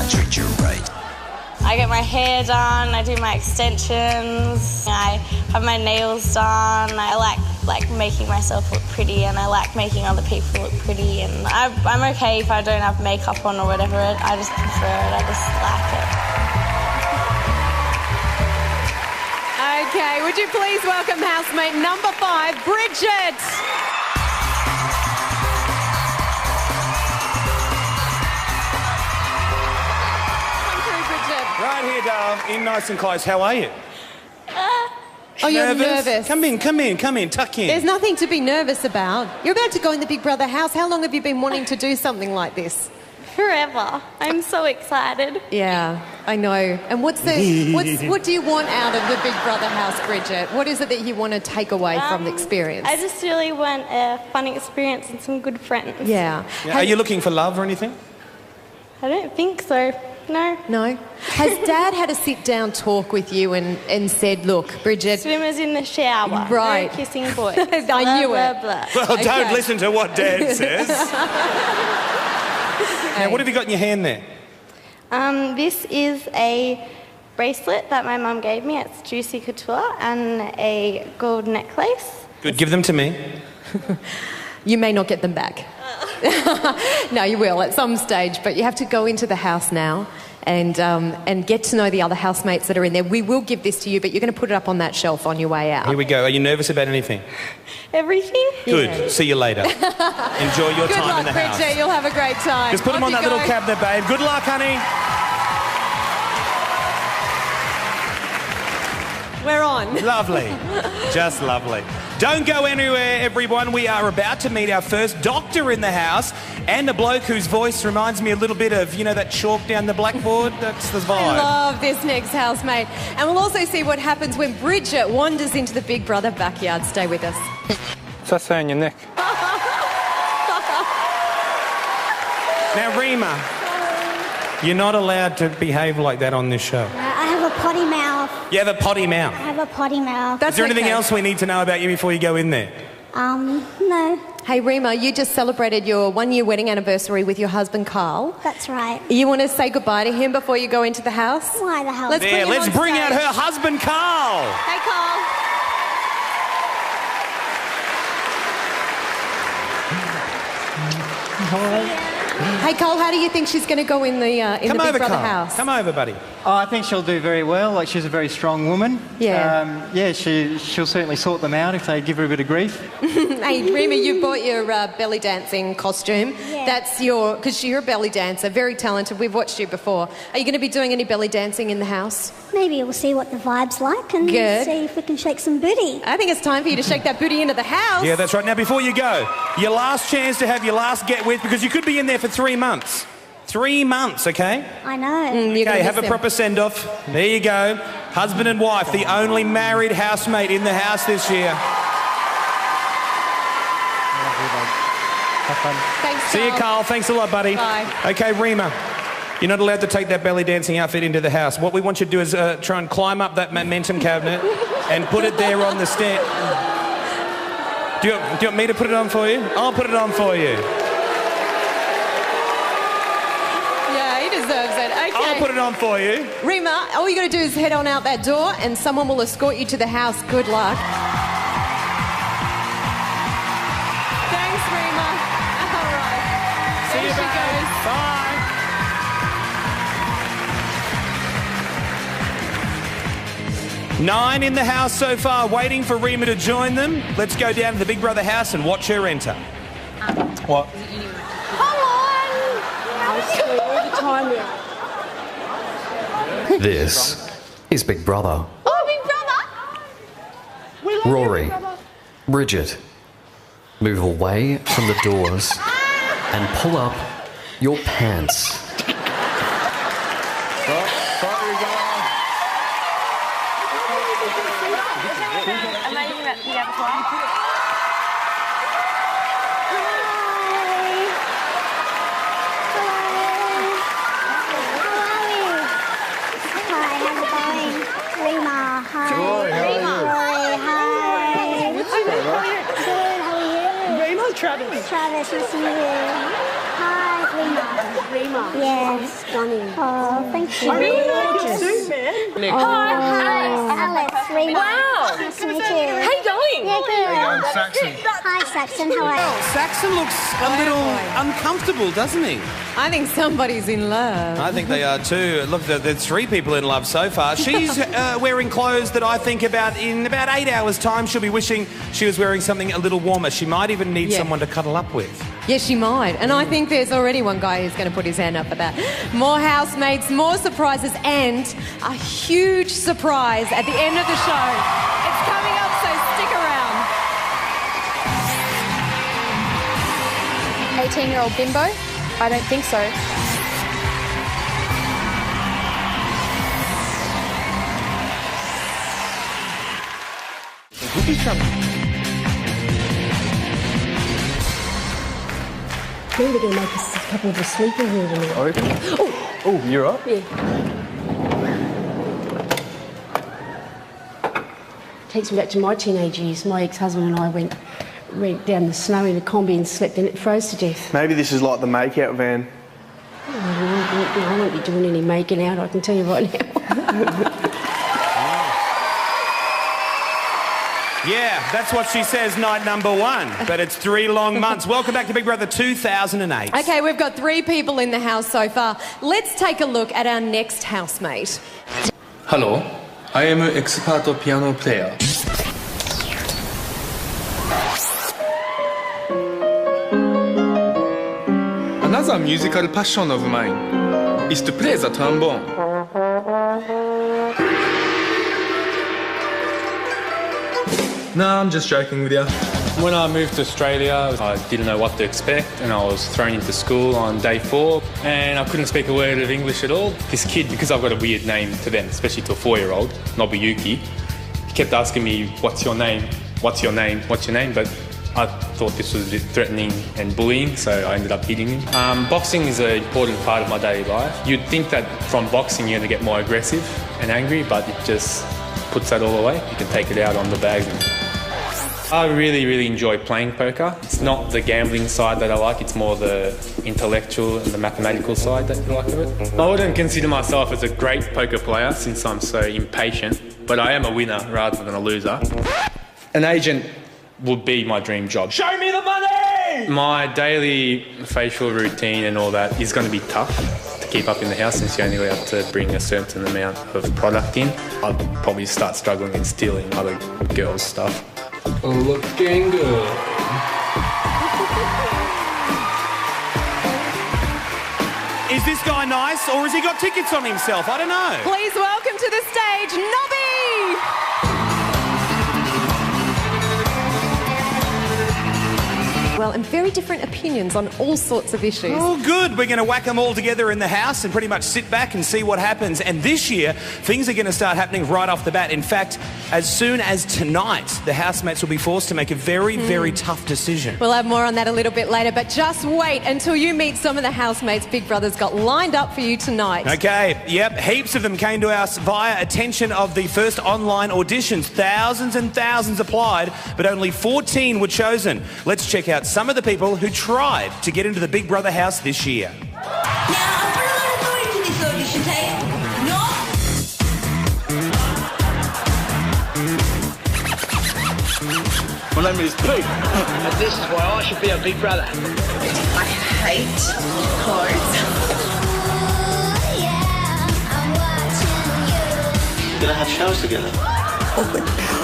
treat you right.
I get my hair done, I do my extensions, I have my nails done, I like making myself look pretty and I like making other people look pretty, and I'm okay if I don't have makeup on or whatever, I just prefer it, I just like it.
Okay, would you please welcome housemate number 5, Bridget.
Right here, darling, in nice and close. How are you?
Oh, you're nervous.
Come in, tuck in.
There's nothing to be nervous about. You're about to go in the Big Brother house. How long have you been wanting to do something like this?
Forever. I'm so excited.
Yeah, I know. And what do you want out of the Big Brother house, Bridget? What is it that you want to take away from the experience?
I just really want a fun experience and some good friends.
Yeah.
Are you looking for love or anything?
I don't think so. No.
No? Has Dad had a sit-down talk with you and said, look, Bridget...
Swimmers in the shower.
Right.
No kissing boys.
I knew it.
Blah.
Well, don't listen to what Dad says. Now, what have you got in your hand there?
This is a bracelet that my mum gave me. It's Juicy Couture and a gold necklace.
Good, give them to me.
You may not get them back. No, you will at some stage, but you have to go into the house now and get to know the other housemates that are in there. We will give this to you, but you're going to put it up on that shelf on your way out.
Here we go. Are you nervous about anything?
Everything?
Good.
Yeah.
See you later. Enjoy your
Good
time
luck,
in the house.
Bridget. You'll have a great time.
Just put them
Off
on that
you
little
go.
cabinet, babe. Good luck, honey.
We're on.
Lovely. Just lovely. Don't go anywhere, everyone. We are about to meet our first doctor in the house and a bloke whose voice reminds me a little bit of, you know, that chalk down the blackboard? That's the vibe.
I love this next housemate. And we'll also see what happens when Bridget wanders into the Big Brother backyard. Stay with us.
What's that say on your neck?
Now, Rima, you're not allowed to behave like that on this show.
I have a potty mouth.
You have a potty mouth.
I have a potty mouth.
Is there anything else we need to know about you before you go in there?
No.
Hey, Rima, you just celebrated your 1-year wedding anniversary with your husband, Carl.
That's right.
You want to say goodbye to him before you go into the house?
Why the hell?
Let's bring out her husband, Carl.
Hey, Carl. Hey, Carl, how do you think she's going to go in the Big Brother house?
Come over, buddy.
Oh, I think she'll do very well. Like, she's a very strong woman.
Yeah.
She'll certainly sort them out if they give her a bit of grief.
Hey, Rima, you bought your belly dancing costume.
Yeah.
That's because you're a belly dancer, very talented. We've watched you before. Are you going to be doing any belly dancing in the house?
Maybe we'll see what the vibe's like and see if we can shake some booty.
I think it's time for you to shake that booty into the house.
Yeah, that's right. Now, before you go, your last chance to have your last get with, because you could be in there for 3 months. 3 months, okay?
I know.
Okay, have a proper send-off. There you go. Husband and wife, the only married housemate in the house this year.
Have fun.
Thanks,
See you, Carl. Thanks a lot, buddy.
Bye.
Okay, Rima, you're not allowed to take that belly dancing outfit into the house. What we want you to do is try and climb up that momentum cabinet and put it there on the stand. Do you want me to put it on for you? I'll put it on for you.
Yeah, he deserves it. Okay.
I'll put it on for you.
Rima, all you got to do is head on out that door and someone will escort you to the house. Good luck. Thanks, Rima. All right.
See you,
There she
babe.
goes.
Bye. Nine in the house so far, waiting for Rima to join them. Let's go down to the Big Brother house and watch her enter.
What?
This is Big Brother.
Oh, Big Brother!
Rory, Bridget, move away from the doors and pull up your pants.
Amazing that you have a
Rima, hi.
Rory, how are you?
Rory, hi. Good, how are you?
Rima, Travis.
Travis, nice to meet you. Hi, Rima.
Rima.
Yes.
Stunning.
Oh, thank you.
I really like your suit, man.
Hi, Alex, Rima.
Wow.
Nice to meet you.
How you going?
Yeah, good.
I'm Saxon.
Hi, Saxon, how are you?
Saxon looks a little uncomfortable, doesn't he?
I think somebody's in love.
I think they are too. Look, there's 3 people in love so far. She's wearing clothes that I think in about 8 hours' time she'll be wishing she was wearing something a little warmer. She might even need someone to cuddle up with.
Yes, she might. And I think there's already one guy who's going to put his hand up for that. More housemates, more surprises, and a huge surprise at the end of the show. It's coming up, so stick around.
18-year-old bimbo? I don't think so.
Maybe they're going to make us a couple of us sleep in here tonight.
Oh, you're up?
Yeah. Takes me back to my teenage years. My ex-husband and I went down the snow in a combi and slept and it froze to death.
Maybe this is like the make-out van.
I won't be doing any making out, I can tell you right now.
Yeah, that's what she says night number 1, but it's 3 long months. Welcome back to Big Brother 2008.
Okay, we've got 3 people in the house so far. Let's take a look at our next housemate.
Hello, I am an expert piano player. Another musical passion of mine is to play the trombone. No, I'm just joking with you. When I moved to Australia, I didn't know what to expect and I was thrown into school on day 4 and I couldn't speak a word of English at all. This kid, because I've got a weird name to them, especially to a 4-year-old, Nobuyuki, he kept asking me, what's your name? What's your name? What's your name? But I thought this was a bit threatening and bullying, so I ended up hitting him. Boxing is an important part of my daily life. You'd think that from boxing you're going to get more aggressive and angry, but it just puts that all away. You can take it out on the bag. I really enjoy playing poker. It's not the gambling side that I like, it's more the intellectual and the mathematical side that you like of it. I wouldn't consider myself as a great poker player since I'm so impatient, but I am a winner rather than a loser. An agent would be my dream job.
Show me the money!
My daily facial routine and all that is going to be tough to keep up in the house since you're only allowed to bring a certain amount of product in. I'd probably start struggling and stealing other girls' stuff.
Looking good.
Is this guy nice, or has he got tickets on himself? I don't know.
Please welcome to the stage, Nobby! Well, and very different opinions on all sorts of issues.
Oh, good. We're going to whack them all together in the house and pretty much sit back and see what happens. And this year, things are going to start happening right off the bat. In fact, as soon as tonight, the housemates will be forced to make a very tough decision.
We'll have more on that a little bit later, but just wait until you meet some of the housemates Big Brother's got lined up for you tonight.
Okay, yep, heaps of them came to us via attention of the first online auditions. Thousands and thousands applied, but only 14 were chosen. Let's check out some of the people who tried to get into the Big Brother house this year.
Now, I'm pretty looking forward to this audition tape. No?
My name is Pete, and this is why I should be a Big Brother.
I hate clothes.
Gonna have showers together.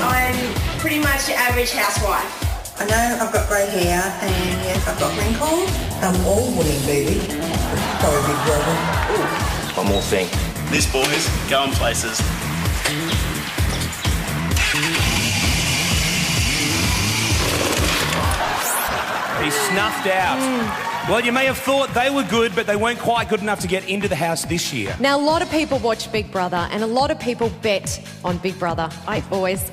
I'm pretty much the average housewife.
I know I've got grey hair and yes, I've got wrinkles. I'm all winning, baby. Sorry, Big Brother.
One more thing.
This boy's going places.
He's snuffed out. Well, you may have thought they were good, but they weren't quite good enough to get into the house this year.
Now, a lot of people watch Big Brother and a lot of people bet on Big Brother. I always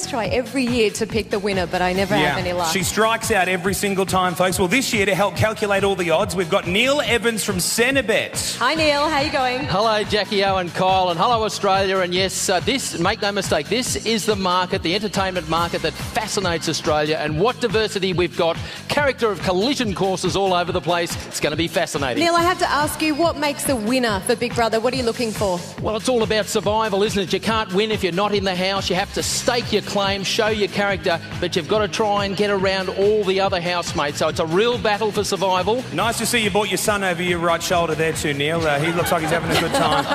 try every year to pick the winner, but I never have any luck.
She strikes out every single time, folks. Well, this year, to help calculate all the odds, we've got Neil Evans from Centrebet.
Hi, Neil. How you going?
Hello, Jackie O and Kyle, and hello, Australia. And yes, this, make no mistake, this is the market, the entertainment market that fascinates Australia. And what diversity we've got. Character of collision courses all over the place. It's going to be fascinating.
Neil, I have to ask you, what makes a winner for Big Brother? What are you looking for?
Well, it's all about survival, isn't it? You can't win if you're not in the house. You have to stake your claim, show your character, but you've got to try and get around all the other housemates. So it's a real battle for survival.
Nice to see you brought your son over your right shoulder there too, Neil. He looks like he's having a good time.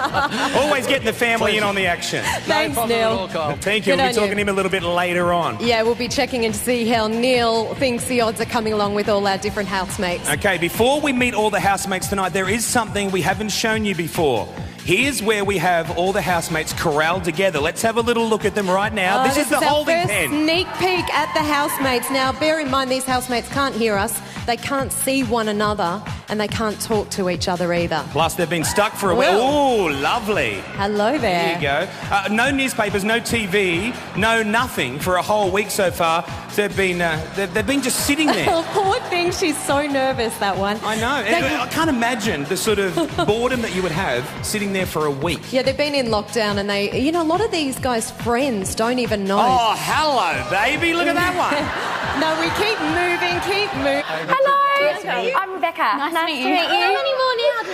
Always getting the family in on the action.
Thanks, Neil.
Thank you. We'll be talking to him a little bit later on.
Yeah, we'll be checking in to see how Neil thinks the odds are coming along with all our different housemates.
Okay, before we meet all the housemates tonight, there is something we haven't shown you before. Here's where we have all the housemates corralled together. Let's have a little look at them right now. This is the holding
our
pen.
first sneak peek at the housemates. Now, bear in mind, these housemates can't hear us. They can't see one another, and they can't talk to each other either.
Plus, they've been stuck for a while. Oh, lovely.
Hello there.
There you go. No newspapers, no TV, no nothing for a whole week so far. They've been just sitting there.
Oh, poor thing. She's so nervous, that one.
I know. I can't imagine the sort of boredom that you would have sitting there for a week.
Yeah, they've been in lockdown, and a lot of these guys' friends don't even know.
Oh, hello, baby. Look at that one.
No, we keep moving, keep moving.
Hello, I'm Rebecca. Nice to meet you. How many more now?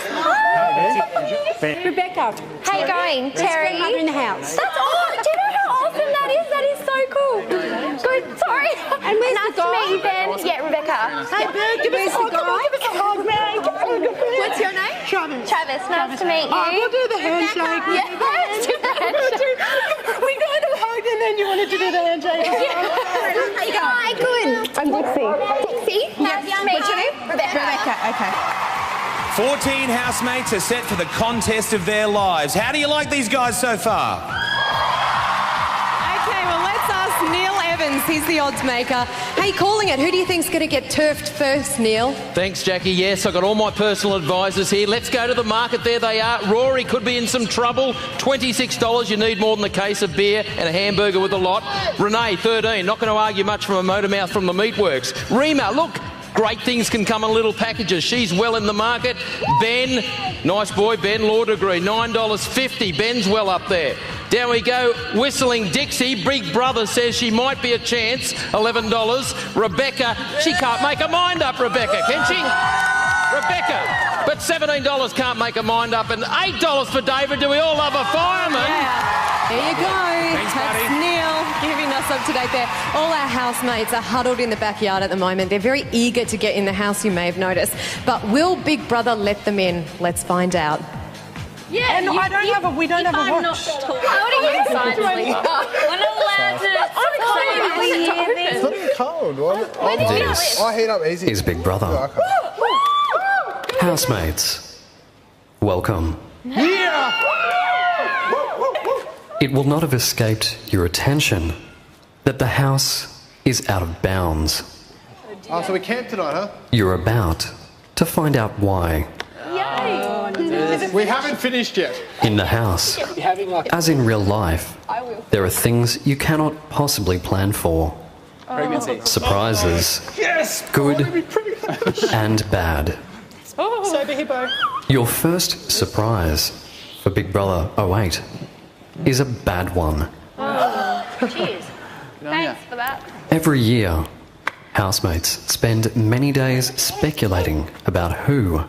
Rebecca.
How you going, Terry?
Mother in the house.
That's awesome. Do you know how awesome that is? That is so cool. Good. Sorry.
And where's
nice
the guy?
to meet you, Ben. Yeah, Rebecca.
Hey, give us a hug. Come on, give us a hug, man.
What's your name?
Travis.
Travis. Nice to meet you.
Oh, we'll do the handshake.
Yeah, let's do the handshake.
We got to hug and then you wanted to do the handshake.
Hi, good.
I'm Dixie.
Dixie. Nice to meet you. Rebecca.
Rebecca, okay.
14 housemates are set for the contest of their lives. How do you like these guys so far?
Okay, well, let's ask Neil Evans. He's the odds maker. Hey, calling it. Who do you think's going to get turfed first, Neil?
Thanks, Jackie. Yes, I've got all my personal advisors here. Let's go to the market. There they are. Rory could be in some trouble. $26. You need more than a case of beer and a hamburger with a lot. Renee, 13. Not going to argue much from a motor mouth from the meatworks. Rima, look. Great things can come in little packages. She's well in the market. Ben, nice boy, Ben, law degree, $9.50. Ben's well up there. Down we go, whistling Dixie. Big Brother says she might be a chance, $11. Rebecca, she can't make her mind up, Rebecca, can she? Rebecca, but $17 can't make her mind up, and $8 for David. Do we all love a fireman?
Yeah. There you go.
Thanks,
That's
buddy.
Neil giving us up to date there. All our housemates are huddled in the backyard at the moment. They're very eager to get in the house, you may have noticed. But will Big Brother let them in? Let's find out.
Yeah,
And we don't have a watch.
How do you sign sleep? We're not allowed to.
It's not even cold.
This
I heat up easy.
is Big Brother. Housemates, welcome.
Yeah!
It will not have escaped your attention that the house is out of bounds.
Oh, so we camped tonight, huh?
You're about to find out why.
We haven't finished yet.
In the house, as in real life, there are things you cannot possibly plan for.
Pregnancy.
Surprises,
Yes!
good and bad.
Sober hippo.
Your first surprise for Big Brother 08 is a bad one.
Cheers. Thanks for that.
Every year, housemates spend many days speculating about who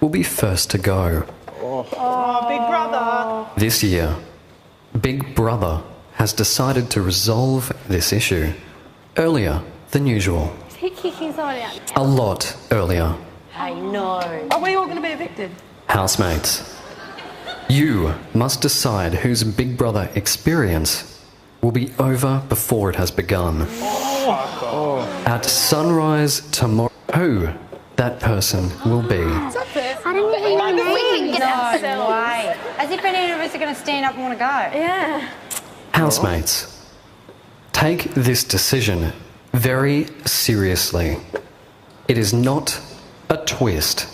will be first to go.
Oh, Big Brother.
This year, Big Brother has decided to resolve this issue earlier than usual.
Is he kicking someone out?
A lot earlier.
I know.
Are we all going to be evicted?
Housemates, you must decide whose Big Brother experience will be over before it has begun. At sunrise tomorrow, who that person will be.
I don't even know. We can get ourselves.
Way. As if any of us are going to stand up and want to go.
Yeah.
Housemates, take this decision very seriously. It is not a twist.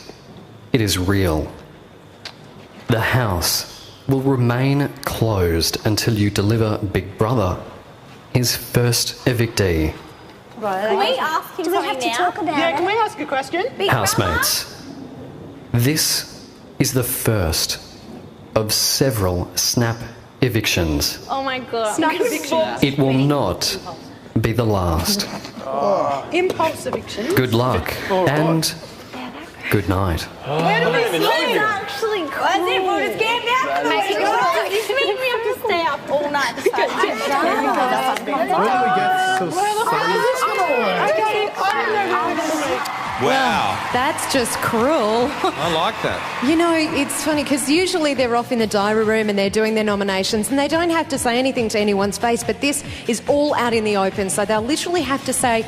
It is real. The house will remain closed until you deliver Big Brother his first evictee.
Can we ask him something now?
Can we ask a question?
Housemates, this is the first of several snap evictions.
Oh my god.
Snap eviction.
It will not be the last.
Impulse eviction.
Good luck and good night.
Where do we
It's
sleep?
actually cool. That's it, we'll just get out. This means we have to stay up all night to start.
When do we get till
Wow.
That's just cruel.
I like that.
You know, it's funny because usually they're off in the diary room and they're doing their nominations and they don't have to say anything to anyone's face, but this is all out in the open, so they'll literally have to say,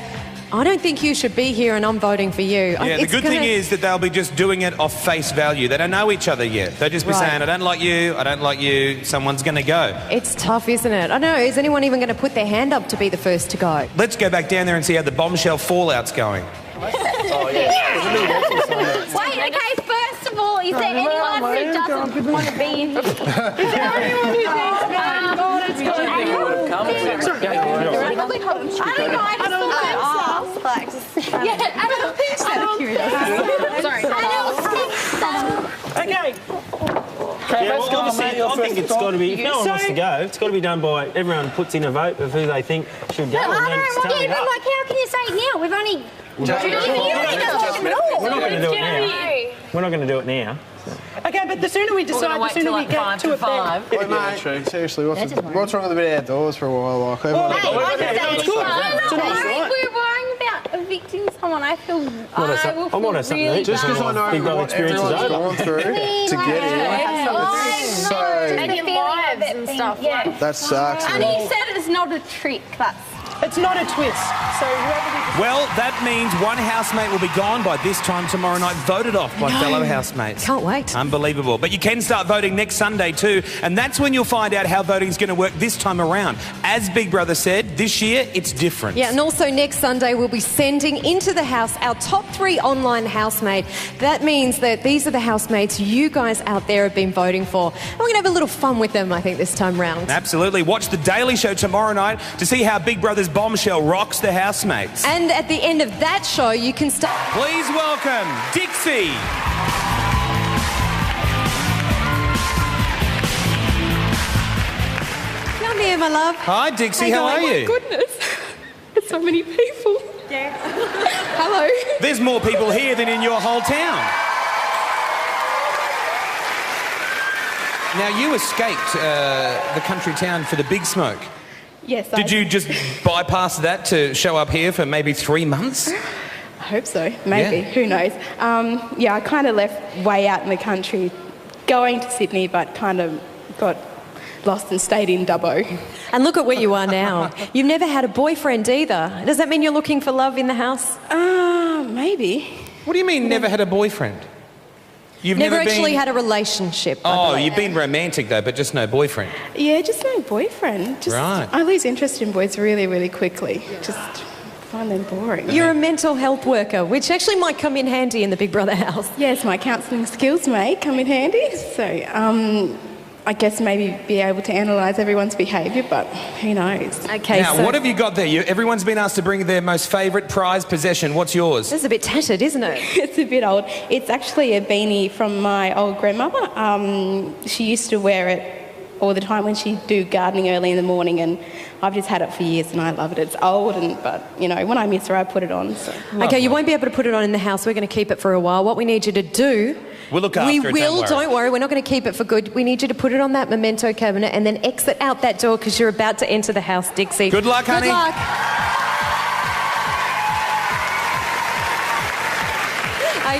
I don't think you should be here and I'm voting for you.
Yeah, the good thing is that they'll be just doing it off face value. They don't know each other yet. They'll just be saying, I don't like you, someone's going to go.
It's tough, isn't it? I don't know, is anyone even going to put their hand up to be the first to go?
Let's go back down there and see how the bombshell fallout's going.
Oh, yeah. Wait, okay, first of all, is there anyone who doesn't want to be in here? Is there anyone who thinks, God, it's going to be good? I don't think so. Sorry.
Okay. I think it's got to be, if no one wants to go, it's got to be done by everyone puts in a vote of who they think should go.
No,
and
I
then it's
don't
tallied
know,
up.
like, how can you say it now? We've only...
We're not going to do it now. We're not going to do it now.
Okay, but the sooner we decide, the sooner we get to a bed.
Wait, mate, seriously, what's wrong with a bit outdoors for a while? Like,
We're worrying about evicting someone. I feel...
I will feel
something.
really
Just because I know what everyone's gone through to get here.
And your lives and stuff. Yeah.
That sucks.
And he said it's not a trick.
It's not a twist. So
Well, that means one housemate will be gone by this time tomorrow night, voted off by fellow housemates.
Can't wait.
Unbelievable. But you can start voting next Sunday too, and that's when you'll find out how voting is going to work this time around. As Big Brother said, this year it's different.
Yeah, and also next Sunday we'll be sending into the house our top 3 online housemate. That means that these are the housemates you guys out there have been voting for. And we're going to have a little fun with them, I think, this time round.
Absolutely. Watch The Daily Show tomorrow night to see how Big Brother's bombshell rocks the housemates.
And at the end of that show, you can start...
Please welcome Dixie.
there, my love.
Hi, Dixie. How are you?
Oh, my goodness. There's so many people. Yeah. Hello.
There's more people here than in your whole town. Now, you escaped the country town for the big smoke.
Yes,
Did you just bypass that to show up here for maybe 3 months?
I hope so. Maybe.
Yeah.
Who knows? Yeah, I kind of left way out in the country, going to Sydney, but kind of got lost and stayed in Dubbo.
And look at where you are now. You've never had a boyfriend either. Does that mean you're looking for love in the house?
Maybe.
What do you mean, never had a boyfriend? You've
never
never
actually
been...
had a relationship.
Oh, you've been romantic though, but just no boyfriend.
Yeah, just no boyfriend. Just,
Right.
I lose interest in boys really, really quickly. Just find them boring.
You're a mental health worker, which actually might come in handy in the Big Brother house.
Yes, my counselling skills may come in handy. So, I guess maybe be able to analyse everyone's behaviour, but who knows?
Okay,
Now, what have you got there? Everyone's been asked to bring their most favourite prized possession. What's yours?
It's a bit tattered, isn't it?
It's a bit old. It's actually a beanie from my old grandmother. She used to wear it all the time when she'd do gardening early in the morning, and I've just had it for years and I love it. It's old, but you know, when I miss her, I put it on. So.
Okay, you won't be able to put it on in the house. We're going to keep it for a while. What we need you to do...
We'll look after it,
don't worry. We're not going to keep it for good. We need you to put it on that memento cabinet and then exit out that door because you're about to enter the house, Dixie.
Good luck, honey.
Good luck.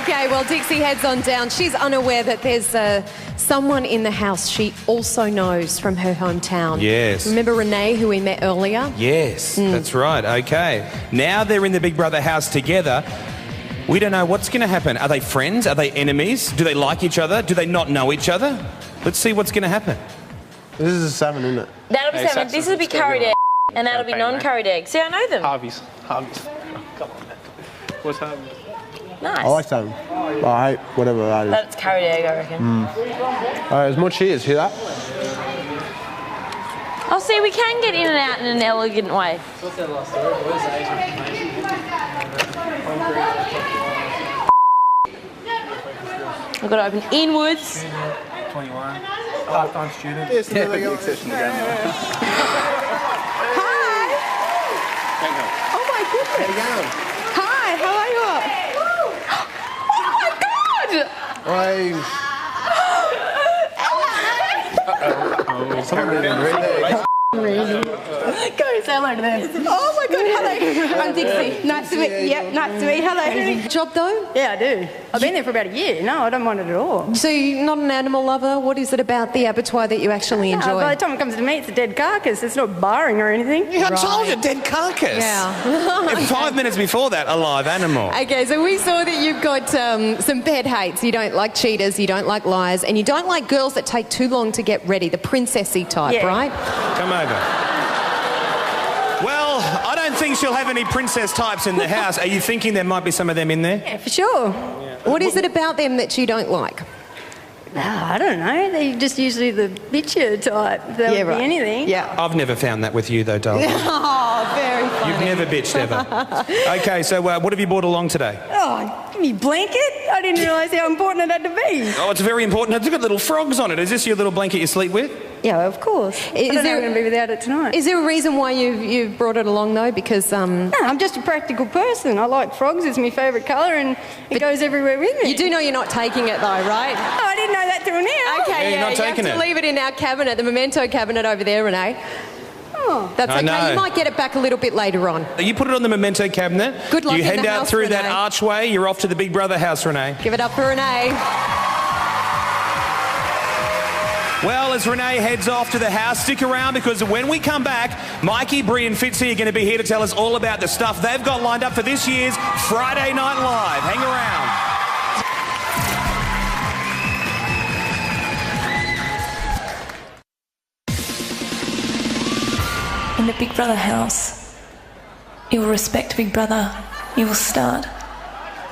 Okay, well, Dixie heads on down. She's unaware that there's someone in the house she also knows from her hometown.
Yes.
Remember Renee, who we met earlier?
Yes, that's right. Okay. Now they're in the Big Brother house together. We don't know what's going to happen. Are they friends? Are they enemies? Do they like each other? Do they not know each other? Let's see what's going to happen.
This is a 7, isn't it?
That'll be
Hey,
7. This will be curried egg, and that'll be non-curried egg. See, I know them.
Harvey's. Come on, man. What's Harvey's?
Nice.
I like 7. But I hate whatever that is.
That's curried egg, I reckon.
Alright, there's more cheers. Hear that?
Oh, see, we can get in and out in an elegant way. I've got to open inwards.
21. Part-time student.
Yes,
yeah, big session again.
Hi. Oh my goodness. Hi, how are you all? Oh my God.
Someone didn't read that.
Really? Go say hello to them. Oh my God, hello. I'm Dixie. Nice to meet you. Yep, nice to meet you. Hello.
Job though?
Yeah, I do. I've been there for about a year. No, I don't mind it at all.
So you're not an animal lover? What is it about the abattoir that you actually enjoy?
By the time it comes to me, it's a dead carcass. It's not barring or anything.
Yeah, I told you, dead carcass.
Yeah.
5 minutes before that, a live animal.
Okay, so we saw that you've got some pet hates. You don't like cheaters, you don't like liars, and you don't like girls that take too long to get ready, the princessy type, right?
Come over. Well, I don't think she'll have any princess types in the house. Are you thinking there might be some of them in there?
Yeah, for sure.
What is it about them that you don't like?
I don't know. They're just usually the bitcher type. They'll be anything.
Yeah.
I've never found that with you, though, darling.
Oh, very funny.
You've never bitched ever. Okay, so what have you brought along today?
Oh, give me a blanket. I didn't realise how important it had to be.
Oh, it's very important. It's got little frogs on it. Is this your little blanket you sleep with?
Yeah, of course. I don't know I'm going to be without it tonight.
Is there a reason why you've brought it along, though? Because...
No, I'm just a practical person. I like frogs. It's my favourite colour and it goes everywhere with me.
You do know you're not taking it, though, right?
Oh, I didn't know that till now.
Okay,
you're not taking
you have to leave it in our cabinet, the memento cabinet over there, Renee.
Oh.
That's
I
okay.
know.
You might get it back a little bit later on.
You put it on the memento cabinet.
Good luck
You
in
head
the
out
house,
through that
Renee.
archway. You're off to the Big Brother house, Renee.
Give it up for Renee.
Well, as Renee heads off to the house, stick around because when we come back, Mikey, Bree and Fitzy are going to be here to tell us all about the stuff they've got lined up for this year's Friday Night Live. Hang around.
In the Big Brother house, you will respect Big Brother. You will start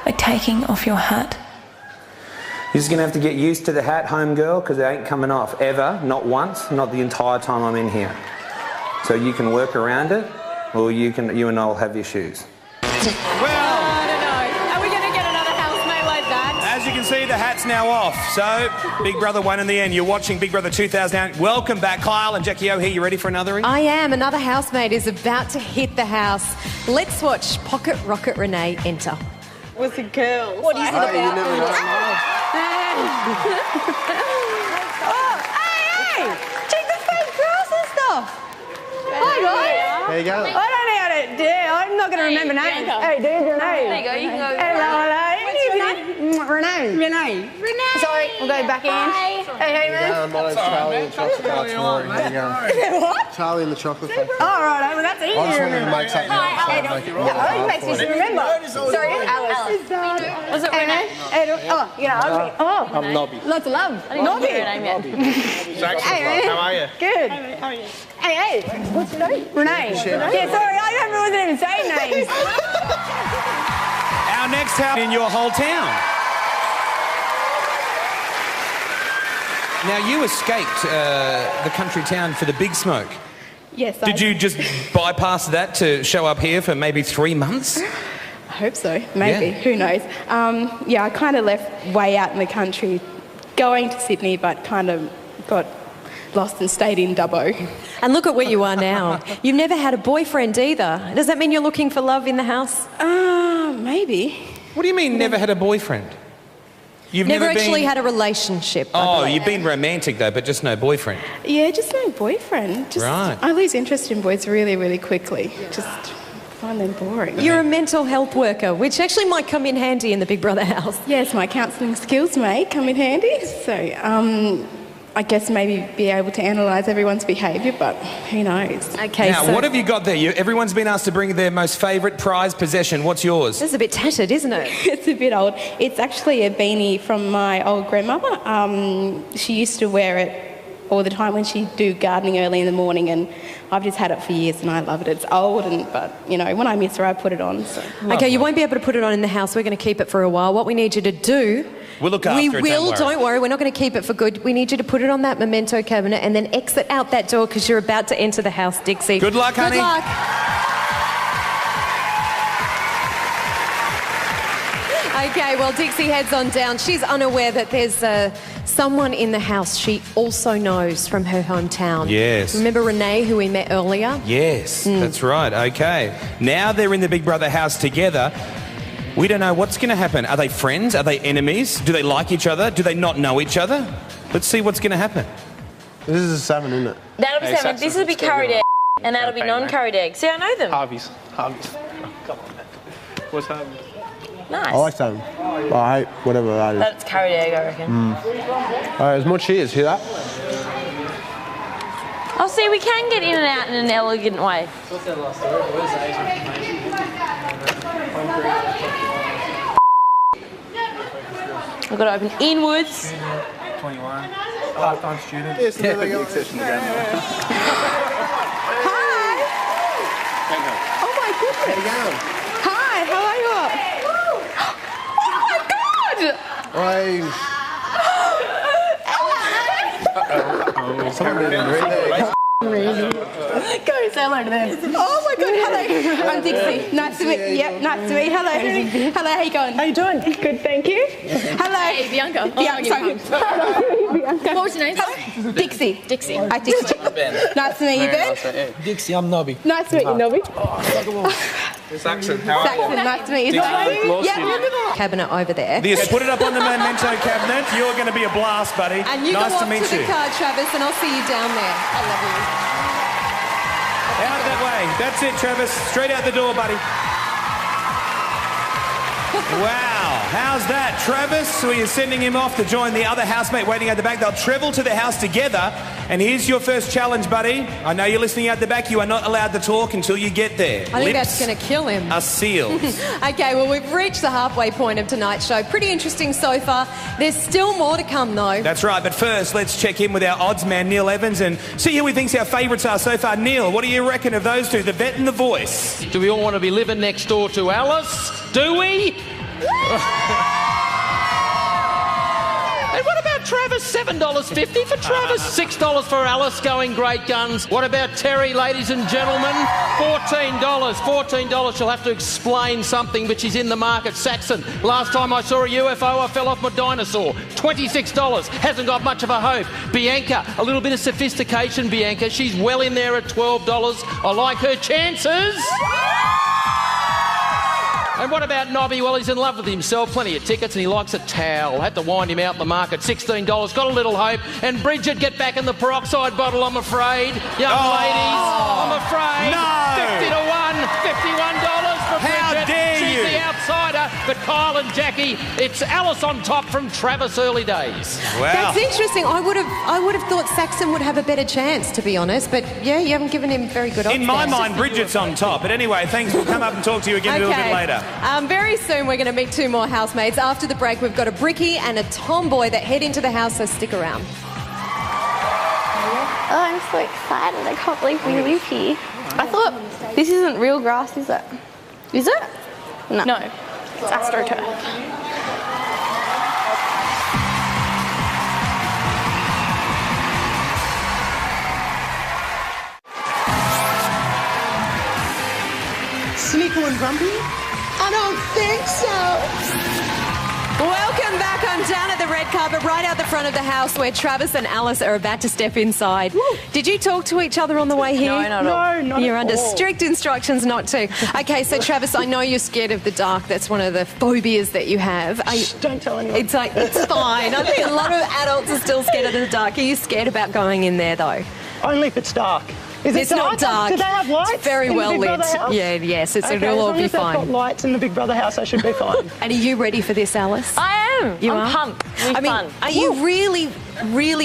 by taking off your hat.
You're just going to have to get used to the hat, home girl, because it ain't coming off ever, not once, not the entire time I'm in here. So you can work around it, or you and I will have issues.
Well,
I don't know. Are we going to get another housemate like that?
as you can see the hat's now off. So, Big Brother won in the end. You're watching Big Brother 2000. Welcome back, Kyle and Jackie O here. You ready for another?
I am. Another housemate is about to hit the house. Let's watch Pocket Rocket Renee enter.
Was a girl.
What is it about?
You never know.
Hey! Check the fake grass and stuff. Hi, guys.
There you go.
I don't know how to do it. I'm not going to remember names. Hey, dude, Renee.
There you go. You can go.
Hello.
What's your name?
Renee.
Renee.
Sorry, we'll go back in.
Hey.
Hey, man.
My name's Charlie and the Chocolate Factory. There you go.
What?
Charlie and the Chocolate Factory.
All right, well, that's easy
I just
to
wanted to
remember.
make something up. So make it right.
Oh, it makes me remember. Sorry, it's Alice.
Was it
Hey, man.
Renee?
Oh, you know, oh.
I'm Nobby.
Lots of love.
I didn't
Nobby.
hear her name yet.
Hey, man.
How are you?
Good.
How are you?
Hey, what's your name? Renee. Yeah, sorry, I wasn't even saying names.
Our next house in your whole town. Now, you escaped the country town for the big smoke.
Yes.
Did you just bypass that to show up here for maybe 3 months?
I hope so. Maybe.
Yeah.
Who knows? Yeah, I kind of left way out in the country, going to Sydney, but kind of got lost and stayed in Dubbo.
And look at where you are now. You've never had a boyfriend either. Does that mean you're looking for love in the house?
Maybe.
What do you mean, never had a boyfriend? You've
never actually
been...
had a relationship.
Oh, you've been romantic though, but just no boyfriend.
Yeah, just no boyfriend. Just,
Right.
I lose interest in boys really, really quickly. Just find them boring.
You're a mental health worker, which actually might come in handy in the Big Brother house.
Yes, my counselling skills may come in handy. So, I guess maybe be able to analyse everyone's behaviour, but who knows?
Okay,
Now, what have you got there? Everyone's been asked to bring their most favourite prized possession. What's yours?
It's a bit tattered, isn't it?
It's a bit old. It's actually a beanie from my old grandmother. She used to wear it all the time when she'd do gardening early in the morning, and I've just had it for years and I love it. It's old, but you know, when I miss her, I put it on. So.
Okay, you won't be able to put it on in the house. We're going to keep it for a while. What we need you to do...
We'll look after it,
don't worry. We're not going to keep it for good. We need you to put it on that memento cabinet and then exit out that door because you're about to enter the house, Dixie.
Good luck, honey.
Good luck. Okay, well, Dixie heads on down. She's unaware that there's someone in the house she also knows from her hometown.
Yes.
Remember Renee, who we met earlier?
Yes, that's right. Okay. Now they're in the Big Brother house together. We don't know what's going to happen. Are they friends? Are they enemies? Do they like each other? Do they not know each other? Let's see what's going to happen.
This is a 7, isn't it?
That'll be
Hey,
7. This will be curried egg, and that'll be non-curried egg. See, I know them.
Harvey's. Come on, man. What's happening?
Nice.
I like 7. But I hate whatever that is.
That's curried egg, I reckon.
Alright, there's more cheers. Hear that?
Oh, see, we can get in and out in an elegant way. I've got to open inwards.
21. Part-time student.
Yes,
yeah,
there they go.
exception to
Oh my goodness.
How you going?
Hi, how are you? Oh my God!
Someone didn't read that.
Really? Go say hello to them. Oh my God, hello. I'm Dixie. Nice to meet you. Yep, nice to meet you. Hello. Hello, how you going? How you doing? Good, thank you. Hello. Hey, Bianca. Bianca. What was your name? Dixie. Dixie. Hi, Dixie. Nice to meet you, Ben.
Dixie, I'm Nobby.
Nice to meet you, Nobby.
Saxon, how are you?
Saxon, nice to meet you. Yeah,
cabinet over there.
Yes, put it up on the memento cabinet. You're going to be a blast, buddy.
And you
nice
go
to
off
meet
to
you.
the car, Travis, and I'll see you down there. I love you.
Out that way. That's it, Travis. Straight out the door, buddy. Wow, how's that? Travis, we are sending him off to join the other housemate waiting at the back. They'll travel to the house together. And here's your first challenge, buddy. I know you're listening out the back. You are not allowed to talk until you get there.
I think that's going to kill him.
Are sealed.
Okay, well, we've reached the halfway point of tonight's show. Pretty interesting so far. There's still more to come, though.
That's right, but first, let's check in with our odds man, Neil Evans, and see who he thinks our favourites are so far. Neil, what do you reckon of those two, the vet and the voice?
Do we all want to be living next door to Alice? Do we? And what about Travis? $7.50 for Travis. $6 for Alice going great guns. What about Terry, ladies and gentlemen? $14. $14. She'll have to explain something, but she's in the market. Saxon, last time I saw a UFO, I fell off my dinosaur. $26. Hasn't got much of a hope. Bianca, a little bit of sophistication, Bianca. She's well in there at $12. I like her chances. And what about Nobby? Well, he's in love with himself. Plenty of tickets and he likes a towel. Had to wind him out in the market. $16. Got a little hope. And Bridget, get back in the peroxide bottle, I'm afraid. Young ladies, I'm afraid.
No.
50 to 1. $51 for Bridget.
How dare
She's
you.
the outsider. But Kyle and Jackie, it's Alice on top from Travis early days.
Wow.
That's interesting. I would have thought Saxon would have a better chance, to be honest. But yeah, you haven't given him very good odds.
In my
there.
mind, Bridget's on top. But anyway, thanks. We'll come up and talk to you again a little bit later.
Very soon we're going to meet two more housemates. After the break, we've got a Bricky and a tomboy that head into the house, so stick around.
Oh, I'm so excited. I can't believe we live here. I thought this isn't real grass, is it? Is it? No. No, it's AstroTurf.
Sneaker and grumpy? I don't think so.
Welcome back. I'm down at the red carpet right out the front of the house where Travis and Alice are about to step inside. Woo. Did you talk to each other on the way here?
No, not at all.
No, you're under strict instructions not to. Okay, so Travis, I know you're scared of the dark. That's one of the phobias that you have.
Don't tell anyone.
It's fine. I think a lot of adults are still scared of the dark. Are you scared about going in there though?
Only if it's dark. It's
not dark.
Do they have lights?
It's very
in
well
the Big
lit.
Brother house?
Yeah, yes,
Okay,
it'll all be
as long
fine.
as they've got lights in the Big Brother house, I should be fine.
And are you ready for this, Alice?
I am.
You
I'm
are?
pumped. It'll be fun.
Are you really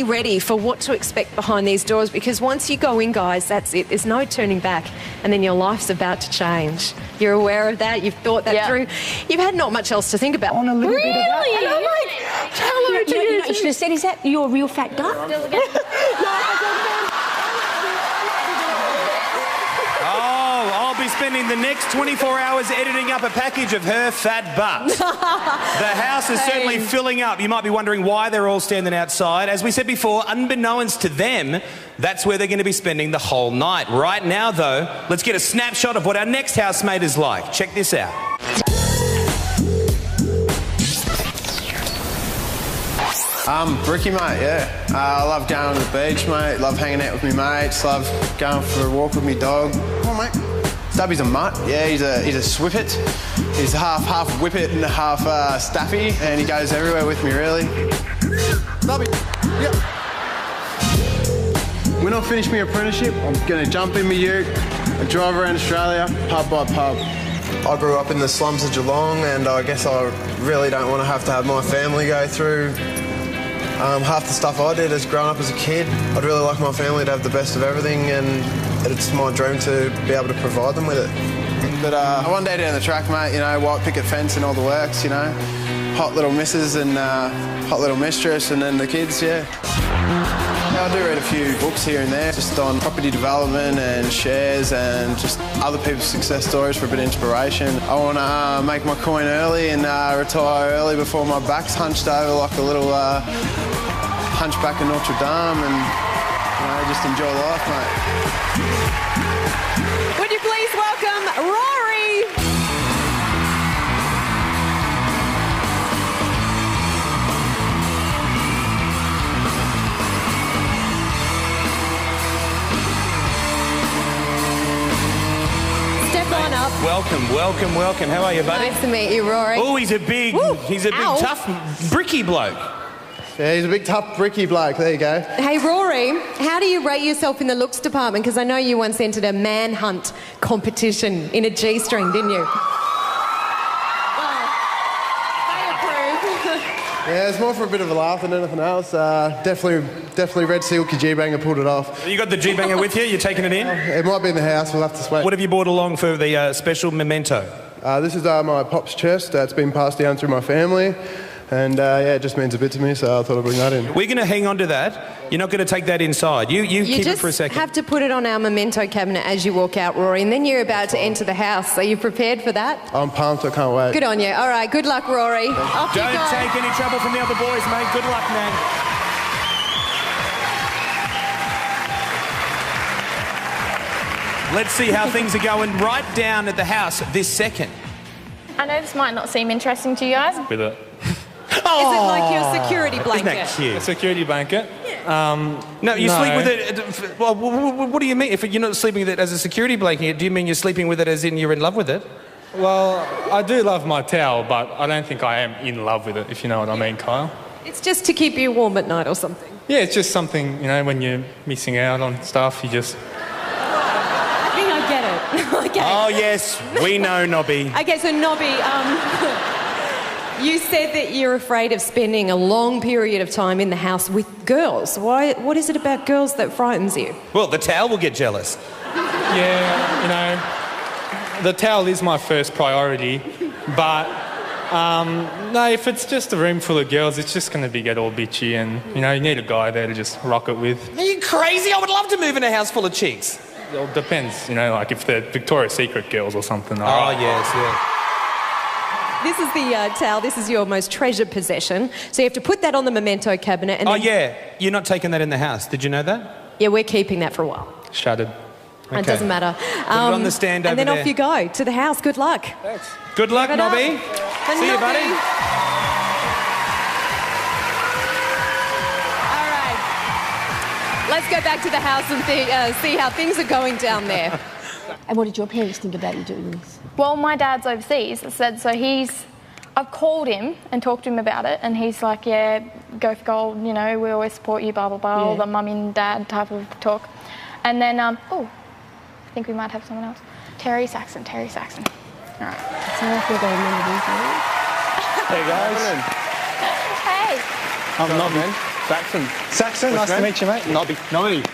ready for what to expect behind these doors? Because once you go in, guys, that's it. There's no turning back, and then your life's about to change. You're aware of that. You've thought that through. You've had not much else to think about.
On a little bit of that.
Really?
And I'm like, hello to you.
You should have said, is that your real fat duck?
I'll be spending the next 24 hours editing up a package of her fat butt. The house is certainly filling up. You might be wondering why they're all standing outside. As we said before, unbeknownst to them, that's where they're going to be spending the whole night. Right now, though, let's get a snapshot of what our next housemate is like. Check this out.
Bricky, mate, yeah. I love going to the beach, mate. Love hanging out with me mates. Love going for a walk with me dog. Come on, mate. Stubby's a mutt. Yeah, he's a swippet. He's half whippet and half staffy, and he goes everywhere with me, really. Stubby, yep. When I finish my apprenticeship, I'm going to jump in my ute and drive around Australia, pub by pub. I grew up in the slums of Geelong, and I guess I really don't want to have my family go through half the stuff I did as growing up as a kid. I'd really like my family to have the best of everything, and it's my dream to be able to provide them with it. But one day down the track, mate, you know, white picket fence and all the works, you know, hot little missus and hot little mistress, and then the kids, yeah. I do read a few books here and there, just on property development and shares and just other people's success stories for a bit of inspiration. I want to make my coin early and retire early before my back's hunched over like a little hunchback in Notre Dame, and just enjoy life, mate.
Would you please welcome Rory? Step on up.
Welcome. How are you, buddy?
Nice to meet you, Rory.
Oh, he's a big, tough, bricky bloke.
Yeah, he's a big, tough, bricky bloke. There you go.
Hey, Rory, how do you rate yourself in the looks department? Because I know you once entered a manhunt competition in a G-string, didn't you?
Yeah, it's more for a bit of a laugh than anything else. Definitely Red Silky G-Banger pulled it off.
You got the G-Banger with you? You're taking it in?
It might be in the house. We'll have to sweat.
What have you brought along for the special memento?
This is my pop's chest. It's been passed down through my family. And, it just means a bit to me, so I thought I'd bring that in.
We're going to hang on to that. You're not going to take that inside. You keep it for a second.
You just have to put it on our memento cabinet as you walk out, Rory, and then you're about to enter the house. Are you prepared for that?
I'm pumped. I can't wait.
Good on you. All right, good luck, Rory. Off you go.
Don't take any trouble from the other boys, mate. Good luck, man. Let's see how things are going right down at the house this second.
I know this might not seem interesting to you guys.
With it.
Is it like your security blanket?
Isn't that cute?
A security blanket?
No, you sleep with it. Well, what do you mean? If you're not sleeping with it as a security blanket, do you mean you're sleeping with it as in you're in love with it?
Well, I do love my towel, but I don't think I am in love with it, if you know what I mean, Kyle.
It's just to keep you warm at night or something.
Yeah, it's just something, you know, when you're missing out on stuff, you just...
I think I get it. Okay.
Oh, yes, we know, Nobby.
Okay, so Nobby, you said that you're afraid of spending a long period of time in the house with girls. Why? What is it about girls that frightens you?
Well, the towel will get jealous.
Yeah, you know, the towel is my first priority, but no, if it's just a room full of girls, it's just going to get all bitchy, and you know, you need a guy there to just rock it with.
Are you crazy? I would love to move in a house full of chicks.
It all depends, you know, like if they're Victoria's Secret girls or something.
Oh, yes, yeah.
This is the towel. This is your most treasured possession. So you have to put that on the memento cabinet. And then...
yeah, you're not taking that in the house. Did you know that?
Yeah, we're keeping that for a while.
Shattered.
It doesn't matter.
Put it on the stand over
and then
there.
off you go to the house. Good luck.
Thanks.
Good luck, Nobby. See you, buddy.
All right. Let's go back to the house and see how things are going down there.
And what did your parents think about you doing this?
Well, my dad's overseas, so I've called him and talked to him about it, and he's like, yeah, go for gold, you know, we always support you, blah, blah, blah, all the mummy and dad type of talk. And then, I think we might have someone else. Terry Saxon. All right.
So I feel they remember these names.
Hey, guys.
Hey.
I'm Nobby. Saxon, nice to meet you, mate. Nobby.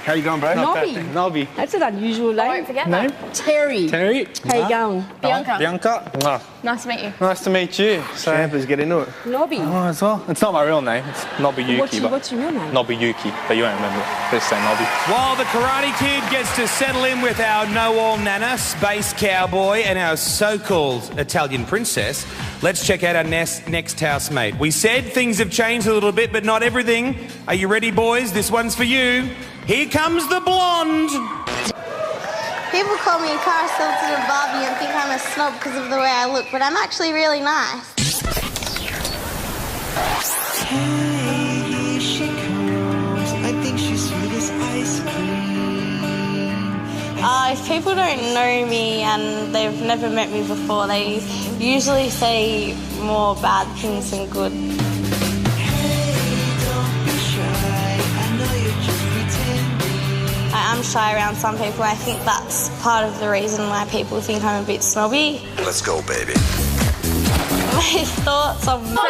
How you going, bro? Nobby.
That's an unusual name.
I won't forget that.
Terry. How you going?
Bianca. Nice to meet you.
Nice to meet you. So, let's get into it.
Nobby.
Oh, as well. It's not my real name. It's Nobuyuki.
What's your real name?
Nobuyuki, but you won't remember it. Just say Nobby.
While the Karate Kid gets to settle in with our know-all nana, Space Cowboy, and our so-called Italian princess, let's check out our next housemate. We said things have changed a little bit, but not everything. Are you ready, boys? This one's for you. Here comes the blonde.
People call me Cara Silverton and Barbie and think I'm a snob because of the way I look, but I'm actually really nice.
Hey, here she comes. I think she's sweet as ice cream.
If people don't know me and they've never met me before, they usually say more bad things than good. I'm shy around some people. I think that's part of the reason why people think I'm a bit snobby.
Let's go, baby.
My thoughts on...
It's not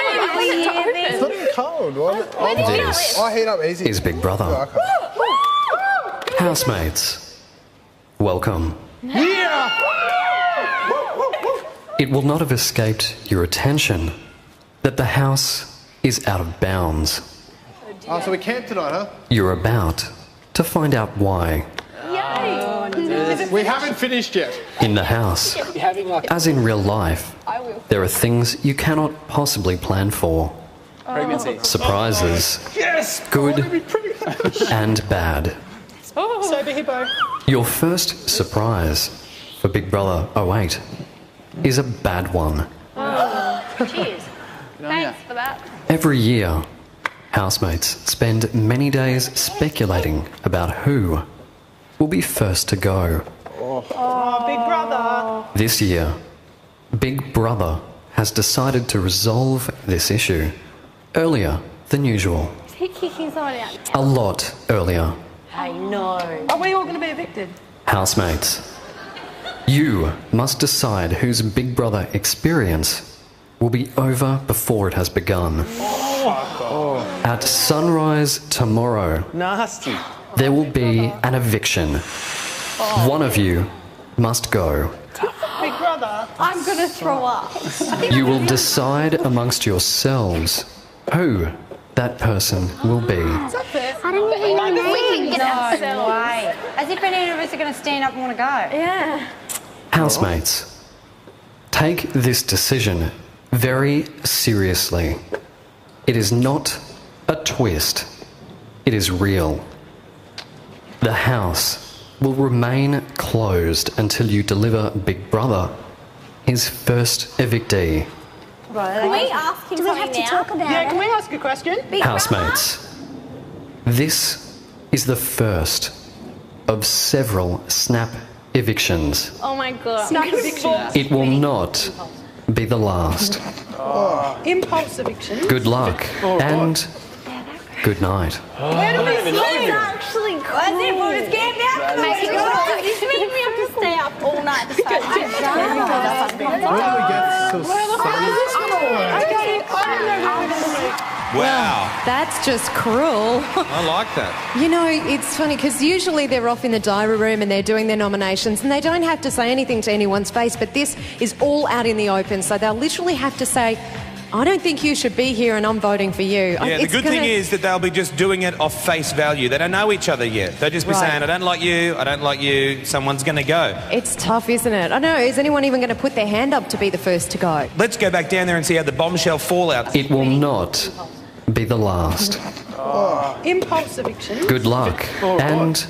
even cold.
This
I heat up easy.
is Big Brother. Housemates, welcome.
Yeah!
It will not have escaped your attention that the house is out of bounds.
Oh, so we camped tonight, huh?
You're about to find out why.
We haven't finished yet.
In the house, as in real life, there are things you cannot possibly plan for.
Pregnancy.
Surprises,
Yes!
good and bad.
Sober hippo.
Your first surprise for Big Brother 08 is a bad one.
Cheers. Thanks for that.
Every year, housemates spend many days speculating about who will be first to go.
Oh, Big Brother.
This year, Big Brother has decided to resolve this issue earlier than usual.
Is he kicking someone out?
A lot earlier.
I know. Are we all going to be evicted?
Housemates, you must decide whose Big Brother experience will be over before it has begun. At sunrise tomorrow,
Nasty.
there will be an eviction. One of you must go.
Big Brother. I'm going to throw up.
You will decide amongst yourselves who that person will be.
I didn't even
We can get ourselves.
No way. As if any of us are going to stand up and want to go.
Yeah.
Housemates, take this decision very seriously. It is not a twist. It is real. The house will remain closed until you deliver Big Brother, his first evictee.
Can we ask him something now?
Can we ask a question?
Housemates, this is the first of several snap evictions.
Oh my god.
Snap eviction.
It will not be the last.
Impulse eviction.
Good luck and good night.
Where do we sleep?
It's actually cool. That's it, we'll just get back. This means we have to stay up all night to start.
Wow.
That's just cruel.
I like that.
You know, it's funny because usually they're off in the diary room and they're doing their nominations and they don't have to say anything to anyone's face, but this is all out in the open. So they'll literally have to say, I don't think you should be here and I'm voting for you.
Yeah, the good thing is that they'll be just doing it off face value. They don't know each other yet. They'll just be saying, I don't like you, someone's going to go.
It's tough, isn't it? I know, is anyone even going to put their hand up to be the first to go?
Let's go back down there and see how the bombshell fallout...
It will not be the last.
Impulse eviction.
Good luck and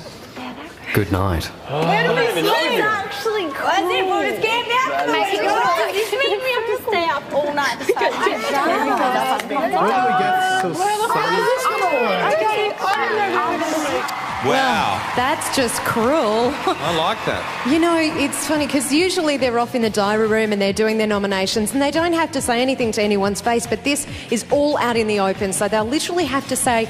good night.
Where do we sleep?
It's actually cool. That's it, we'll just get back. This means we have to stay up all night to start.
Wow.
That's just cruel.
I like that.
You know, it's funny because usually they're off in the diary room and they're doing their nominations and they don't have to say anything to anyone's face, but this is all out in the open. So they'll literally have to say,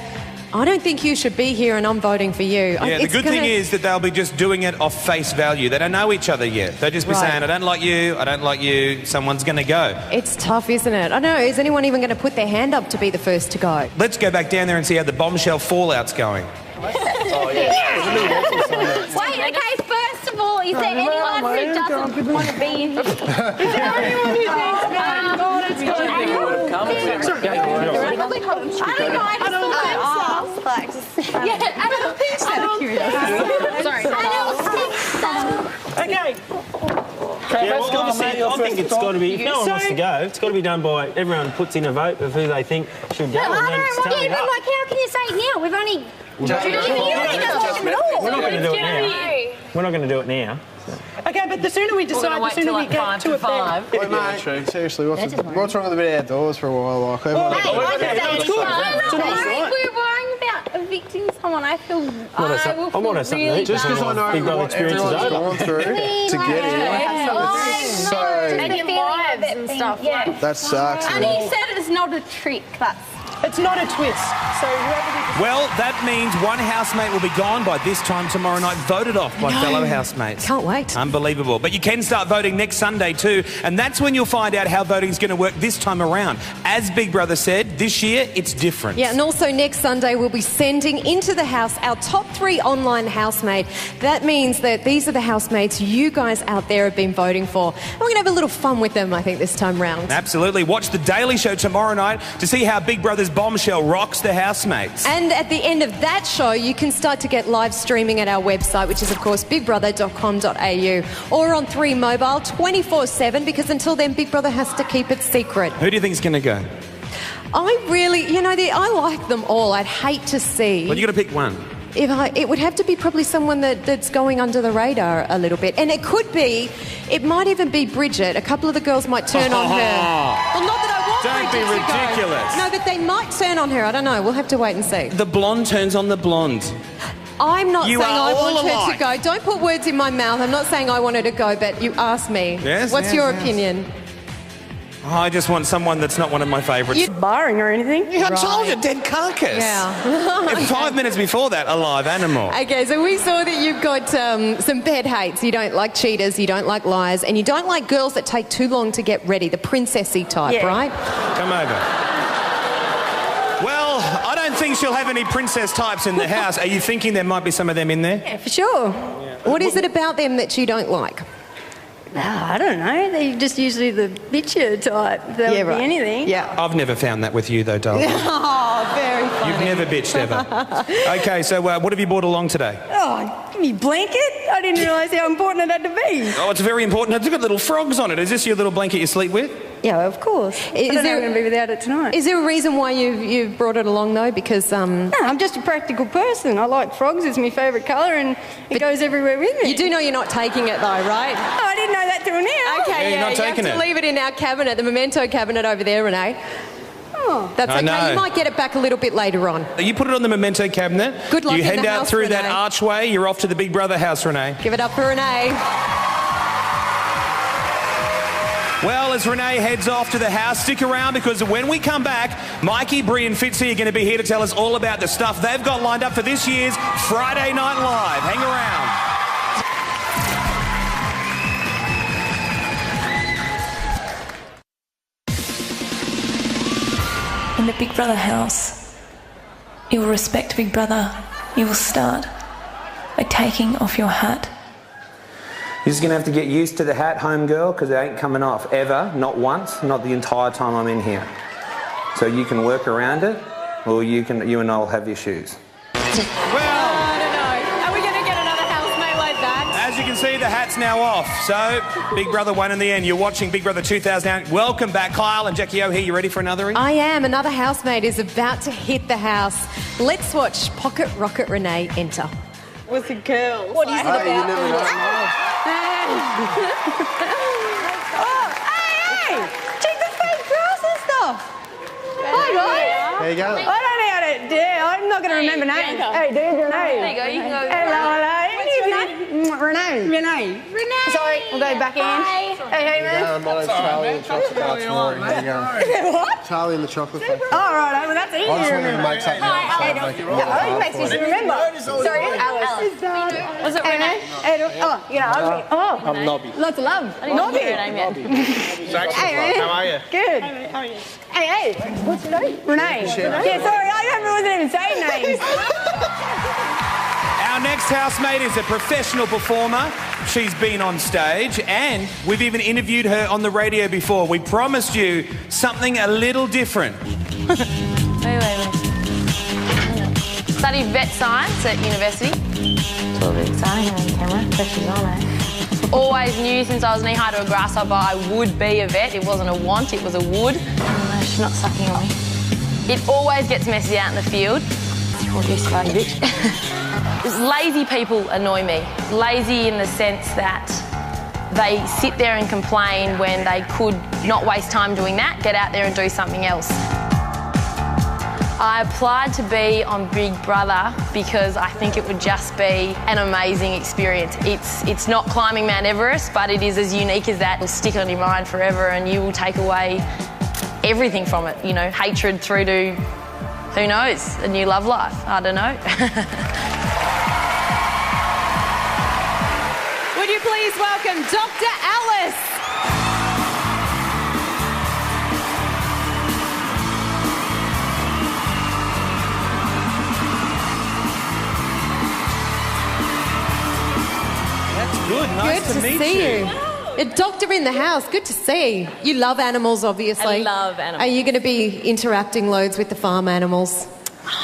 I don't think you should be here and I'm voting for you.
Yeah, the good thing is that they'll be just doing it off face value. They don't know each other yet. They'll just be saying, I don't like you, someone's going to go.
It's tough, isn't it? I know, is anyone even going to put their hand up to be the first to go?
Let's go back down there and see how the bombshell fallout's going.
Wait, okay, first of all, is there anyone who doesn't want to be in here? Is there anyone who thinks,
Okay. Yeah, well, obviously, I think it's got to be, if no one wants to go, it's got to be done by, everyone puts in a vote of who they think should go.
How can you say it now? We've only...
We're not going to do it now. We're not going to do it now.
Okay, but the sooner we decide, the sooner we get to a five.
Wait, mate, seriously, what's wrong with a bit outdoors for a while? Like,
we're worrying about evicting someone. I feel
I want to something to eat.
Just because I know
Big Brother experience is over.
Gone through to get here. So
and your lives and stuff.
That sucks.
And he said it's not a trick.
It's not a twist. So
well, that means one housemate will be gone by this time tomorrow night, voted off by fellow housemates.
Can't wait.
Unbelievable. But you can start voting next Sunday too, and that's when you'll find out how voting is going to work this time around. As Big Brother said, this year it's different.
Yeah, and also next Sunday we'll be sending into the house our top 3 online housemate. That means that these are the housemates you guys out there have been voting for. And we're going to have a little fun with them, I think, this time round.
Absolutely. Watch The Daily Show tomorrow night to see how Big Brother's bombshell rocks the housemates.
And at the end of that show, you can start to get live streaming at our website, which is, of course, bigbrother.com.au, or on 3 Mobile 24/7, because until then, Big Brother has to keep it secret.
Who do you think is going to go?
I really, I like them all. I'd hate to see.
Well, you got to pick one.
It would have to be probably someone that's going under the radar a little bit. And it might even be Bridget. A couple of the girls might turn on her. Well, not that I want
Don't
Bridget
be ridiculous.
to go. No, but they might turn on her. I don't know. We'll have to wait and see.
The blonde turns on the blonde.
I'm not saying I want her
alike.
to go. Don't put words in my mouth. I'm not saying I want her to go, but you asked me.
Yes,
What's
yes,
your
yes.
opinion?
I just want someone that's not one of my favourites.
You're barring or anything?
I told you, dead carcass.
Yeah.
5 minutes before that, a live animal.
Okay, so we saw that you've got some pet hates. You don't like cheaters, you don't like liars, and you don't like girls that take too long to get ready, the princessy type, right?
Come over. Well, I don't think she'll have any princess types in the house. Are you thinking there might be some of them in there?
Yeah, for sure. What is it about them that you don't like?
I don't know. They're just usually the bitcher type. They'll be anything.
Yeah.
I've never found that with you, though, darling.
Oh, very funny.
You've never bitched ever. Okay, so what have you brought along today?
Oh, give me a blanket. I didn't realise how important it had to be.
Oh, it's very important. It's got little frogs on it. Is this your little blanket you sleep with?
Yeah, of course. I don't know how I'm going to be without it tonight.
Is there a reason why you've brought it along, though? Because...
No, I'm just a practical person. I like frogs. It's my favourite colour and it goes everywhere with me.
You do know you're not taking it, though, right?
Oh, I didn't know that till now.
Okay,
you're not taking
you have to leave it in our cabinet, the memento cabinet over there, Renee.
Oh.
That's
I
okay.
know.
You might get it back a little bit later on.
You put it on the memento cabinet.
Good luck
You
in
head
the
out
house,
through that
Renee.
archway. You're off to the Big Brother house, Renee.
Give it up for Renee.
Well, as Renee heads off to the house, stick around because when we come back, Mikey, Bree and Fitzy are going to be here to tell us all about the stuff they've got lined up for this year's Friday Night Live. Hang around.
In the Big Brother house, you will respect Big Brother. You will start by taking off your hat.
You're just going to have to get used to the hat, home girl, because it ain't coming off ever, not once, not the entire time I'm in here. So you can work around it, or you and I will have issues.
I don't know. Are we going to get another housemate like that?
As you can see, the hat's now off. So, Big Brother won in the end. You're watching Big Brother 2008. Welcome back, Kyle and Jackie O here. You ready for another ring?
I am. Another housemate is about to hit the house. Let's watch Pocket Rocket Renee enter.
What's a girl?
What is it about?
You never know. Oh, hey! Check the fake grass and stuff. Hi, guys.
There you go.
I don't know how to do. I'm not going to remember names. Hey, dude, Renee.
There you go. You can go.
Hello.
What's your name?
Renee.
Renee.
Sorry, we'll go back in. Hey, man.
My name's Charlie and the chocolate bar tomorrow. How you going?
What?
Charlie and the chocolate bar.
Oh, right. Well, that's easy
I just
to
wanted to
remember.
make something up. So I'd make it right.
Yeah, it makes me remember. Sorry, it's Alice.
Was it Renee?
Oh, you know,
I'm Nobby.
lots of love. Nobby. Hey, man.
How are you?
Good. How are you? Hey, what's your name? Renee. Yeah, sorry, I wasn't even saying names.
Our next housemate is a professional performer. She's been on stage and we've even interviewed her on the radio before. We promised you something a little different.
Wait. Studied vet science at university. Exciting on camera, pressure's on, eh? Always knew since I was knee-high to a grasshopper I would be a vet. It wasn't a want, it was a would. Oh, no, she's not sucking on me. It always gets messy out in the field. Lazy people annoy me. Lazy in the sense that they sit there and complain when they could not waste time doing that, get out there and do something else. I applied to be on Big Brother because I think it would just be an amazing experience. It's not climbing Mount Everest, but it is as unique as that. It'll stick on your mind forever and you will take away everything from it. You know, hatred through to, who knows, a new love life. I don't know.
Would you please welcome Dr. Alice?
Good, nice to meet
see you. A doctor in the house, good to see. You love animals, obviously.
I love animals.
Are you going to be interacting loads with the farm animals?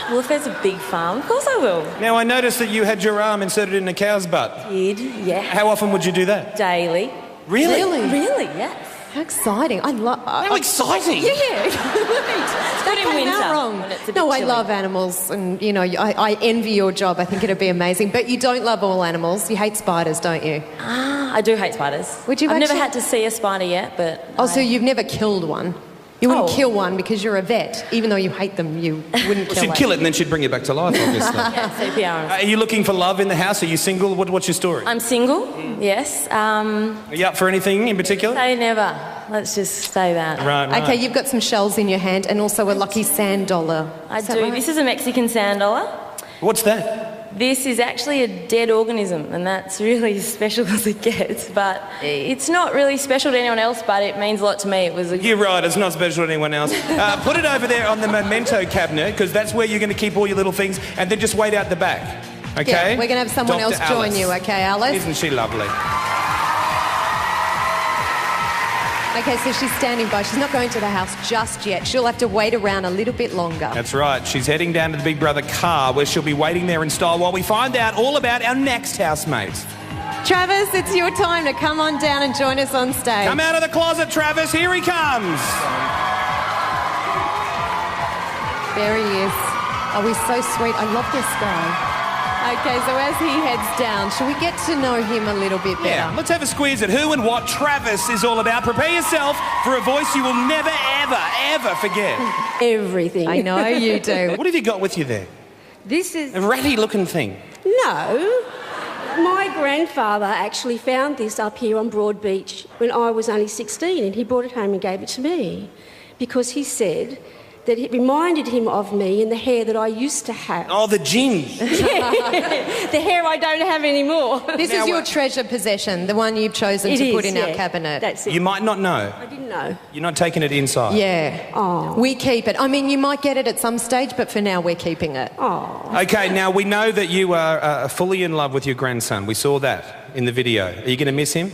Well, if there's a big farm, of course I will.
Now, I noticed that you had your arm inserted in a cow's butt.
Did, yeah.
How often would you do that?
Daily.
Really?
Really, yes.
How exciting. I love...
How exciting?
Yeah.
It's good in winter.
Wrong.
When it's a bit
No, I
chilly.
love animals and, you know, I envy your job. I think it'd be amazing. But you don't love all animals. You hate spiders, don't you?
I do hate spiders.
Would you
I've never
actually-
had to see a spider yet, but...
Oh, so you've never killed one? You wouldn't
Oh.
kill one because you're a vet. Even though you hate them, you wouldn't kill
She'd
it.
kill it and then she'd bring it back to life, obviously.
Yeah, CPR.
Are you looking for love in the house? Are you single? What's your story?
I'm single, yes.
Are you up for anything in particular?
Say never. Let's just say that.
Right.
Okay, you've got some shells in your hand and also a lucky sand dollar.
I
Is that
do.
right?
This is a Mexican sand dollar.
What's that?
This is actually a dead organism, and that's really as special as it gets. But it's not really special to anyone else, but it means a lot to me. It was a...
You're right, it's not special to anyone else. Put it over there on the memento cabinet, because that's where you're going to keep all your little things, and then just wait out the back. Okay?
Yeah, we're going to have someone
Dr.
else join
Alice.
you, okay, Alice?
Isn't she lovely?
Okay, so she's standing by. She's not going to the house just yet. She'll have to wait around a little bit longer.
That's right. She's heading down to the Big Brother car where she'll be waiting there in style while we find out all about our next housemate.
Travis, it's your time to come on down and join us on stage.
Come out of the closet, Travis. Here he comes.
There he is. Oh, he's so sweet. I love this guy. Okay, so as he heads down, shall we get to know him a little bit better?
Yeah, let's have a squeeze at who and what Travis is all about. Prepare yourself for a voice you will never, ever, ever forget.
Everything.
I know you do.
What have you got with you there?
This is...
A ratty-looking thing.
No. My grandfather actually found this up here on Broad Beach when I was only 16, and he brought it home and gave it to me because he said that it reminded him of me and the hair that I used to have.
Oh, the gin.
The hair I don't have anymore.
This is your treasure possession, the one you've chosen to put in our cabinet.
That's it.
You might not know.
I didn't know.
You're not taking it inside.
Yeah.
Oh.
We keep it. I mean, you might get it at some stage, but for now we're keeping it.
Oh.
Okay, now we know that you are fully in love with your grandson. We saw that in the video. Are you going to miss him?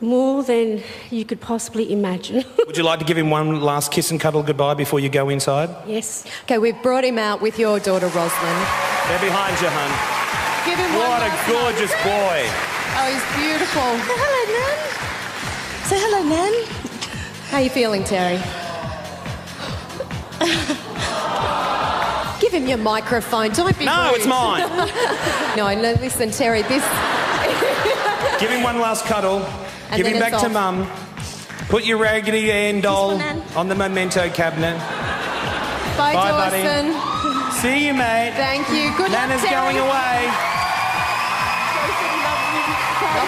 More than you could possibly imagine.
Would you like to give him one last kiss and cuddle goodbye before you go inside?
Yes.
Okay, we've brought him out with your daughter, Rosalind.
They're behind you, hun.
Give him
What a gorgeous boy.
Oh, he's beautiful.
Say hello, Nan.
How are you feeling, Terry? Give him your microphone. Don't be
No,
rude.
it's mine.
No, listen, Terry, this...
Give him one last cuddle.
And
Give
then
him back
it's
to
off.
Mum. Put your Raggedy Ann doll
Nan.
on the memento cabinet.
Bye,
Bye,
Dawson.
buddy. See you, mate.
Thank you. Good luck,
Nana's
Terry.
going away.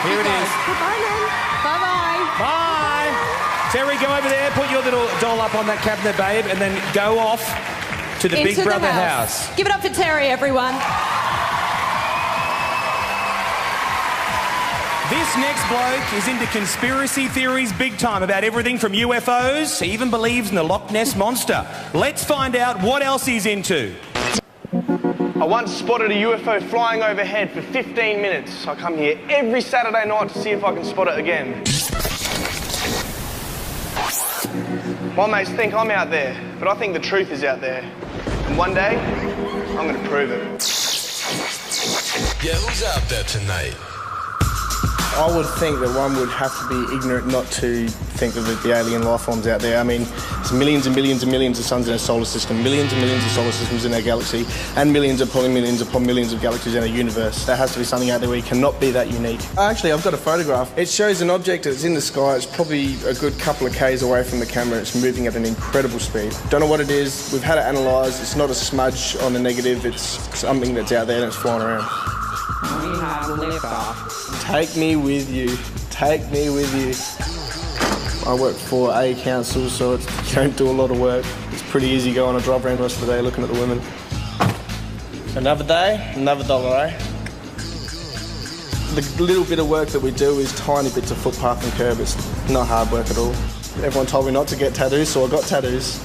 Here it is.
Goodbye, Nan.
Bye-bye.
Bye. Terry, go over there. Put your little doll up on that cabinet, babe, and then go off to the
Into
Big Brother
the
house.
Give it up for Terry, everyone.
This next bloke is into conspiracy theories big time about everything from UFOs. He even believes in the Loch Ness Monster. Let's find out what else he's into.
I once spotted a UFO flying overhead for 15 minutes. I come here every Saturday night to see if I can spot it again. My mates think I'm out there, but I think the truth is out there. And one day, I'm going to prove it.
Yeah, who's out there tonight?
I would think that one would have to be ignorant not to think of the alien life forms out there. I mean, there's millions and millions and millions of suns in our solar system, millions and millions of solar systems in our galaxy, and millions upon millions of galaxies in our universe. There has to be something out there where you cannot be that unique. Actually, I've got a photograph. It shows an object that's in the sky. It's probably a good couple of Ks away from the camera. It's moving at an incredible speed. Don't know what it is. We've had it analysed. It's not a smudge on the negative. It's something that's out there and it's flying around.
We have liftoff.
Take me with you. Take me with you. I work for a council, so you don't do a lot of work. It's pretty easy going. I drive around the rest of the day looking at the women. Another day, another dollar, eh? The little bit of work that we do is tiny bits of footpath and curb. It's not hard work at all. Everyone told me not to get tattoos, so I got tattoos.